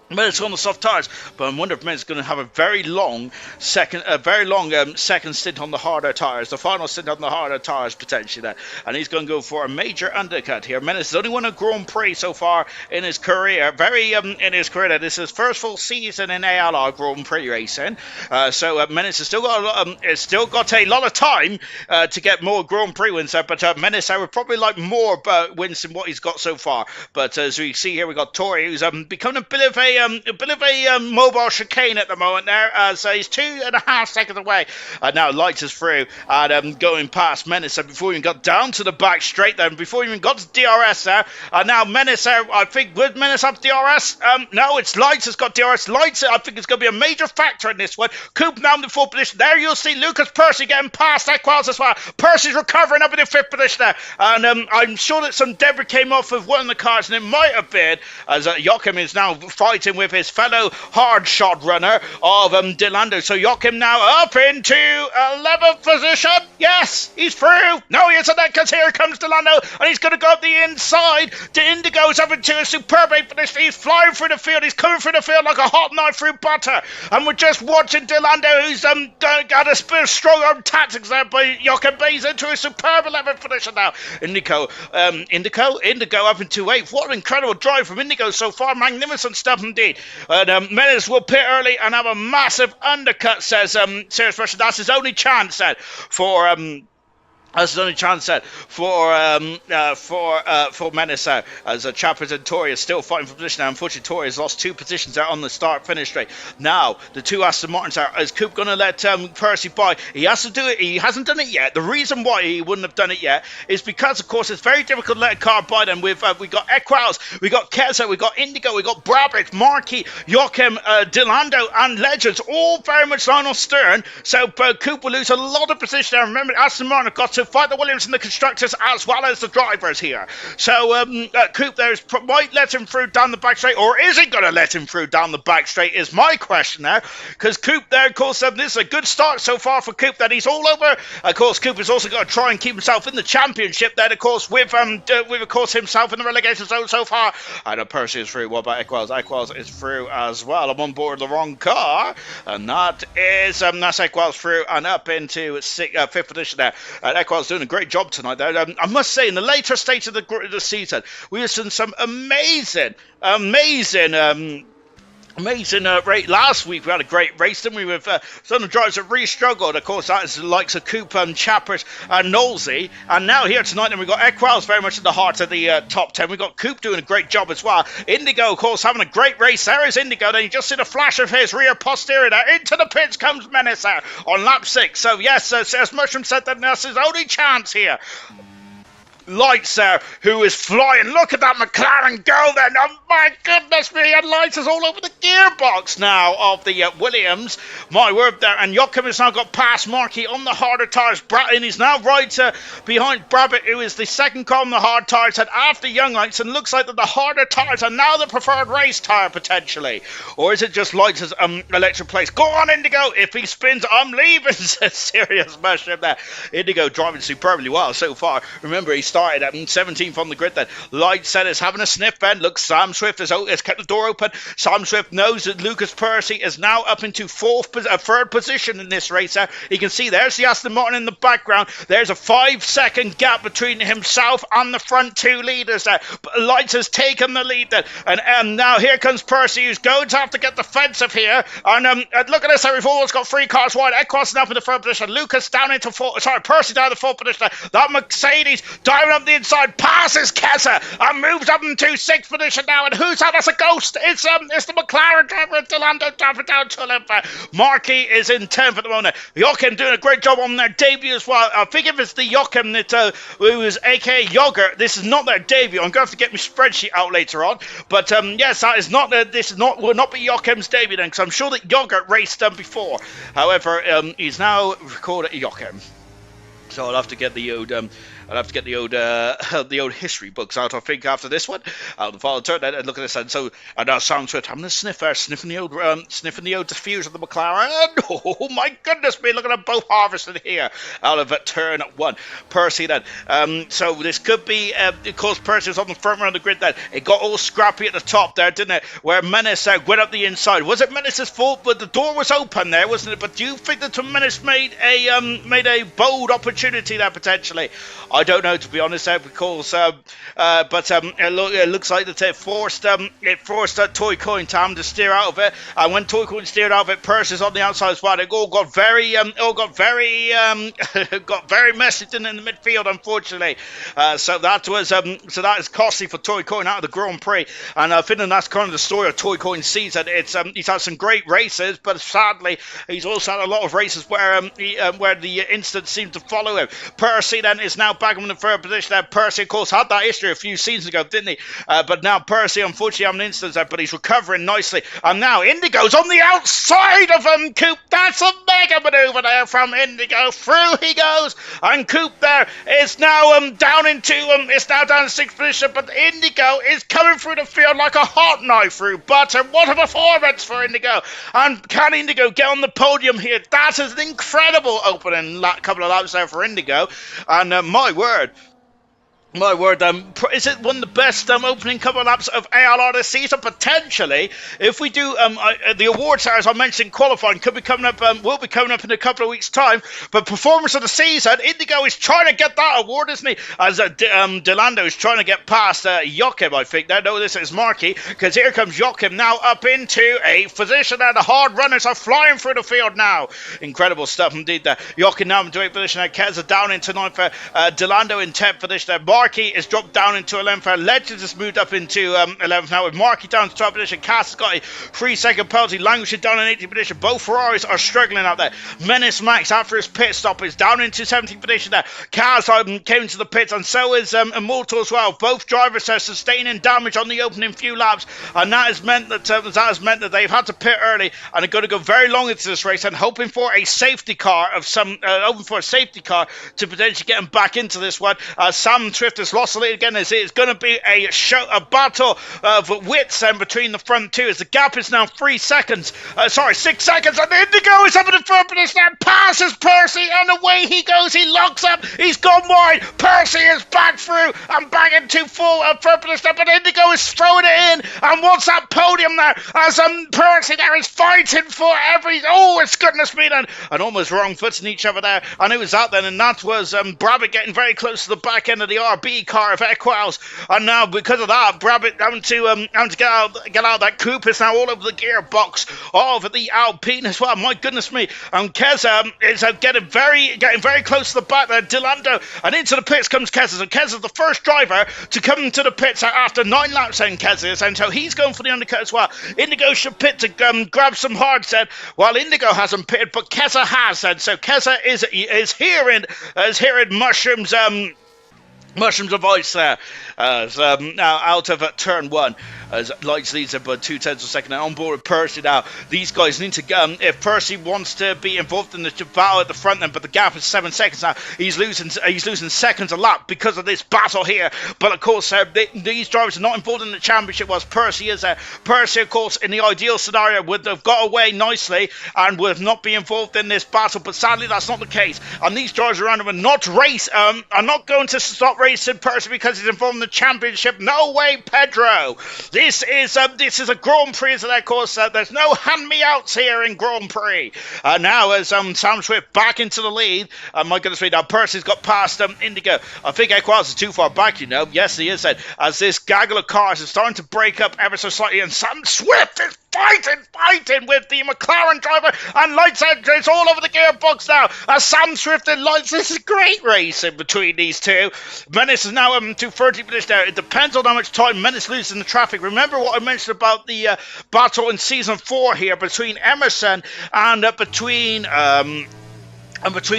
Menace on the soft tyres, but I wonder if Menace is going to have a very long second stint on the harder tyres, the final stint on the harder tyres potentially there, and he's going to go for a major undercut here. Menace has only won a Grand Prix so far in his career, in his career. This is his first full season in ALR Grand Prix racing, so Menace has still got a lot of time to get more Grand Prix wins there, but Menace, I would probably like more wins than what he's got so far. But as we see here, we got Tori, who's becoming a bit of a mobile chicane at the moment there, as he's 2.5 seconds away. Now Lights is through and going past Menace, and before he even got down to the back straight there, and before he even got to DRS there, and now Menace there, I think, would Menace have DRS? No, it's Lights has got DRS. Lights, I think, is going to be a major factor in this one. Coop now in the 4th position. There you'll see Lucas Percy getting past Equals as well. Percy's recovering up in the 5th position there, and I'm sure that some debris came off of one of the cars, and it might have been, as Joachim is now fighting with his fellow hard shot runner of Delando. So Joachim now up into 11th position. Yes, he's through. No, he isn't, because here comes Delando, and he's going to go up the inside. The Indigo's up into a superb 8th position. He's flying through the field. He's coming through the field like a hot knife through butter. And we're just watching Delando, who's got a bit of strong arm tactics there by Joachim, but he's into a superb 11th position now. Indigo up into 8th. What an incredible drive from Indigo so far. Magnificent stuff. indeed. And Menace will pit early and have a massive undercut, says Serious Russian. That's his only chance then for that's his only chance set for Menace as Chappers and Tori is still fighting for position now. Unfortunately, Tori has lost 2 positions out on the start-finish straight. Now, the 2 Aston Martins are. Is Coop going to let Percy by? He has to do it. He hasn't done it yet. The reason why he wouldn't have done it yet is because, of course, it's very difficult to let a car by them. We got Equals, we got Keza, we got Indigo, we got Brabik, Markey, Joachim, Delando, and Legends, all very much line on stern. So Coop will lose a lot of position there. Remember, Aston Martin have got to fight the Williams and the constructors as well as the drivers here. So Coop there might let him through down the back straight, or is he going to let him through down the back straight is my question there, because Coop there, of course, this is a good start so far for Coop, that he's all over. Of course, Coop has also got to try and keep himself in the championship then, of course, with of course himself in the relegation zone so far. I know Percy is through. What about Equals? Equals is through as well. I'm on board the wrong car, and that is that's Equals through and up into 5th position there. And Equals doing a great job tonight there. I must say, in the later stage of the season, we have seen some amazing rate. Last week we had a great race, didn't we, with some of the drivers that really struggled. Of course, that is the likes of Coop and Chappers and Knowlesy. And now here tonight, then we've got Equals very much at the heart of the top 10. We've got Coop doing a great job as well. Indigo, of course, having a great race. There is Indigo. Then you just see the flash of his rear posterior there. Into the pits comes Menace there on lap 6. So yes, as Mushroom said, that that's his only chance here. Lights there, who is flying. Look at that McLaren go then. Oh my goodness me, and Lights is all over the gearbox now of the Williams. My word there. And Joachim has now got past Markey on the harder tyres. And he's now right behind Brabant, who is the second car on the hard tyres, and after Young Lights, and looks like that the harder tyres are now the preferred race tyre potentially. Or is it just Lights' electric place? Go on, Indigo. If he spins, I'm leaving, says Serious Mushroom there. Indigo driving superbly well so far. Remember, he started at 17th on the grid then. Light set is having a sniff then. Look, Sam Swift has kept the door open. Sam Swift knows that Lucas Percy is now up into 3rd position in this race there. You can see there's the Aston Martin in the background. There's a 5-second gap between himself and the front 2 leaders there. But Lights has taken the lead then. And now here comes Percy, who's going to have to get defensive here. And look at this, we've almost got 3 cars wide. Equus up in the 3rd position. Lucas down into 4th. Sorry, Percy down in the 4th position. That Mercedes diving up the inside, passes Kessa and moves up into 6th position now. And who's that? That's a ghost. It's the McLaren driver, Delando dropping down to 11th. Markey is in 10th at the moment. Joachim doing a great job on their debut as well. I think if it's the Joachim that who is aka Yogurt, this is not their debut. I'm going to have to get my spreadsheet out later on. But yes, that is not. Will not be Joachim's debut then, because I'm sure that Yogurt raced them before. However, he's now recorded Joachim. So I'll have to get the old the old history books out, I think, after this one. The father turned and look at this, and so now Sam Swift having a sniff there, sniffing the old diffuser of the McLaren. Oh my goodness me! Look at them both harvesting here out of turn 1. Percy then. So this could be, of course, Percy was on the front run of the grid then. It got all scrappy at the top there, didn't it? Where Menace went up the inside. Was it Menace's fault? But the door was open there, wasn't it? But do you think that Menace made a bold opportunity there potentially? I don't know, to be honest, there, because it looks like that it forced Toy Coin Tam to steer out of it, and when Toy Coin steered out of it, Percy's on the outside as well. It all got very messy in the midfield, unfortunately. So that is costly for Toy Coin out of the Grand Prix, and I think that's kind of the story of Toy Coin's season. It's he's had some great races, but sadly he's also had a lot of races where the incident seemed to follow him. Percy then is now back in the 3rd position there. Percy, of course, had that history a few seasons ago, didn't he? But now Percy, unfortunately, having an instance there, but he's recovering nicely. And now Indigo's on the outside of him. Coop, that's a mega manoeuvre there from Indigo. Through he goes, and Coop there is now down into 6th position. But Indigo is coming through the field like a hot knife through butter. What a performance for Indigo! And can Indigo get on the podium here? That is an incredible opening couple of laps there for Indigo. And my word, My word, is it one of the best opening couple of laps of ALR this season? Potentially. If we do, the awards, as I mentioned, qualifying could be coming up, will be coming up in a couple of weeks' time. But performance of the season, Indigo is trying to get that award, isn't he? As Delando is trying to get past Joachim, I think. No, this is Marky, because here comes Joachim now up into a position, and the hard runners are flying through the field now. Incredible stuff indeed there. Joachim now into 8th position, Keza down into 9th, Delando in 10th position, Marky is dropped down into 11th. Legends has moved up into 11th now with Marky down to 12th position. Cass has got a 3-second penalty. Languishing down in 18th position. Both Ferraris are struggling out there. Menace Max after his pit stop is down into 17th position there. Cass came into the pits and so is Immortal as well. Both drivers are sustaining damage on the opening few laps, and that has meant that they've had to pit early and are going to go very long into this race and hoping for a safety car to potentially get them back into this one. Sam Swift has lost the lead again. It's going to be a battle of wits between the front two as the gap is now 6 seconds, and Indigo is up in the front position and passes Percy, and away he goes. He locks up. He's gone wide. Percy is back through and back into full front position, but Indigo is throwing it in and wants that podium there as Percy there is fighting for every. Oh, it's goodness me, and almost wrong footing each other there, and it was that then, and that was Brabbit getting very close to the back end of the RB car of Equals, and now because of that, Brabbit having to get out that coupe is now all over the gearbox of the Alpine as well. My goodness me, and Keza is getting very close to the back there. Delando, and into the pits comes Keza. So Keza's the first driver to come into the pits after 9 laps, and Keza is, and so he's going for the undercut as well. Indigo should pit to grab some hard set, while Indigo hasn't pitted, but Keza has, and so Keza is hearing Mushrooms of ice there, now out of turn 1, as Lights leads up by 0.2 of a second, and on board with Percy now. These guys need to go, if Percy wants to be involved in the battle at the front end, but the gap is 7 seconds now, he's losing seconds a lap because of this battle here, but of course these drivers are not involved in the championship, whilst Percy is there. Percy, of course, in the ideal scenario would have got away nicely and would not be involved in this battle, but sadly that's not the case, and these drivers around him are not going to stop racing Percy because he's involved in the championship. No way, Pedro. This is a Grand Prix, isn't it? Of course, there's no hand-me-outs here in Grand Prix. Now as Sam Swift back into the lead, my goodness me, now Percy's got past Indigo. I think Equals is too far back, you know. Yes, he is then, as this gaggle of cars is starting to break up ever so slightly, and Sam Swift is fighting with the McLaren driver, and Lights out. It's all over the gearbox now as Sam Swift and Lights. This is a great race in between these two. Menace is now to 30 minutes now. It depends on how much time Menace loses in the traffic. Remember what I mentioned about the battle in season 4 here between Emerson and between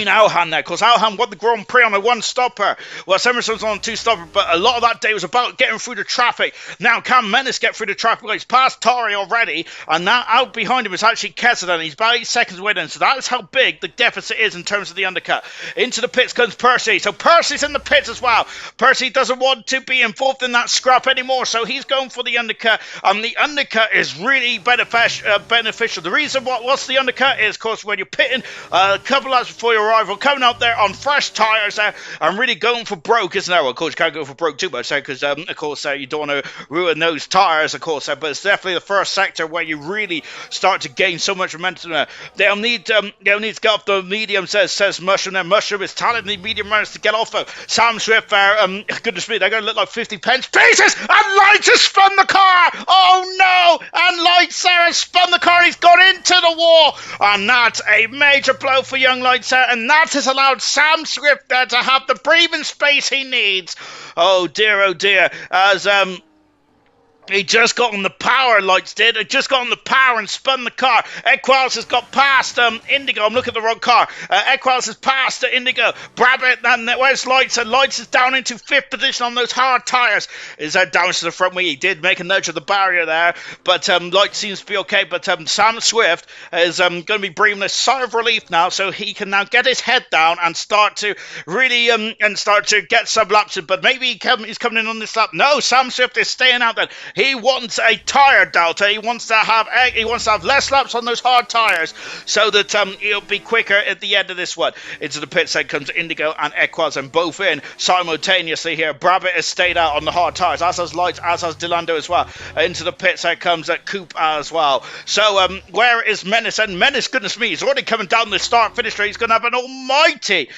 Alhan there, because Alhan won the Grand Prix on a 1-stopper. Well, Emerson's on a 2-stopper, but a lot of that day was about getting through the traffic. Now, can Menace get through the traffic? He's passed Tari already, and now out behind him is actually Kessedan. He's about 8 seconds away then, so that's how big the deficit is in terms of the undercut. Into the pits comes Percy, so Percy's in the pits as well. Percy doesn't want to be involved in that scrap anymore, so he's going for the undercut, and the undercut is really beneficial. The reason what's the undercut is, of course, when you're pitting a couple hours before your arrival, coming out there on fresh tyres there and really going for broke, isn't there? Well, of course, you can't go for broke too much there because, of course, you don't want to ruin those tyres, of course, but it's definitely the first sector where you really start to gain so much momentum there. They'll need to get off the medium, says Mushroom there. Mushroom is telling the medium runners to get off of Sam Swift there. Goodness me, they're going to look like 50 pence pieces, and Lights has spun the car. Oh no, and Lights there has spun the car. He's gone into the wall, and that's a major blow for young Lights there, and that has allowed Sam Swift there to have the breathing space he needs. Oh dear, as he just got on the power, Lights did. It just got on the power and spun the car. Equals has got past Indigo. I'm looking at the wrong car. Equals has passed Indigo. Brabbit, and where's Lights? And Lights is down into 5th position on those hard tyres. Is that down to the front wheel? He did make a nudge of the barrier there, but Lights seems to be okay. But Sam Swift is going to be breathing a sigh of relief now, so he can now get his head down and start to really get some laps in. But maybe he's coming in on this lap. No, Sam Swift is staying out there. He wants a tire delta. He wants to have less laps on those hard tires so that he'll be quicker at the end of this one. Into the pit side comes Indigo and Equaz, and both in simultaneously here. Brabbit has stayed out on the hard tires, as has Lights, as has Delando as well. Into the pit side comes Coop as well. So where is Menace? And Menace, goodness me, he's already coming down the start-finish straight. He's going to have an almighty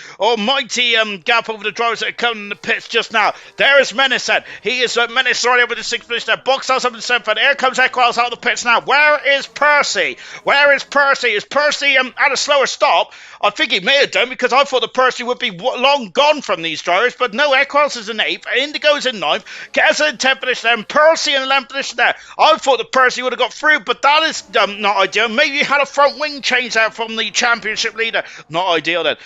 gap over the drivers that are coming in the pits just now. There is Menace then. He is Menace already over the 6th position there. Box out 7th, and here comes Equaz out of the pits now. Where is Percy? Where is Percy? Is Percy at a slower stop? I think he may have done, because I thought that Percy would be long gone from these drivers, but no, Equaz is in 8th, Indigo is in 9th, Keza in 10th position there, and Percy in 11th position there. I thought that Percy would have got through, but that is not ideal. Maybe he had a front wing change out from the championship leader. Not ideal then.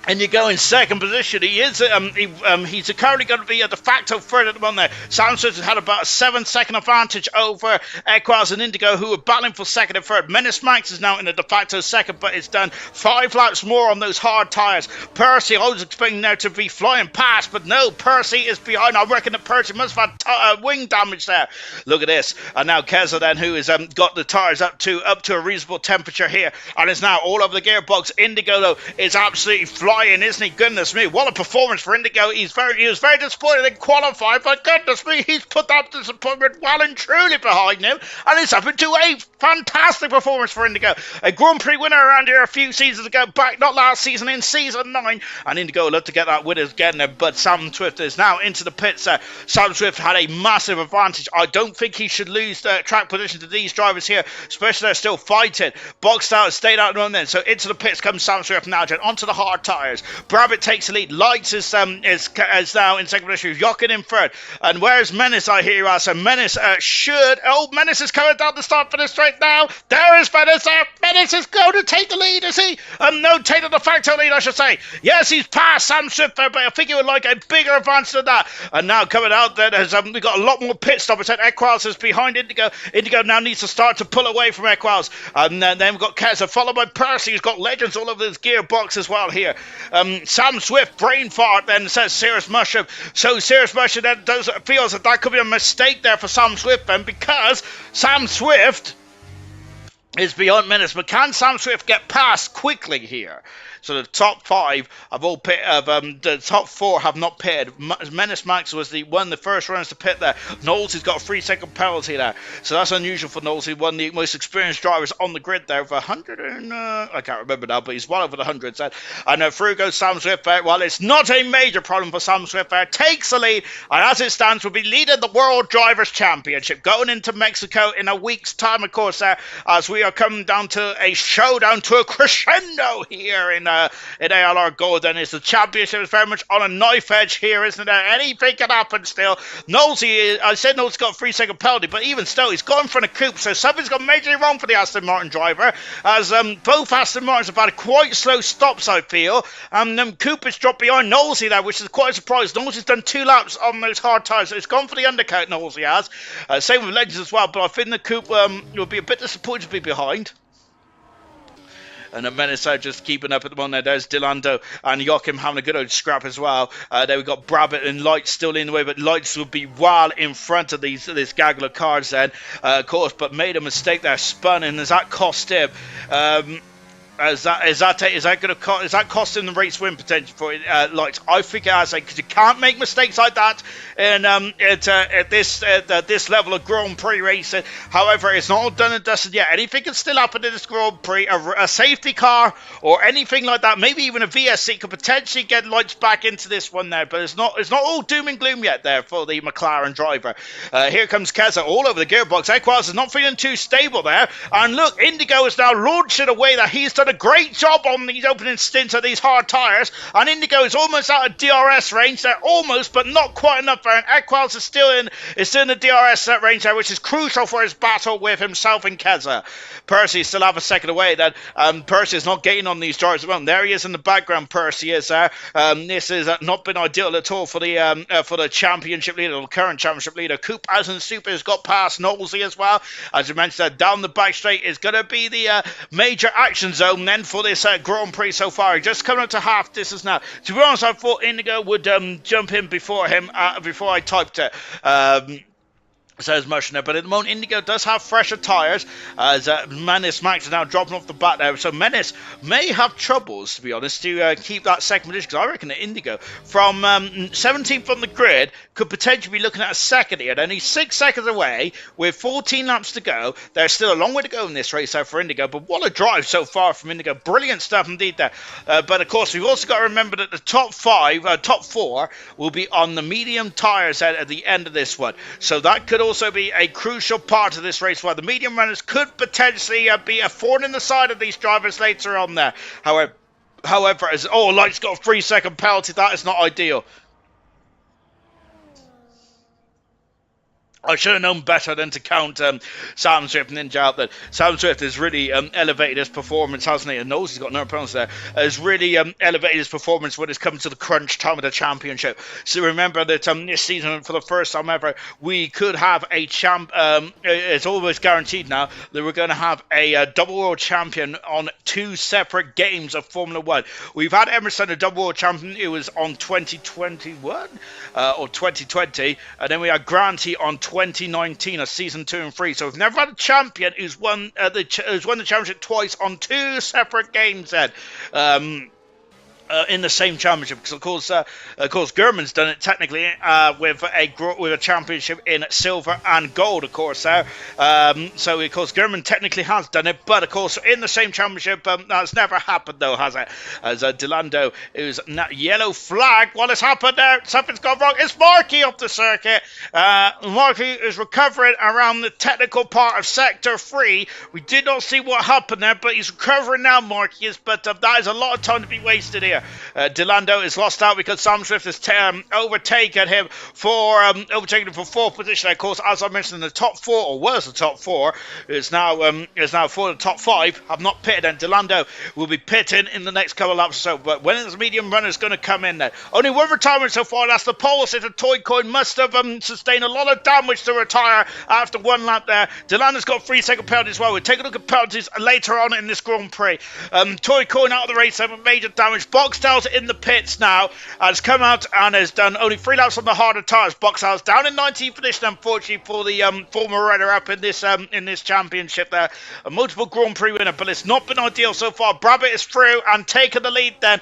And you go in 2nd position. He is he's currently going to be a de facto third at the moment there. Samson has had about a 7-second advantage over Equaz and Indigo, who are battling for 2nd and 3rd. Menace Max is now in a de facto 2nd, but it's done 5 laps more on those hard tyres. Percy, I was expecting now to be flying past, but no, Percy is behind. I reckon that Percy must have had wing damage there. Look at this. And now Keza then, who has got the tyres up to a reasonable temperature here, and is now all over the gearbox. Indigo, though, is absolutely flying, isn't he? Goodness me, what a performance for Indigo. He was very disappointed in qualifying, but goodness me, he's put that disappointment well and truly behind him, and it's up into a fantastic performance for Indigo. A Grand Prix winner around here a few seasons ago, back not last season, in season 9, and Indigo would love to get that win again there, but Sam Swift is now into the pits. Sam Swift had a massive advantage. I don't think he should lose track position to these drivers here, especially they're still fighting. Boxed out, stayed out and then, so into the pits comes Sam Swift now, onto the hard tyres. Brabbit takes the lead. Lights is now in 2nd position. Jochen in 3rd. And where's Menace, I hear you ask? So Menace Menace is coming down the start finish straight now. There is Menace there. Menace is going to take the lead, is he? No, take the de facto lead, I should say. Yes, he's passed Sam Swift there, but I think he would like a bigger advance than that. And now coming out there, we've got a lot more pit stoppers. Equaz is behind Indigo. Indigo now needs to start to pull away from Equaz. And then we've got Keza, followed by Percy, who's got legends all over his gearbox as well here. Sam Swift, brain fart, then says Cirrus Mushroom. So Cirrus Mushroom then feels that could be a mistake there for Sam Swift then, because Sam Swift is beyond Menace. But can Sam Swift get past quickly here? So the top 5 have all pit. The top 4 have not pitted. Menace Max was one of the first runners to pit there. Knowles has got a 3-second penalty there, so that's unusual for Knowles. He won the most experienced drivers on the grid there, over 100 and I can't remember now, but he's well over the 100s. And through goes Sam Swift there. Well, it's not a major problem for Sam Swift there. Takes the lead, and as it stands, will be leading the World Drivers' Championship going into Mexico in a week's time, of course. As we are coming down to a showdown, to a crescendo here in ALR Gold, and it's the championship is very much on a knife edge here, isn't there? Anything can happen still. I said Knowles got a 3-second penalty, but even still, he's gone for the coupe, so something's gone majorly wrong for the Aston Martin driver, as both Aston Martins have had quite slow stops, I feel, and coupe has dropped behind Knowles there, which is quite a surprise. Knowles has done 2 laps on those hard tyres, so it's gone for the undercut, Knowles has. Same with Legends as well, but I think the coupe will be a bit disappointed to be behind. And the Menace are just keeping up at the moment. There's Delando and Joachim having a good old scrap as well. There we've got Brabbit and Lights still in the way, but Lights will be well in front of this gaggle of cars then, of course, but made a mistake there, spun, and does that cost him? Is that costing the race win potential for Lights? I think it has, because you can't make mistakes like that at this level of Grand Prix racing. However, it's not all done and dusted yet. Anything can still happen in this Grand Prix. A safety car or anything like that, maybe even a VSC, could potentially get Lights back into this one there. But it's not all doom and gloom yet there for the McLaren driver. Here comes Keza all over the gearbox. Equaz is not feeling too stable there. And look, Indigo is now launching away that he's done a great job on these opening stints of these hard tyres, and Indigo is almost out of DRS range there, almost, but not quite enough there, and Equaz is still in the DRS range there, which is crucial for his battle with himself and Keza. Percy still have a second away then. Percy is not getting on these drivers as well. There he is in the background, Percy is there. This has not been ideal at all for the championship leader, the current championship leader. Coop as in Super has got past Knowlesy as well. As you mentioned, down the back straight is going to be the major action zone then for this Grand Prix so far. Just coming up to half distance now. To be honest, I thought Indigo would jump in before him, before I typed it. says Mushner, but at the moment Indigo does have fresher tyres as Menace Max is now dropping off the back there, so Menace may have troubles, to be honest, to keep that second position, because I reckon that Indigo from 17th on the grid could potentially be looking at a second here, and he's 6 seconds away with 14 laps to go. There's still a long way to go in this race out for Indigo, but what a drive so far from Indigo. Brilliant stuff indeed there. But of course we've also got to remember that the top 4 will be on the medium tyres at the end of this one, so that could also be a crucial part of this race, where the medium runners could potentially be a thorn in the side of these drivers later on there. However, as Light's got a 3-second penalty, that is not ideal. I should have known better than to count Sam Swift Ninja out there. Sam Swift has really elevated his performance, hasn't he? And knows he's got no penalties there. Has really elevated his performance when it's come to the crunch time of the championship. So remember that this season, for the first time ever, we could have a champ. It's almost guaranteed now that we're going to have a double world champion on 2 separate games of Formula 1. We've had Emerson, a double world champion. It was on 2021 or 2020. And then we had Granty on 2019, a season 2 and 3. So we've never had a champion who's won the championship twice on 2 separate games then. In the same championship, because of course German's done it technically with a championship in silver and gold, of course. So of course German technically has done it, but of course in the same championship that's never happened though, has it? As Delando is yellow flag. What has happened there? Something's gone wrong. It's Markey off the circuit. Markey is recovering around the technical part of sector 3. We did not see what happened there, but he's recovering now. Markey is, but that is a lot of time to be wasted here. Delando is lost out because Sam Swift has overtaken him for 4th position. Of course, as I mentioned, the top 4, or was the top 4, is now for the top 5 have not pitted, and Delando will be pitting in the next couple of laps or so. But when is the medium runner is going to come in there? Only one retirement so far. That's the pole sitter. Toy Coin must have sustained a lot of damage to retire after 1 lap there. Delando's got 3-second penalty as well. We'll take a look at penalties later on in this Grand Prix. Toy Coin out of the race, having major damage. Boxtel's in the pits now, has come out and has done only 3 laps on the harder tyres. Boxtel's down in 19th position, unfortunately, for the former runner-up in this championship there. A multiple Grand Prix winner, but it's not been ideal so far. Brabbit is through and taking the lead then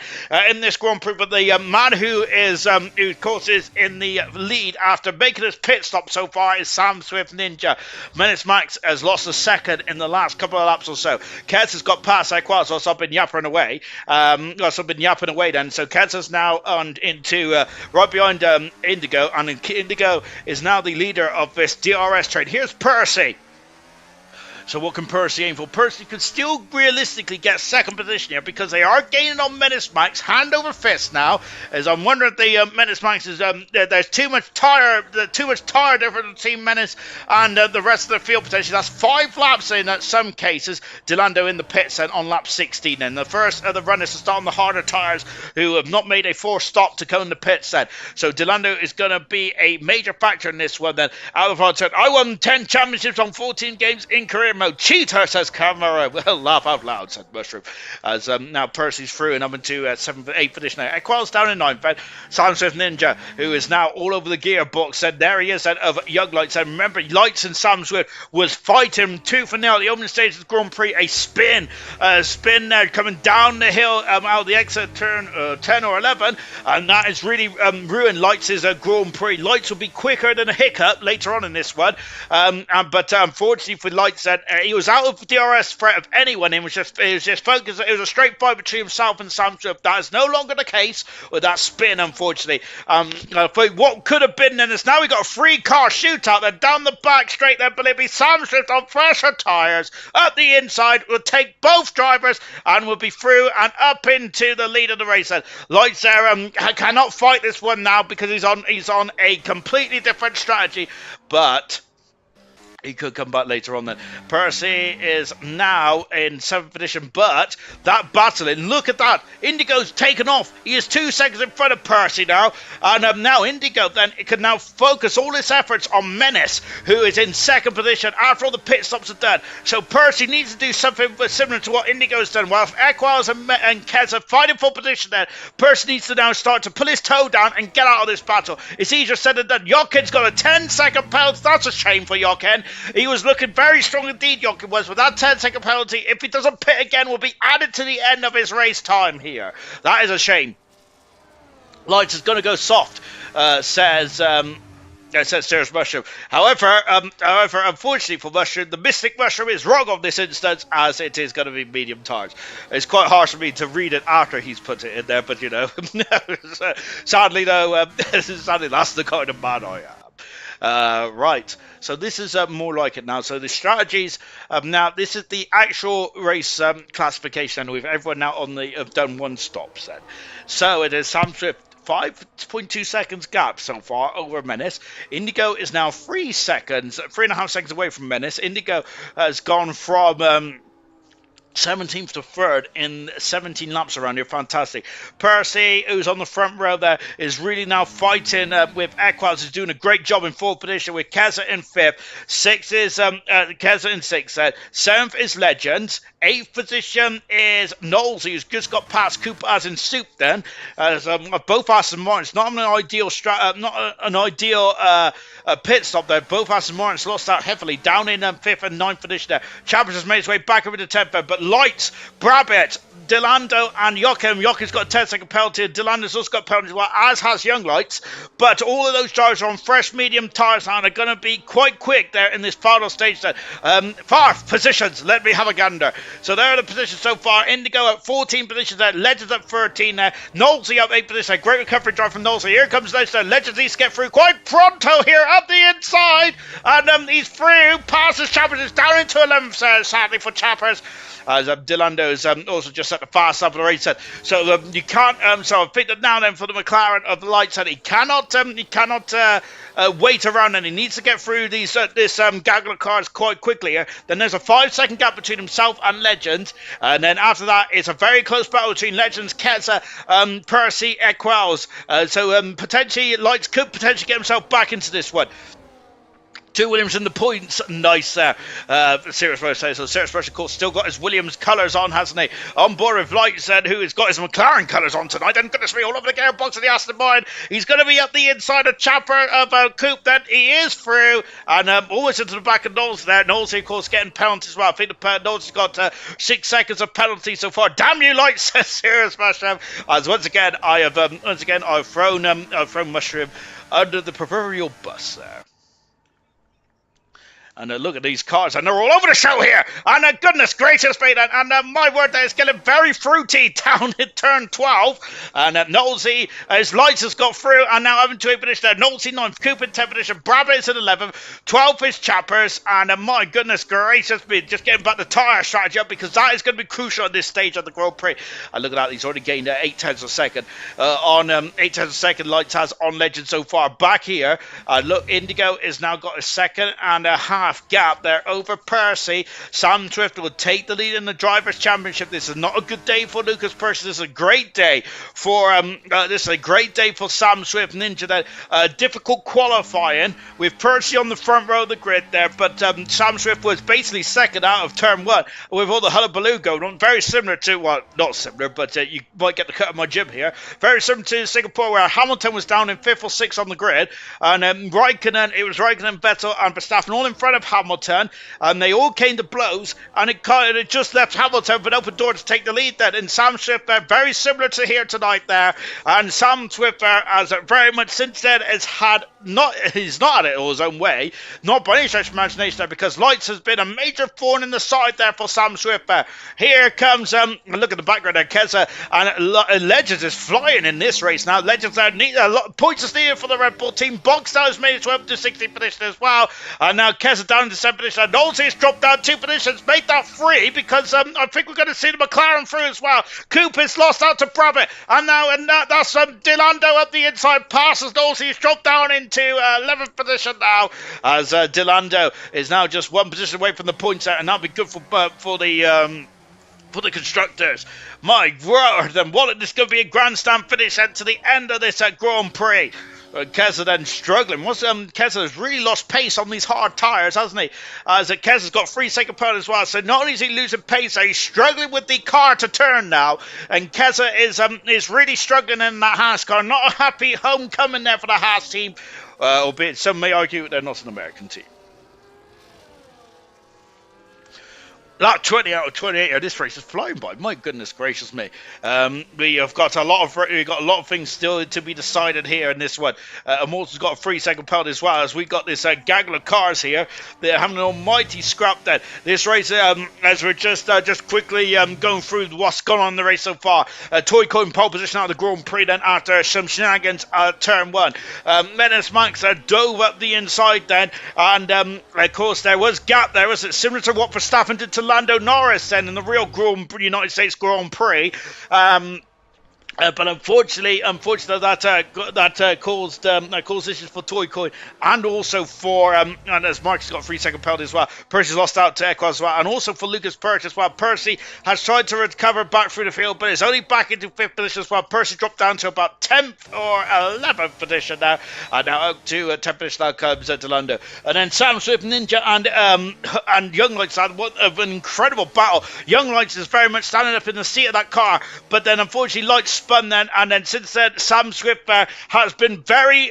in this Grand Prix, but the man who of course is in the lead after making his pit stop so far is Sam Swift Ninja. Menace Max has lost a second in the last couple of laps or so. Kez has got past Equaz, also been yapping away. Then, so Kansas now into right behind Indigo, and Indigo is now the leader of this DRS trade. Here's Percy. So what can Percy aim for? Percy could still realistically get 2nd position here, because they are gaining on Menace Max hand over fist now. As I'm wondering if the Menace Max is there's too much tire difference between Menace and the rest of the field potentially. That's 5 laps in some cases. Delando in the pits and on lap 16. And the first of the runners to start on the harder tires who have not made a forced stop to go in the pits then. So Delando is going to be a major factor in this one then. Alvarado said, I won 10 championships on 14 games in career mode. Cheater, says Camera. Well, laugh out loud, said Mushroom. As now Percy's through and up into 7th, 8th position now. Equal's down in 9th. Sam Swift Ninja, who is now all over the gearbox, said there he is, said, of Young Lights. And remember, Lights and Sam Swift was fighting tooth and nail at the opening stage of the Grand Prix. A spin there coming down the hill out of the exit turn 10 or 11, and that has really ruined Lights' Grand Prix. Lights will be quicker than a hiccup later on in this one, but unfortunately for Lights, he was out of DRS threat of anyone. It was just focused. It was a straight fight between himself and Sam Swift. That is no longer the case with that spin, unfortunately. What could have been then is now we got a 3-car shootout there down the back straight there, but it'll be Sam Swift on fresher tyres up the inside. Will take both drivers and will be through and up into the lead of the race. Lights there cannot fight this one now because he's on a completely different strategy, but He could come back later on then. Percy is now in 7th position, but that battling, look at that. Indigo's taken off. He is 2 seconds in front of Percy now. And now Indigo then can now focus all his efforts on Menace, who is in 2nd position after all the pit stops are done. So Percy needs to do something similar to what Indigo's done. While Equals and Kez are fighting for position there, Percy needs to now start to pull his toe down and get out of this battle. It's easier said than done. Jokin's got a 10-second penalty. That's a shame for Jokin. He was looking very strong indeed, Jokin was, with that 10-second penalty. If he doesn't pit again, will be added to the end of his race time here. That is a shame. Lights is going to go soft, says Serious Mushroom. However, unfortunately for Mushroom, the Mystic Mushroom is wrong on this instance, as it is going to be medium tires. It's quite harsh for me to read it after he's put it in there, but you know, sadly though, sadly that's the kind of man I am. Right, so this is more like it now. So the strategies, now this is the actual race classification, and with everyone now on the have done 1 stop then. So it is Sam Swift 5.2 seconds gap so far over Menace. Indigo is now 3.5 seconds away from Menace. Indigo has gone from 17th to 3rd in 17 laps around here. Fantastic. Percy, who's on the front row there, is really now fighting with Equals, who's doing a great job in 4th position, with Keza in 5th. 6th is Keza in 6th. 7th is Legends. 8th position is Knowles, who's just got past Cooper as in soup then. Both Aston Martins, not an ideal pit stop there. Both Aston Martins lost out heavily, down in 5th and 9th position there. Chambers has made his way back over to 10th, but Lights, Brabett, Delando and Joachim. Joachim's got a 10-second penalty. Delando's also got a penalty as well, as has Young Lights. But all of those drivers are on fresh medium tyres and are going to be quite quick there in this final stage then. Far positions, let me have a gander. So there are the positions so far. Indigo at 14 positions there. Legends at 13 there. Knowlesy up 8 positions there. Great recovery drive from Knowlesy. Here comes Legends. Legends needs to get through quite pronto here up the inside. And he's through. Passes Chappers. It's down into 11th, sadly for Chappers. As Delando's also just set the fast up of the race set. So you can't. So I think that now then for the McLaren of the Lights set, he cannot wait around, and he needs to get through this gaggle of cars quite quickly. Then there's a 5-second gap between himself and Legends, and then after that it's a very close battle between Legends, Ketza, Percy, Equals. So potentially Lights could potentially get himself back into this one. 2 Williams in the points. Nice there. Serious Rush says so. Serious Rush, of course, still got his Williams colours on, hasn't he? On board with Lights, who has got his McLaren colours on tonight. And goodness me, all over the gearbox of the Aston Martin. He's going to be up the inside of Chapper of Coupe. Then he is through. And almost into the back of Knowles there. Knowles, of course, getting penalties as well. I think Knowles has got 6 seconds of penalty so far. Damn you, Lights, says Serious Rush. As once again, I've thrown Mushroom under the proverbial bus there. And look at these cars, and they're all over the show here. And goodness gracious me, and my word, it's getting very fruity down in turn 12. And Knowlesy, his Lights has got through, and now having to finish there. Knowlesy 9th, Cooper in 10th position, Brabant is in 11th, 12th is Chappers, and my goodness gracious me, just getting back the tyre strategy up, because that is going to be crucial at this stage of the Grand Prix. And look at that, he's already gained 8 tenths a second. 8 tenths a second, Lights has on Legend so far. Back here, look, Indigo has now got a 2.5 gap there over Percy. Sam Swift will take the lead in the Drivers' Championship. This is not a good day for Lucas Percy. This is a great day for Sam Swift Ninja. That difficult qualifying with Percy on the front row of the grid there, but Sam Swift was basically second out of turn 1 with all the hullabaloo going on. Very similar to, well, not similar, but you might get the cut of my jib here. Very similar to Singapore, where Hamilton was down in 5th or 6th on the grid, and Raikkonen, Vettel and Verstappen all in front of Hamilton, and they all came to blows, and it just left Hamilton with an open door to take the lead then. And Sam Swift very similar to here tonight there, and Sam Swift has very much since then he's not had it all his own way, not by any stretch of imagination there, because Lights has been a major thorn in the side there for Sam Swift. Here comes look at the background there, Keza, and Legends is flying in this race now. Legends need a lot of points is needed for the Red Bull team. Boxstyle has made its way up to 60th position as well, and now Keza down into 7th position. And Knowles's dropped down 2 positions, made that 3 because I think we're going to see the McLaren through as well. Cooper's lost out to Brabbit, and that's Delando up the inside, passes Knowles. He's dropped down into 11th position now, as Delando is now just 1 position away from the points out, and that'll be good for the constructors. My word, and what this going to be a grandstand finish to the end of this Grand Prix. Keza then struggling. Keza has really lost pace on these hard tyres, hasn't he? As Keza's got 3 second penalty as well. So not only is he losing pace, he's struggling with the car to turn now. And Keza is really struggling in that Haas car. Not a happy homecoming there for the Haas team, albeit some may argue they're not an American team. Lap 20 out of 28. This race is flying by. My goodness gracious me. We've got a lot of things still to be decided here in this one. Immortal's got a 3 second penalty as well, as we've got this gaggle of cars here. They're having an almighty scrap then. This race, as we're just quickly going through what's gone on in the race so far. Toy Coin pole position out of the Grand Prix then after some shenanigans turn 1. Menace Max dove up the inside then, and of course there was gap there, was it similar to what Verstappen did to Lando Norris then in the real United States Grand Prix. But unfortunately, that caused issues for Toy Coin, and also for and as Mark's got 3 second penalty as well. Percy's lost out to Echo as well, and also for Lucas Perch as well. Percy has tried to recover back through the field, but is only back into 5th position as well. Percy dropped down to about 10th or 11th position now, and now up to 10th position now comes Delando, and then Sam Swift, Ninja, and Young Lights had what an incredible battle. Young Lights is very much standing up in the seat of that car, but then unfortunately Lights spun then, and then since then Sam Swift has been very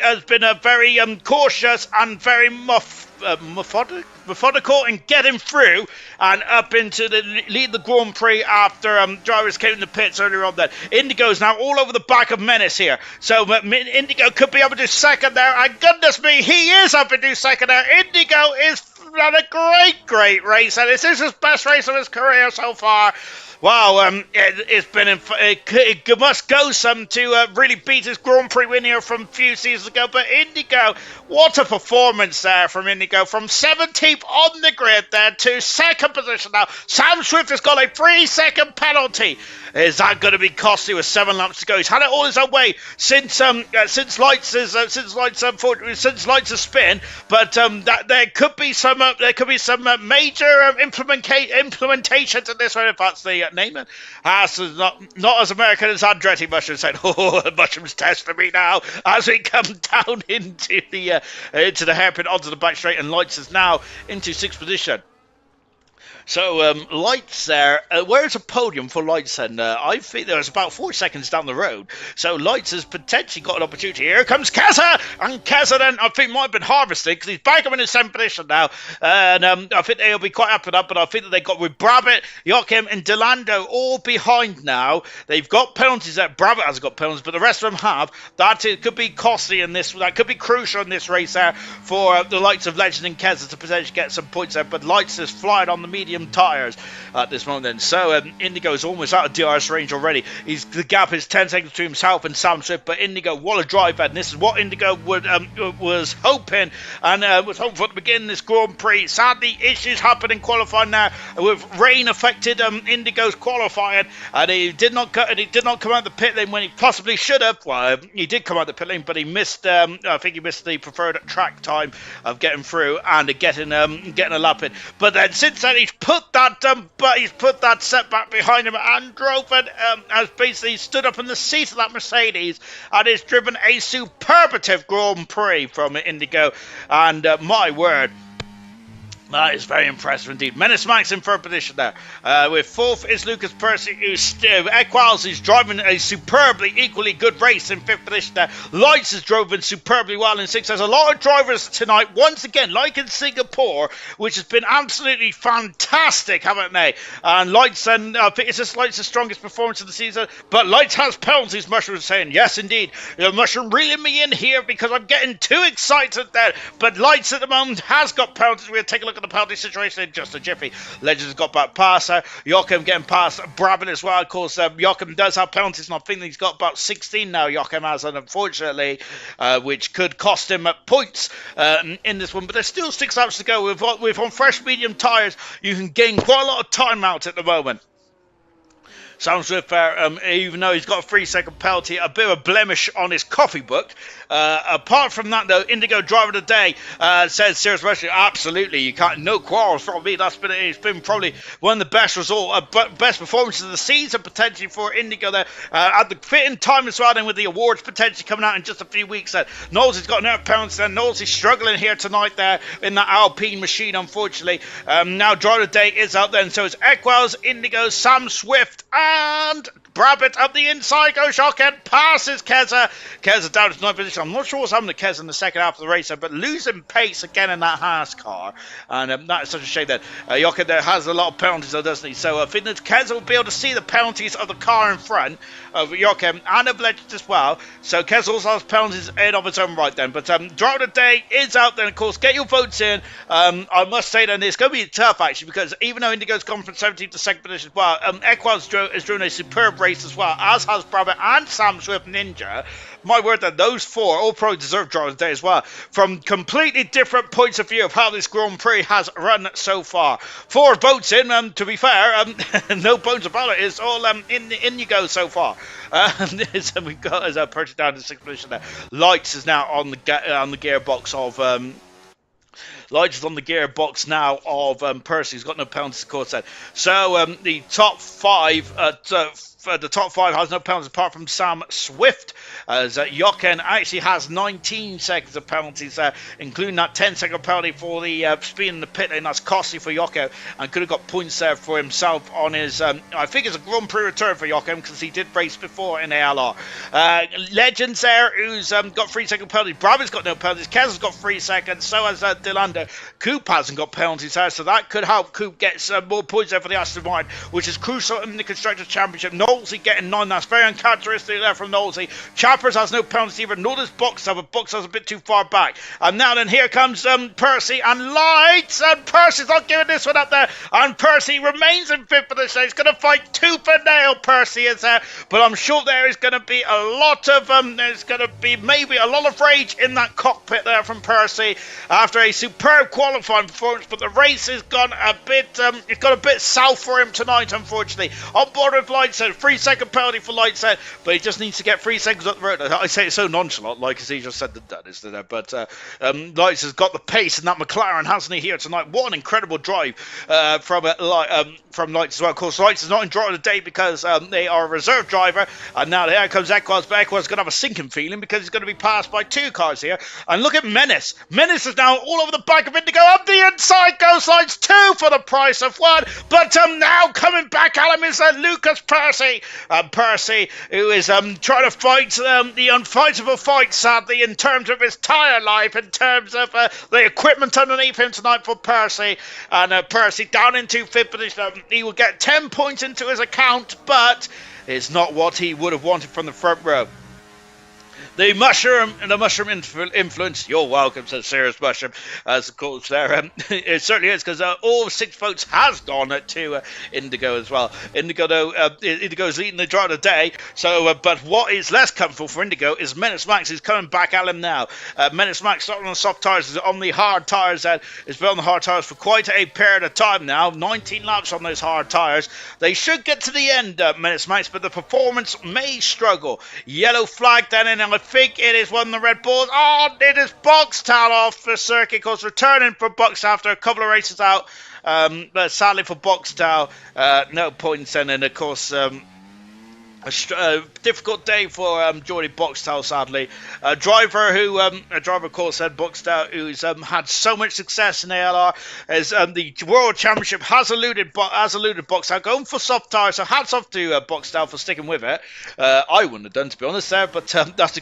cautious and very methodical in getting through and up into the lead the Grand Prix after drivers came in the pits earlier on then. Indigo's now all over the back of Menace here, so Indigo could be able to do second there, and goodness me, he is up to do second there. Indigo is had a great race, and this is his best race of his career so far. Wow, it must go some to really beat his Grand Prix win here from a few seasons ago. But Indigo, what a performance there from Indigo. From 17th on the grid there to 2nd position now. Sam Swift has got a 3 second penalty. Is that going to be costly with 7 laps to go? He's had it all his own way since Lights has spin, but that there could be some major implementations in this one, if that's the name. Haas is not as American as Andretti Mushroom said. Oh, the mushrooms test for me now as we come down into the hairpin onto the back straight, and Lights is now into 6th position. So, Lights there, where's a podium for Lights then? I think there's about 4 seconds down the road. So, Lights has potentially got an opportunity. Here comes Keza! And Keza then, I think, might have been harvested because he's back up in his 7th position now. And I think they'll be quite happy with that, but I think that they got with Brabbit, Joachim, and Delando all behind now. They've got penalties there. Brabbit hasn't got penalties, but the rest of them have. Could be costly in this. That could be crucial in this race there for the likes of Legend and Keza to potentially get some points there. But Lights is flying on the medium tyres at this moment then. So Indigo is almost out of DRS range already. The gap is 10 seconds to himself and Sam Swift, but Indigo, what a drive, and this is what Indigo was hoping for to begin this Grand Prix. Sadly, issues happen in qualifying now with rain affected Indigo's qualifying, and he did not come out the pit lane when he possibly should have. Well, he did come out the pit lane, but he missed I think he missed the preferred track time of getting through and getting a lap in. But then since then he's put that setback behind him and drove it, has basically stood up in the seat of that Mercedes and has driven a superlative Grand Prix from Indigo. And my word, that is very impressive indeed. Menace Max in 3rd position there. With 4th is Lucas Percy, Equals is driving a superbly equally good race in 5th position there. Lights has driven superbly well in 6th. There's a lot of drivers tonight, once again, like in Singapore, which has been absolutely fantastic, haven't they? And Lights, and I think it's just Lights' strongest performance of the season, but Lights has penalties, Mushroom is saying. Yes, indeed. Mushroom reeling me in here because I'm getting too excited there. But Lights at the moment has got penalties. We'll take a look at the penalty situation in just a jiffy. Legends got back past her. Joachim getting past Brabant as well. Of course, Joachim does have penalties, and I think he's got about 16 now. Joachim has, and unfortunately, which could cost him points in this one. But there's still 6 laps to go. With on fresh medium tyres, you can gain quite a lot of time out at the moment. Sam Swift, even though he's got a 3-second penalty, a bit of a blemish on his coffee book. Apart from that, though, Indigo Driver of the Day says Serious Russian. Absolutely, you can't. No quarrels from me. It's been probably one of the best best performances of the season potentially for Indigo there. At the fitting time as well, and with the awards potentially coming out in just a few weeks. Knowles has got an penalty. Then Knowles is struggling here tonight there in that Alpine machine. Unfortunately, now Driver of the Day is out there, and so is Equals, Indigo, Sam Swift, and Brabant up the inside goes Jochen, passes Keza. Keza down to 9th position. I'm not sure what's happened to Keza in the second half of the race, but losing pace again in that Haas car. And that is such a shame that Jochen there has a lot of penalties, though, doesn't he? So I think that Keza will be able to see the penalties of the car in front of Jochen and of Legends as well. So Keza also has penalties in of its own right then. But Driver of the Day is out there, of course. Get your votes in. I must say that it's going to be tough, actually, because even though Indigo's gone from 17th to 2nd position as well, Equals has driven a superb race as well, as has Brabant and Sam Swift Ninja. My word, that those 4 all probably deserve Driver of the Day as well, from completely different points of view of how this Grand Prix has run so far. 4 votes in, to be fair, no bones about it, it's all in Indigo so far. So we've got as a purchase down to 6th position there. Lights is now on the gearbox of Lights is on the gearbox now of Percy, who's got no penalties, of course. So the top 5 the top 5 has no penalties apart from Sam Swift, as Jochen actually has 19 seconds of penalties, including that 10-second penalty for the speed in the pit lane. That's costly for Jochen, and could have got points there for himself on his, I think it's a Grand Prix return for Jochen, because he did race before in ALR. Legends there, who's got 3-second penalties. Brabant's got no penalties. Keza's got 3 seconds, so has Delander. Coop hasn't got penalties there, so that could help Coop get some more points there for the Aston Martin, which is crucial in the Constructors' Championship. Knowlesy getting 9, that's very uncharacteristic there from Knowlesy. Chappers has no penalties either, nor does Boxer, but Boxer's a bit too far back. And now then, here comes Percy and Lights, and Percy's not giving this one up there, and Percy remains in 5th position. He's going to fight tooth and nail, Percy is there, but I'm sure there is going to be a lot of, there's going to be maybe a lot of rage in that cockpit there from Percy after a superb qualifying performance, but the race has gone a bit, it's gone a bit south for him tonight, unfortunately. On board with Lights, 3-second penalty for Lights, but he just needs to get 3 seconds up the road. I say it so nonchalant, like as he just said that, isn't it? But Lights has got the pace in that McLaren, hasn't he, here tonight? What an incredible drive from Lights as well. Of course, Lights is not in driver of the day because they are a reserve driver, and now here comes Equals, but Equals is going to have a sinking feeling because he's going to be passed by 2 cars here. And look at Menace. Menace is now all over the back of Indigo. Up the inside goes Lights, 2 for the price of 1. But now coming back at him is Lucas Percy. Percy, who is trying to fight the unfightable fight, sadly, in terms of his tyre life, in terms of the equipment underneath him tonight for Percy. And Percy down into 5th position. He will get 10 points into his account, but it's not what he would have wanted from the front row. The mushroom influence, you're welcome, says Serious Mushroom, as of course there. It certainly is, because all 6 votes has gone to Indigo as well. Indigo, though, Indigo is leading the drive of the day, so, but what is less comfortable for Indigo is Menace Max, who's coming back at him now. Menace Max, not on the soft tyres, is on the hard tyres, has been on the hard tyres for quite a period of time now. 19 laps on those hard tyres. They should get to the end, Menace Max, but the performance may struggle. Yellow flag then, and I think it is one of the Red Bulls. Oh, it is Boxtel off the circuit, because returning for Box after a couple of races out. But sadly for Boxtel, no points then, and of course a difficult day for Jordy Boxtel, sadly. A driver, of course, said Boxtel, who's had so much success in ALR, as the World Championship has eluded Boxtel, going for soft tyres. So hats off to Boxtel for sticking with it. I wouldn't have done, to be honest, there, but that's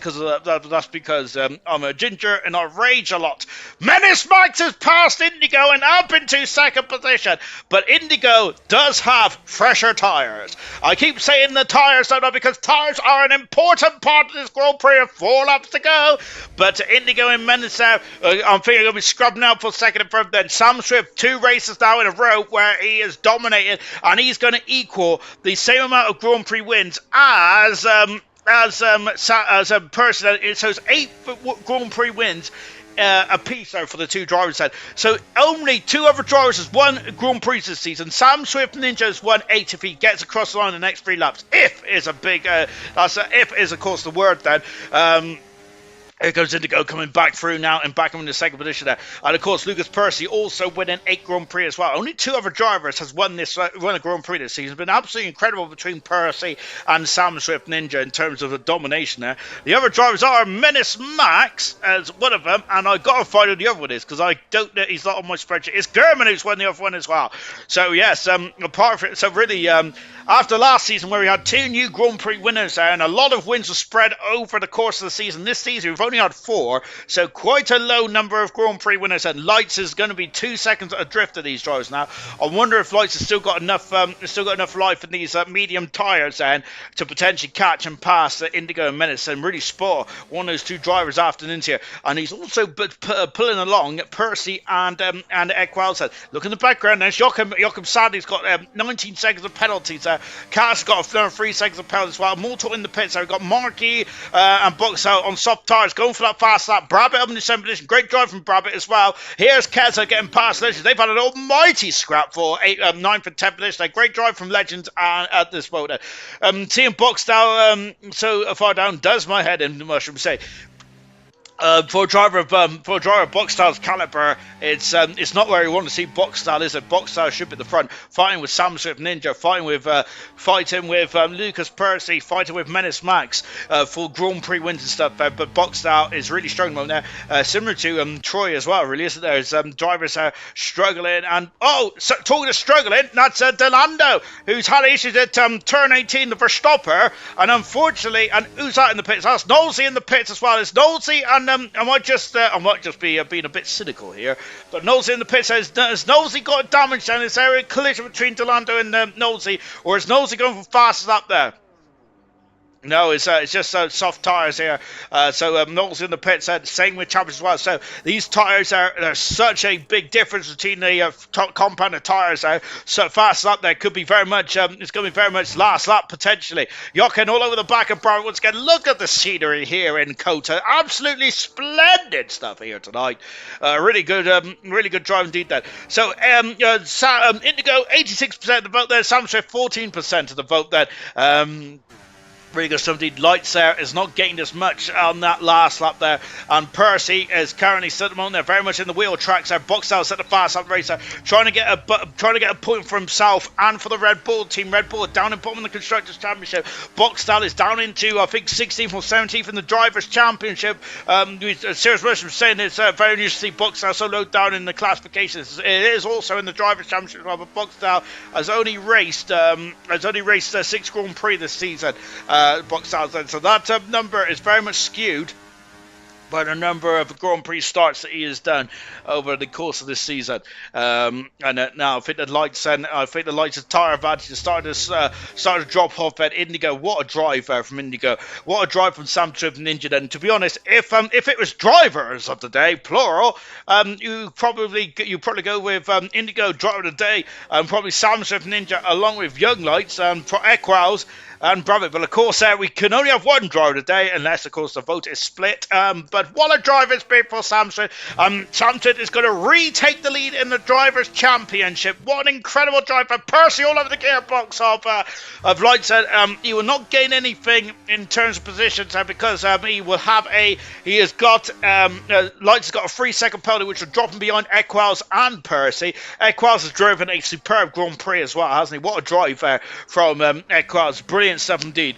because I'm a ginger and I rage a lot. Menace Max has passed Indigo and up into 2nd position, but Indigo does have fresher tyres. I keep saying the tyres so now because tyres are an important part of this Grand Prix of 4 laps to go. But Indigo and Menace I'm thinking he'll be scrubbing out for second and third. Then Sam Swift, 2 races now in a row where he is dominated, and he's going to equal the same amount of Grand Prix wins as a person. So it's 8 Grand Prix wins a piece there for the 2 drivers then. So only 2 other drivers has won Grand Prix this season. Sam Swift Ninja has won 8 if he gets across the line in the next 3 laps. If is a big if is of course the word then. Here goes Indigo coming back through now and back in the second position there. And of course, Lucas Percy also winning 8 Grand Prix as well. Only 2 other drivers has won a Grand Prix this season. It's been absolutely incredible between Percy and Sam Swift Ninja in terms of the domination there. The other drivers are Menace Max as one of them, and I got to find who the other one is because I don't know, he's not on my spreadsheet. It's German who's won the other one as well. So yes, apart from it, so really after last season where we had 2 new Grand Prix winners there and a lot of wins were spread over the course of the season, this season we've only had 4, so quite a low number of Grand Prix winners, and Lights is going to be 2 seconds adrift of these drivers now. I wonder if Lights has still got enough life in these medium tyres then to potentially catch and pass Indigo and Menace and really spot one of those 2 drivers afternoons here. And he's also pulling along Percy and Equals. Look in the background, there's Joachim Sadley's got 19 seconds of penalties. Cass got another 3 seconds of penalties as well. Mortal in the pits. We've got Markey and Box out on soft tyres going for that fast lap. Brabbit up in the 7th position. Great drive from Brabbit as well. Here's Keza getting past Legends. They've had an almighty scrap for 9th and 10th position. A great drive from Legends at this moment. Seeing Boxdale so far down does my head in, I should say. For a driver of Boxdale's caliber, it's not where you want to see Boxdale, is it? Boxdale should be at the front, fighting with Sam Swift Ninja, fighting with Lucas Percy, fighting with Menace Max for Grand Prix wins and stuff. But Boxdale is really struggling there, similar to Troy as well, really, isn't there? As drivers are struggling, and talking of struggling, that's Delando, who's had issues at turn 18, the Verstopper, and unfortunately, and who's out in the pits? That's Nosey in the pits as well. It's Nosey and I might just be being a bit cynical here, but Nosey in the pit says, has Nosey got damage down? Is there a collision between Delando and Nosey, or is Nosey going for fastest up there? No, it's just soft tyres here. So Knowles in the pit said same with Champions as well. So these tyres there's such a big difference between the compounded tyres. So fast lap there could be very much. It's going to be very much last lap potentially. Jochen all over the back of Brown once again. Look at the scenery here in Kota. Absolutely splendid stuff here tonight. Really good drive indeed there. So Indigo 86% of the vote there. Sam Swift 14% of the vote there. Really good stuff indeed. Lights there is not getting as much on that last lap there, and Percy is currently still at the moment there, very much in the wheel tracks there. Boxdale set the fast lap racer, trying to get a point for himself and for the Red Bull team. Red Bull down in bottom in the Constructors' Championship. Boxdale is down into I think 16th or 17th in the Drivers' Championship. Serious Russian was saying it's very unusual to see Boxdale so low down in the classifications. It is also in the Drivers' Championship as well, but Boxdale has only raced 6 Grand Prix this season. Boxdale, so that number is very much skewed by the number of Grand Prix starts that he has done over the course of this season. And now I think the lights tyre advantage is starting to drop off at Indigo. What a drive from Indigo. What a drive from Sam Swift Ninja then. To be honest, if it was drivers of the day, plural, you probably go with Indigo driver of the day, and probably Sam Swift Ninja along with Young Lights and Equals and Brabbit. But of course we can only have one driver today unless of course the vote is split. But what a drive it's been for Sam Swift. Sam Swift is going to retake the lead in the Drivers' Championship. What an incredible drive for Percy all over the gearbox of Lights. He will not gain anything in terms of positions because he has got Lights has got a 3-second penalty which will drop him behind Equals and Percy. Equals has driven a superb Grand Prix as well, hasn't he? What a drive from Equals. Brilliant stuff indeed.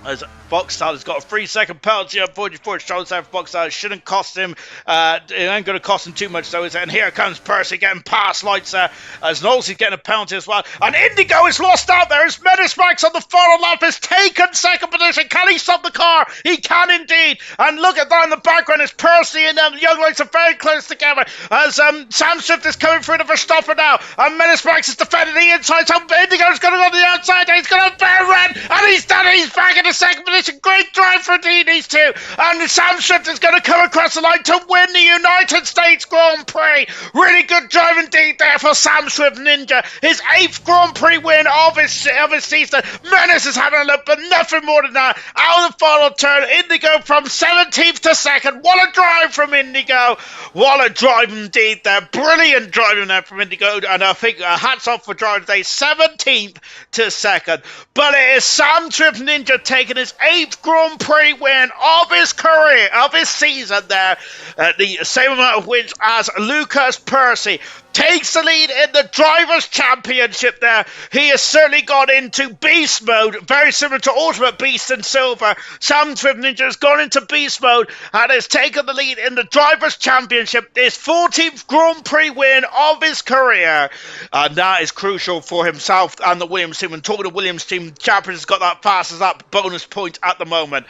As Boxstyle has got a 3-second penalty, unfortunately, for shows out for Boxstyle. It shouldn't cost him. It ain't going to cost him too much, though, is it? And here comes Percy getting past lights as Knowles is getting a penalty as well. And Indigo is lost out there. As Menace Max on the final lap has taken second position. Can he stop the car? He can indeed. And look at that in the background. It's Percy and Young Lights are very close together. As Sam Swift is coming through the Verstappen now. And Menace Max is defending the inside. So Indigo's going to go on the outside. He's going to bear run. And he's done it. He's back in the second position. Great drive for these two. And Sam Swift is going to come across the line to win the United States Grand Prix. Really good drive indeed there for Sam Swift Ninja. His 8th Grand Prix win of his season. Menace is having a look, but nothing more than that. Out of the final turn, Indigo from 17th to 2nd. What a drive from Indigo. What a drive indeed there. Brilliant driving there from Indigo. And I think hats off for driving today. 17th to 2nd. But it is Sam Swift Ninja taking his 8th Grand Prix win of his career, of his season there. The same amount of wins as Lucas Percy. Takes the lead in the Drivers' Championship there. He has certainly gone into beast mode, very similar to Ultimate Beast in Silver. Sam Swift Ninja has gone into beast mode and has taken the lead in the Drivers' Championship. His 14th Grand Prix win of his career. And that is crucial for himself and the Williams team. And talking to Williams team, Champions has got that fastest up bonus point at the moment.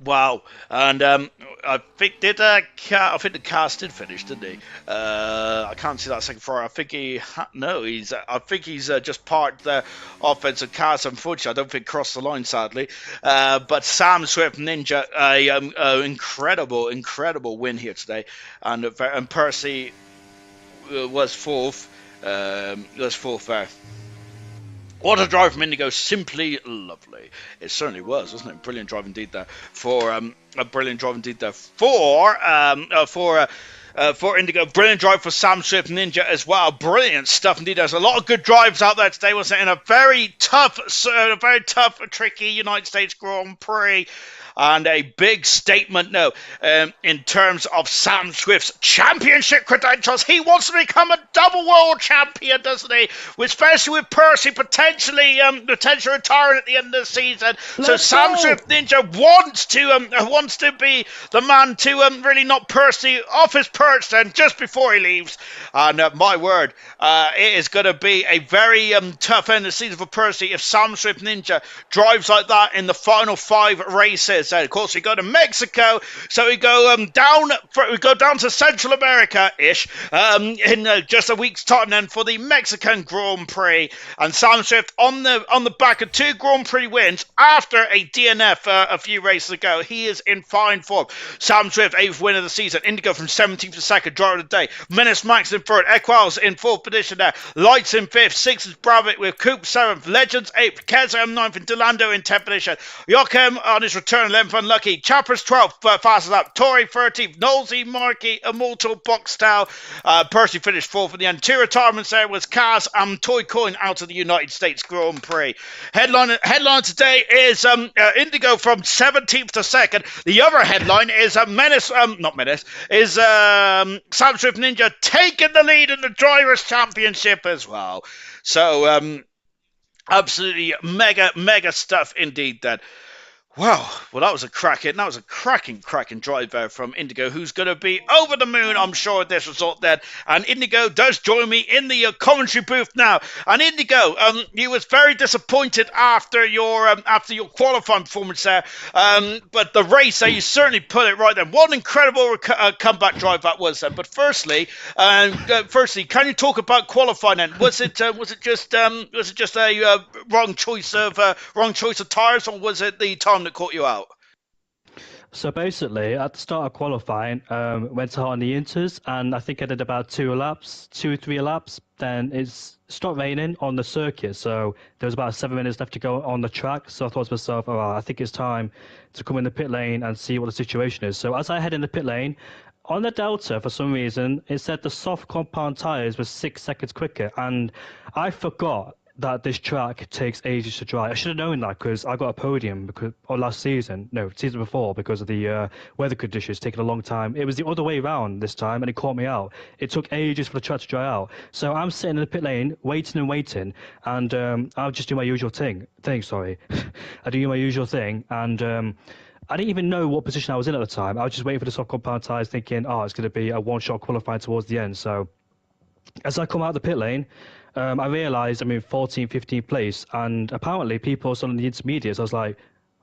Wow, and I think the cast did finish, didn't he? I can't see that second Ferrari. I think he's just parked the offensive cars. Unfortunately, I don't think crossed the line, sadly. But Sam Swift Ninja, incredible win here today, and Percy was fourth. There. What a drive from Indigo, simply lovely. It certainly was, wasn't it? Brilliant drive indeed there for Indigo. Brilliant drive for Sam Swift Ninja as well. Brilliant stuff indeed. There's a lot of good drives out there today, wasn't it? In a very tough, tricky United States Grand Prix. And a big statement now in terms of Sam Swift's championship credentials. He wants to become a double world champion, doesn't he? Especially with Percy potentially retiring at the end of the season. Sam Swift Ninja wants to be the man to really knock Percy off his perch then just before he leaves. And my word, it is going to be a very tough end of the season for Percy if Sam Swift Ninja drives like that in the final 5 races. Of course, we go to Mexico, so we go down to Central America-ish in just a week's time then for the Mexican Grand Prix. And Sam Swift on the back of 2 Grand Prix wins after a DNF a few races ago. He is in fine form. Sam Swift, 8th win of the season. Indigo from 17th to 2nd, driver of the day. Menace Max in 3rd. Equals in 4th position there. Lights in 5th. 6th is Bravik with Coop 7th. Legends 8th. Keza 9th and Delando in 10th position. Joachim on his return 11th unlucky. Chappers 12th, fastest up. Tory 13th. Knowlesy, Markey, Immortal, Boxstyle. Percy finished 4th in the end. 2 retirements there was Kaz and Toy Coin out of the United States Grand Prix. Headline today is Indigo from 17th to 2nd. The other headline is Sam Swift Ninja taking the lead in the Drivers' Championship as well. So, absolutely mega stuff indeed then. Wow, well that was a cracking drive there from Indigo, who's going to be over the moon, I'm sure, with this result then. And Indigo does join me in the commentary booth now. And Indigo, you was very disappointed after your qualifying performance there, but the race there, you certainly put it right then. What an incredible comeback drive that was then. But firstly, can you talk about qualifying then? Was it just a wrong choice of tires, or was it the time that caught you out? So basically, at the start of qualifying, went hard on the inters, and I think I did about 3 laps. Then it stopped raining on the circuit, so there was about 7 minutes left to go on the track. So I thought to myself, all right, I think it's time to come in the pit lane and see what the situation is. So as I head in the pit lane, on the Delta, for some reason, it said the soft compound tires were 6 seconds quicker, and I forgot that this track takes ages to dry. I should have known that because I got a podium because last season, no, season before, because of the weather conditions taking a long time. It was the other way around this time, and it caught me out. It took ages for the track to dry out. So I'm sitting in the pit lane, waiting and waiting, and I'll just do my usual thing. Sorry, I do my usual thing, and I didn't even know what position I was in at the time. I was just waiting for the soft compound tires, thinking, oh, it's going to be a one-shot qualifying towards the end. So as I come out of the pit lane, I realised I'm in 14th, 15th place, and apparently people are on the intermediates. I was like,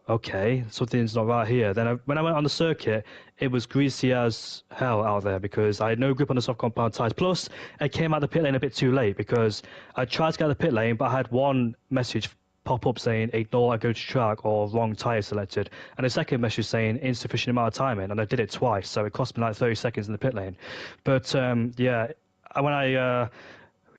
okay, something's not right here. Then when I went on the circuit, it was greasy as hell out there because I had no grip on the soft compound tyres. Plus, I came out of the pit lane a bit too late because I tried to get out of the pit lane, but I had one message pop up saying ignore I go to track or wrong tyre selected, and a second message saying insufficient amount of timing, and I did it twice, so it cost me like 30 seconds in the pit lane. But yeah, when I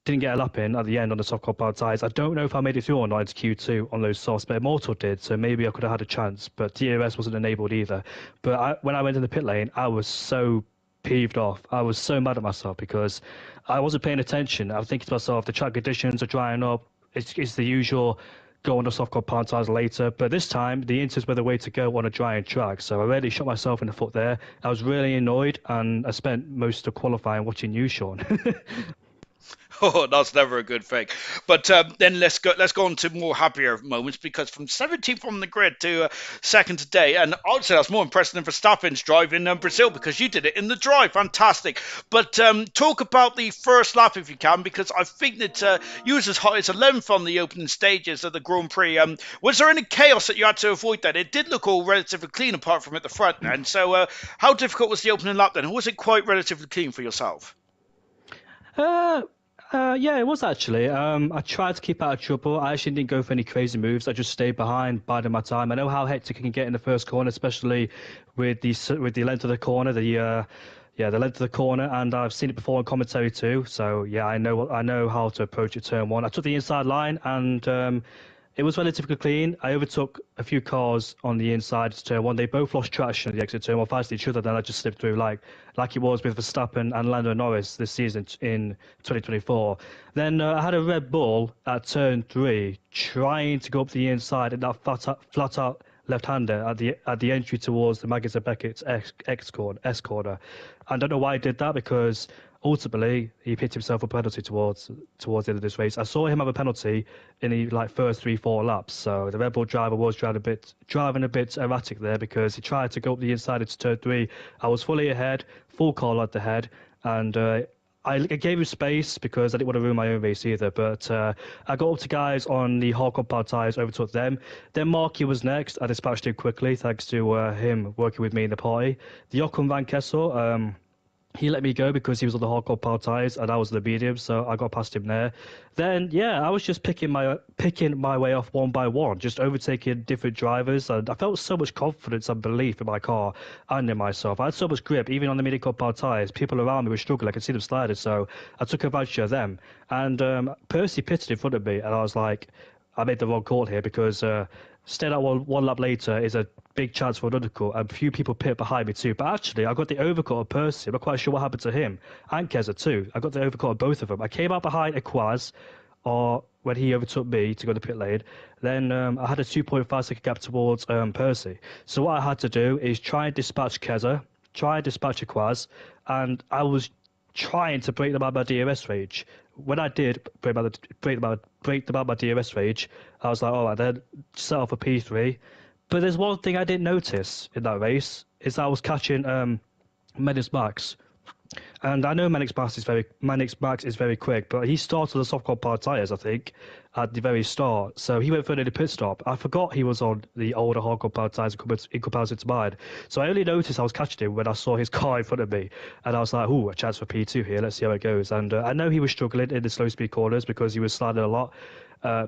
didn't get a lap in at the end on the soft compound tyres. I don't know if I made it through or not into Q2 on those softs, but Immortal did, so maybe I could have had a chance. But DRS wasn't enabled either. But when I went in the pit lane, I was so peeved off. I was so mad at myself because I wasn't paying attention. I was thinking to myself, the track conditions are drying up. It's the usual go on the soft compound tyres later. But this time, the inters were the way to go on a drying track. So I really shot myself in the foot there. I was really annoyed, and I spent most of qualifying watching you, Sean. Oh, that's never a good thing. But then let's go on to more happier moments because from 17th on the grid to second today, and I'd say that's more impressive than Verstappen's drive in Brazil because you did it in the dry, fantastic. But talk about the first lap if you can, because I think that you was as high as 11th on the opening stages of the Grand Prix. Was there any chaos that you had to avoid? That it did look all relatively clean apart from at the front end. So how difficult was the opening lap then? Or was it quite relatively clean for yourself? Uh, yeah, it was actually. I tried to keep out of trouble. I actually didn't go for any crazy moves. I just stayed behind, biding my time. I know how hectic it can get in the first corner, especially with the length of the corner, the length of the corner, and I've seen it before on commentary too. So yeah, I know how to approach it turn one. I took the inside line, and it was relatively clean. I overtook a few cars on the inside to turn one. They both lost traction at the exit turn one, past each other. Then I just slipped through like it was with Verstappen and Lando Norris this season in 2024. Then I had a Red Bull at turn three, trying to go up the inside at that flat out left-hander at the entry towards the Magnussen Beckett's S corner. I don't know why he did that because ultimately he picked himself a penalty towards the end of this race. I saw him have a penalty in the first 3-4 laps. So the Red Bull driver was driving a bit erratic there because he tried to go up the inside into turn three. I was fully ahead, full car at the head, and I gave him space because I didn't want to ruin my own race either. But I got up to guys on the hard compound tyres, overtook them. Then Marky was next. I dispatched him quickly thanks to him working with me in the party. The Ocon Van Kessel, he let me go because he was on the hardcore power tires and I was the medium, so I got past him there. Then yeah, I was just picking my way off one by one, just overtaking different drivers, and I felt so much confidence and belief in my car and in myself. I had so much grip, even on the mini power tires. People around me were struggling; I could see them sliding, so I took advantage of them. And Percy pitted in front of me, and I was like, I made the wrong call here because staying out one lap later is a big chance for an undercut, and a few people pit behind me too. But actually, I got the overcut of Percy. I'm not quite sure what happened to him. And Keza too. I got the overcut of both of them. I came out behind Equaz, or when he overtook me to go to pit lane. Then I had a 2.5 second gap towards Percy. So what I had to do is try and dispatch Keza, try and dispatch Equaz, and I was trying to break them out of my DRS rage. When I did break them out of my DRS rage, I was like, all right, then set off a P3. But there's one thing I didn't notice in that race is I was catching Menace Max. And I know Manix Max is very quick, but he started the soft compound tyres, I think, at the very start. So he went for the pit stop. I forgot he was on the older hard compound tyres in comparison to mine. So I only noticed I was catching him when I saw his car in front of me. And I was like, ooh, a chance for P2 here. Let's see how it goes. And I know he was struggling in the slow speed corners because he was sliding a lot.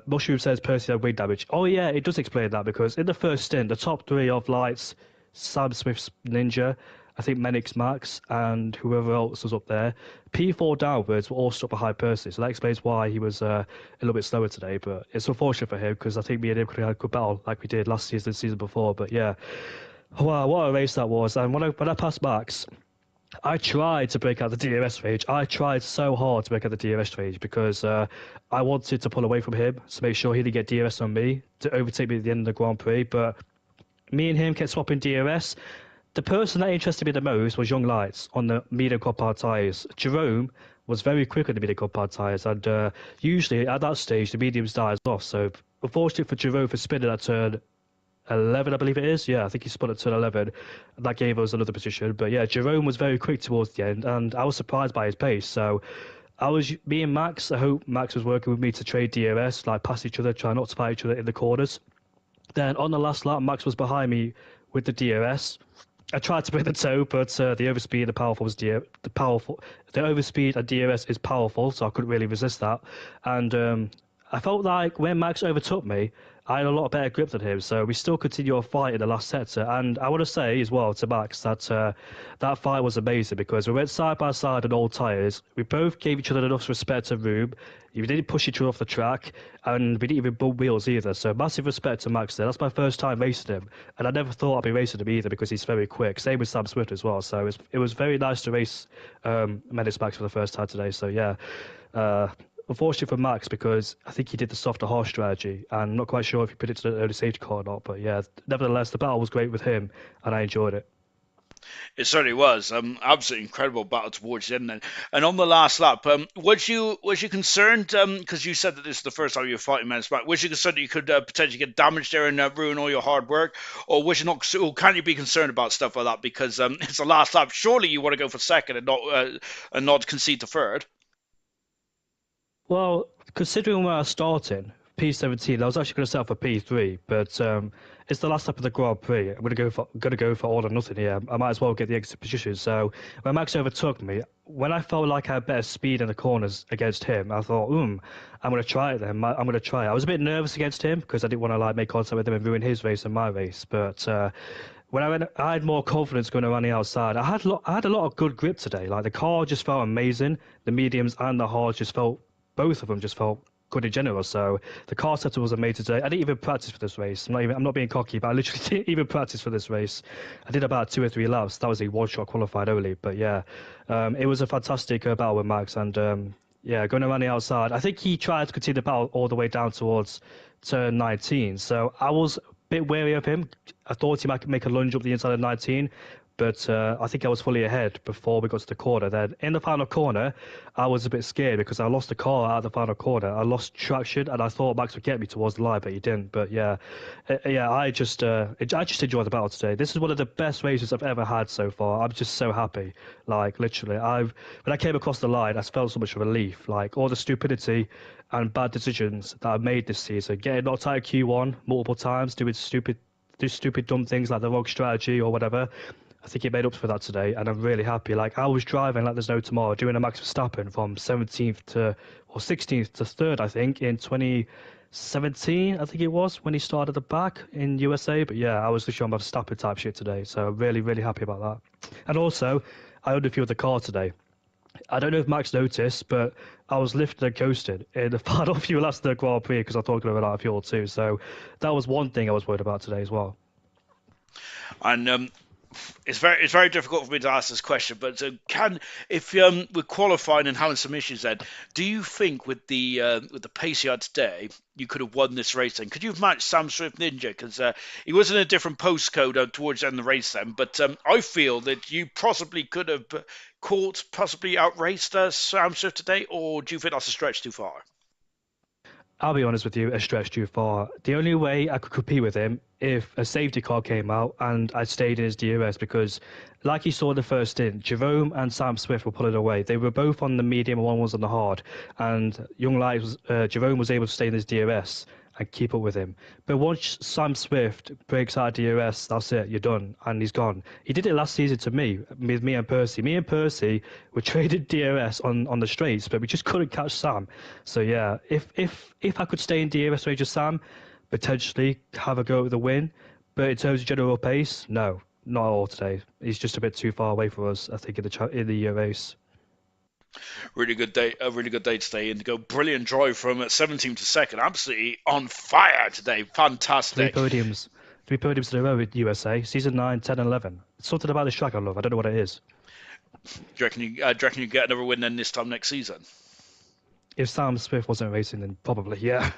Mushroom says Percy had wing damage. Oh yeah, it does explain that because in the first stint, the top three of Lights, Sam Smith's Ninja, I think Menix Max and whoever else was up there, P4 downwards were all stuck behind Percy. So that explains why he was a little bit slower today. But it's unfortunate for him because I think me and him could have had a good battle like we did last season, the season before. But yeah, wow, what a race that was. And when I passed Max, I tried to break out the DRS rage. I tried so hard to break out the DRS rage because I wanted to pull away from him to make sure he didn't get DRS on me to overtake me at the end of the Grand Prix. But me and him kept swapping DRS. The person that interested me the most was Young Lights on the medium compound tyres. Jerome was very quick on the medium compound tyres, and usually at that stage the mediums dies off. So unfortunately for Jerome for spinning that turn 11, I believe it is. Yeah, I think he spun at turn 11. That gave us another position. But yeah, Jerome was very quick towards the end, and I was surprised by his pace. So me and Max, I hope Max was working with me to trade DRS, like pass each other, try not to fight each other in the corners. Then on the last lap, Max was behind me with the DRS. I tried to break the toe, but the overspeed, the overspeed and DRS is powerful, so I couldn't really resist that. And I felt like when Max overtook me, I had a lot better grip than him, so we still continued our fight in the last sector. And I want to say as well to Max that that fight was amazing because we went side by side on all tyres. We both gave each other enough respect and room. We didn't push each other off the track, and we didn't even bump wheels either. So massive respect to Max there. That's my first time racing him, and I never thought I'd be racing him either because he's very quick. Same with Sam Swift as well. So it was very nice to race Menace Max for the first time today. So yeah. Uh, Unfortunately for Max, because I think he did the softer horse strategy, and I'm not quite sure if he predicted an early safety car or not. But yeah, nevertheless, the battle was great with him, and I enjoyed it. It certainly was. Absolutely incredible battle towards the end. Then. And on the last lap, was you concerned? Because you said that this is the first time you were fighting men's back. Was you concerned that you could potentially get damaged there and ruin all your hard work, or was you not? Or can you be concerned about stuff like that? Because it's the last lap. Surely you want to go for second and not concede to third. Well, considering where I was starting, P17, I was actually going to set up for P3, but it's the last lap of the Grand Prix. I'm going to go for all or nothing here. I might as well get the exit position. So when Max overtook me, when I felt like I had better speed in the corners against him, I thought, I'm going to try it then. I'm going to try it. I was a bit nervous against him because I didn't want to like make contact with him and ruin his race and my race. But when I had more confidence going around the outside. I had a lot of good grip today. Like the car just felt amazing. The mediums and the hards just felt both of them just felt good in general. So the car setup was amazing today. I didn't even practice for this race. I'm not being cocky, but I literally didn't even practice for this race. I did about 2 or 3 laps. That was a one-shot qualified only. But yeah, it was a fantastic battle with Max. And yeah, going around the outside, I think he tried to continue the battle all the way down towards turn 19. So I was a bit wary of him. I thought he might make a lunge up the inside of 19, but I think I was fully ahead before we got to the corner. Then in the final corner, I was a bit scared because I lost the car out of the final corner. I lost traction, and I thought Max would get me towards the line, but he didn't. But yeah, I just enjoyed the battle today. This is one of the best races I've ever had so far. I'm just so happy. Like literally, when I came across the line, I felt so much relief. Like all the stupidity and bad decisions that I've made this season, getting knocked out of Q1 multiple times, do stupid dumb things like the wrong strategy or whatever. I think he made up for that today, and I'm really happy. Like I was driving like there's no tomorrow, doing a Max Verstappen from 17th to or 16th to third, I think, in 2017. I think it was when he started the back in USA. But yeah, I was literally on my Verstappen type shit today, so really, really happy about that. And also, I underfueled the car today. I don't know if Max noticed, but I was lifted and coasted in the final few laps of the Grand Prix because I thought I was going to run out of fuel too. So that was one thing I was worried about today as well. And it's very difficult for me to ask this question, but can if we're qualifying and having some issues, then do you think with the pace you had today, you could have won this race? Then could you have matched Sam Swift Ninja because he was in a different postcode towards the end of the race then? But I feel that you possibly could have caught, possibly outraced Sam Swift today, or do you think that's a stretch too far? I'll be honest with you, a stretch too far. The only way I could compete with him if a safety car came out and I stayed in his DRS because, like you saw in the first stint, Jerome and Sam Swift were pulling away. They were both on the medium and one was on the hard. And Jerome was able to stay in his DRS and keep up with him. But once Sam Swift breaks out of DRS, that's it, you're done, and he's gone. He did it last season to me, with me and Percy. Me and Percy were traded DRS on the straights, but we just couldn't catch Sam. So yeah, if I could stay in DRS range of Sam, potentially have a go at the win. But in terms of general pace, no, not at all today. He's just a bit too far away from us, I think, in the race. Really good day, a really good day today. Indigo, brilliant drive from 17th to second, absolutely on fire today. Three Fantastic. podiums. Three podiums in a row with USA, season 9, 10, and 11. It's something about this track I love. I don't know what it is. Do you reckon you get another win then this time next season? If Sam Smith wasn't racing, then probably, yeah.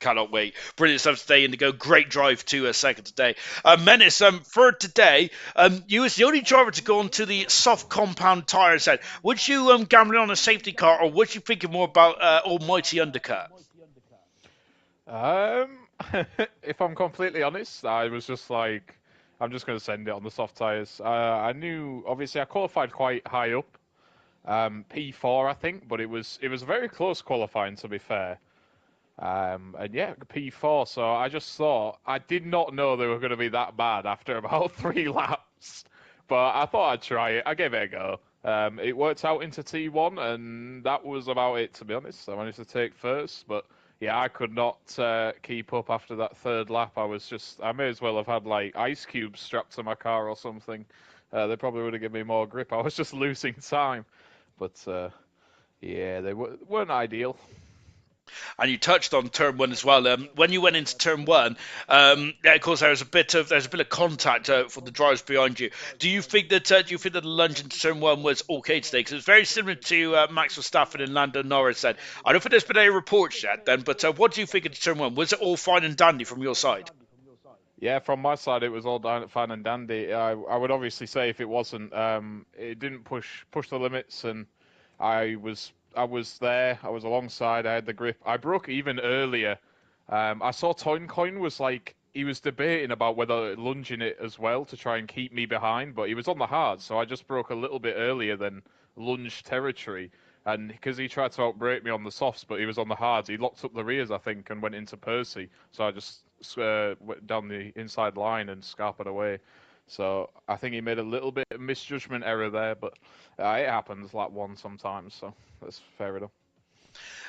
Cannot wait. Brilliant stuff today, Indigo. Great drive to a second today. Menace, for today, you was the only driver to go onto the soft compound tyre set. Would you gamble on a safety car, or would you thinking more about almighty undercut? Um, if I'm completely honest, I was just like, I'm just going to send it on the soft tyres. I knew, obviously, I qualified quite high up, P4, I think, but it was very close qualifying, to be fair. And yeah, P4. So I just thought I did not know they were going to be that bad after about 3 laps, but I thought I'd try it. I gave it a go. It worked out into T1, and that was about it. To be honest, I managed to take first, but yeah, I could not keep up after that third lap. I may as well have had like ice cubes strapped to my car or something. They probably would have given me more grip. I was just losing time, but yeah, they weren't ideal. And you touched on turn one as well. When you went into turn one, yeah, of course there's a bit of contact for the drivers behind you. Do you think that the lunge into turn one was okay today? Because it's very similar to Max Verstappen and Lando Norris said. I don't think there's been any reports yet, then, but what do you think of turn one? Was it all fine and dandy from your side? Yeah, from my side, it was all down fine and dandy. I would obviously say if it wasn't, it didn't push the limits, and I was there. I was alongside. I had the grip. I broke even earlier. I saw Toincoin was like he was debating about whether lunging it as well to try and keep me behind, but he was on the hard, so I just broke a little bit earlier than lunge territory. And because he tried to outbrake me on the softs, but he was on the hards, he locked up the rears, I think, and went into Percy. So I just went down the inside line and scarpered away. So I think he made a little bit of misjudgment error there, but it happens lap one sometimes, so that's fair enough.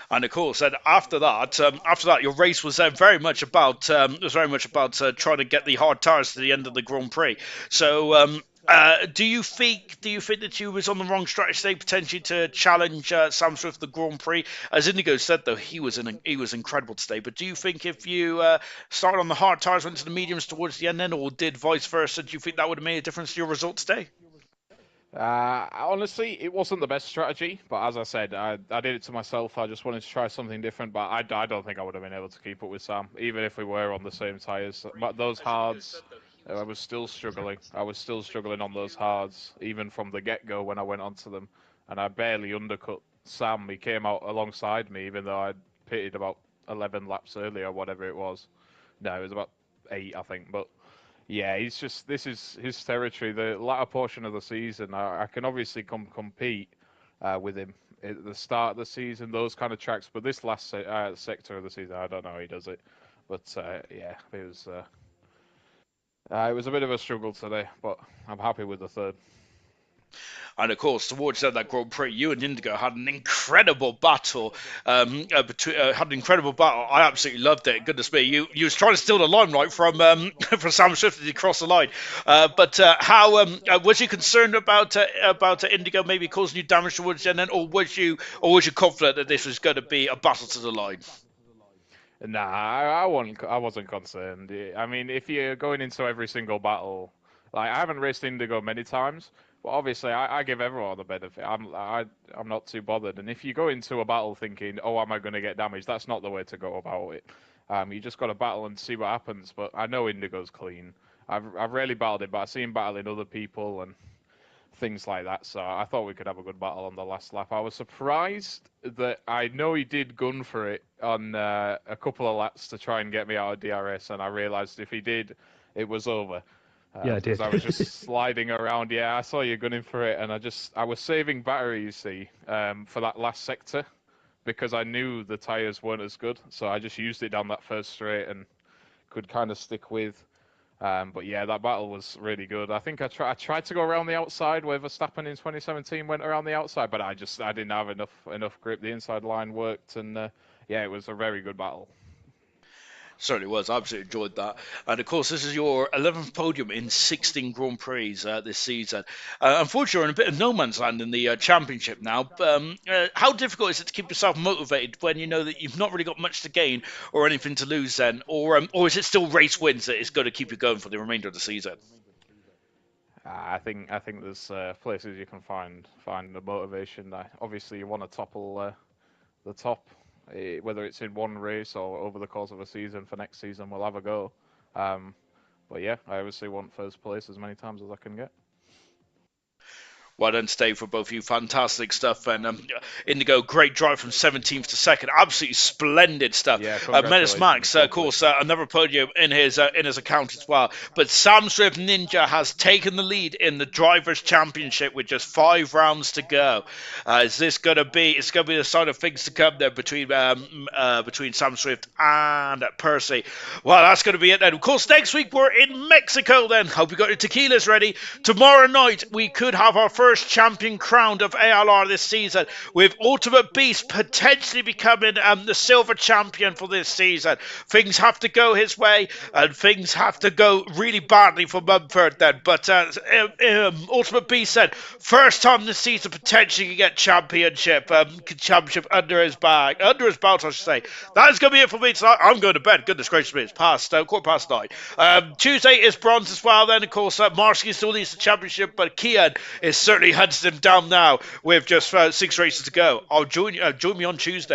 And of course, and after that, your race was very much about trying to get the hard tires to the end of the Grand Prix. So, do you think that you was on the wrong strategy today, potentially to challenge Sam Swift the Grand Prix? As Indigo said, though, he was incredible today. But do you think if you started on the hard tires, went to the mediums towards the end, then, or did vice versa, do you think that would have made a difference to your result today? Honestly, it wasn't the best strategy, but as I said, I did it to myself. I just wanted to try something different, but I don't think I would have been able to keep up with Sam, even if we were on the same tyres. But those hards, I was still struggling. I was still struggling on those hards, even from the get-go when I went onto them, and I barely undercut Sam. He came out alongside me, even though I'd pitted about 11 laps earlier, or whatever it was. No, it was about 8, I think, but. Yeah, he's just this is his territory. The latter portion of the season, I can obviously compete with him at the start of the season, those kind of tracks. But this last sector of the season, I don't know how he does it. But yeah, it was a bit of a struggle today, but I'm happy with the third. And of course, towards that Grand Prix, you and Indigo had an incredible battle. Had an incredible battle. I absolutely loved it. Goodness me, you was trying to steal the limelight from from Sam Swift as he crossed the line. But how was you concerned about Indigo maybe causing you damage towards the end, or was you confident that this was going to be a battle to the line? Nah, I wasn't concerned. I mean, if you're going into every single battle, like I haven't raced Indigo many times, but obviously I give everyone the benefit. I'm not too bothered. And if you go into a battle thinking, oh, am I going to get damaged? That's not the way to go about it. You just got to battle and see what happens. But I know Indigo's clean. I've rarely battled it, but I've seen battling other people, and things like that. So I thought we could have a good battle on the last lap. I was surprised that I know he did gun for it on a couple of laps to try and get me out of DRS, and I realised if he did, it was over. Yeah, I Because did. I was just sliding around. Yeah, I saw you gunning for it, and I was saving battery, you see, for that last sector because I knew the tyres weren't as good. So I just used it down that first straight and could kind of stick with. But yeah, that battle was really good. I think I tried to go around the outside where Verstappen in 2017 went around the outside, but I didn't have enough grip. The inside line worked, and yeah, it was a very good battle. Certainly was. I absolutely enjoyed that. And of course, this is your 11th podium in 16 Grand Prix this season. Unfortunately, you're in a bit of no man's land in the championship now. How difficult is it to keep yourself motivated when you know that you've not really got much to gain or anything to lose then? Or is it still race wins that is going to keep you going for the remainder of the season? I think there's places you can find the motivation. Obviously, you want to topple the top, whether it's in one race or over the course of a season. For next season, we'll have a go. Um, but yeah, I obviously want first place as many times as I can get. Well done, Steve, for both of you. Fantastic stuff. And Indigo, great drive from 17th to 2nd. Absolutely splendid stuff. Yeah, Menace Max, of course, another podium in his account as well. But Sam Swift Ninja has taken the lead in the Drivers' Championship with just 5 rounds to go. Is this going to be? It's going to be the sign of things to come there between Sam Swift and Percy. Well, that's going to be it then. Of course, next week we're in Mexico then. Hope you got your tequilas ready. Tomorrow night we could have our first champion crowned of ALR this season, with Ultimate Beast potentially becoming the silver champion for this season. Things have to go his way, and things have to go really badly for Mumford then. But Ultimate Beast said, first time this season potentially can get championship under his belt, I should say. That is going to be it for me tonight. I'm going to bed. Goodness gracious me, it's past 9:15. Tuesday is bronze as well. Then of course Marsky still needs the championship, but Kian is certainly hunting him down now with just 6 races to go. I'll join me on Tuesday.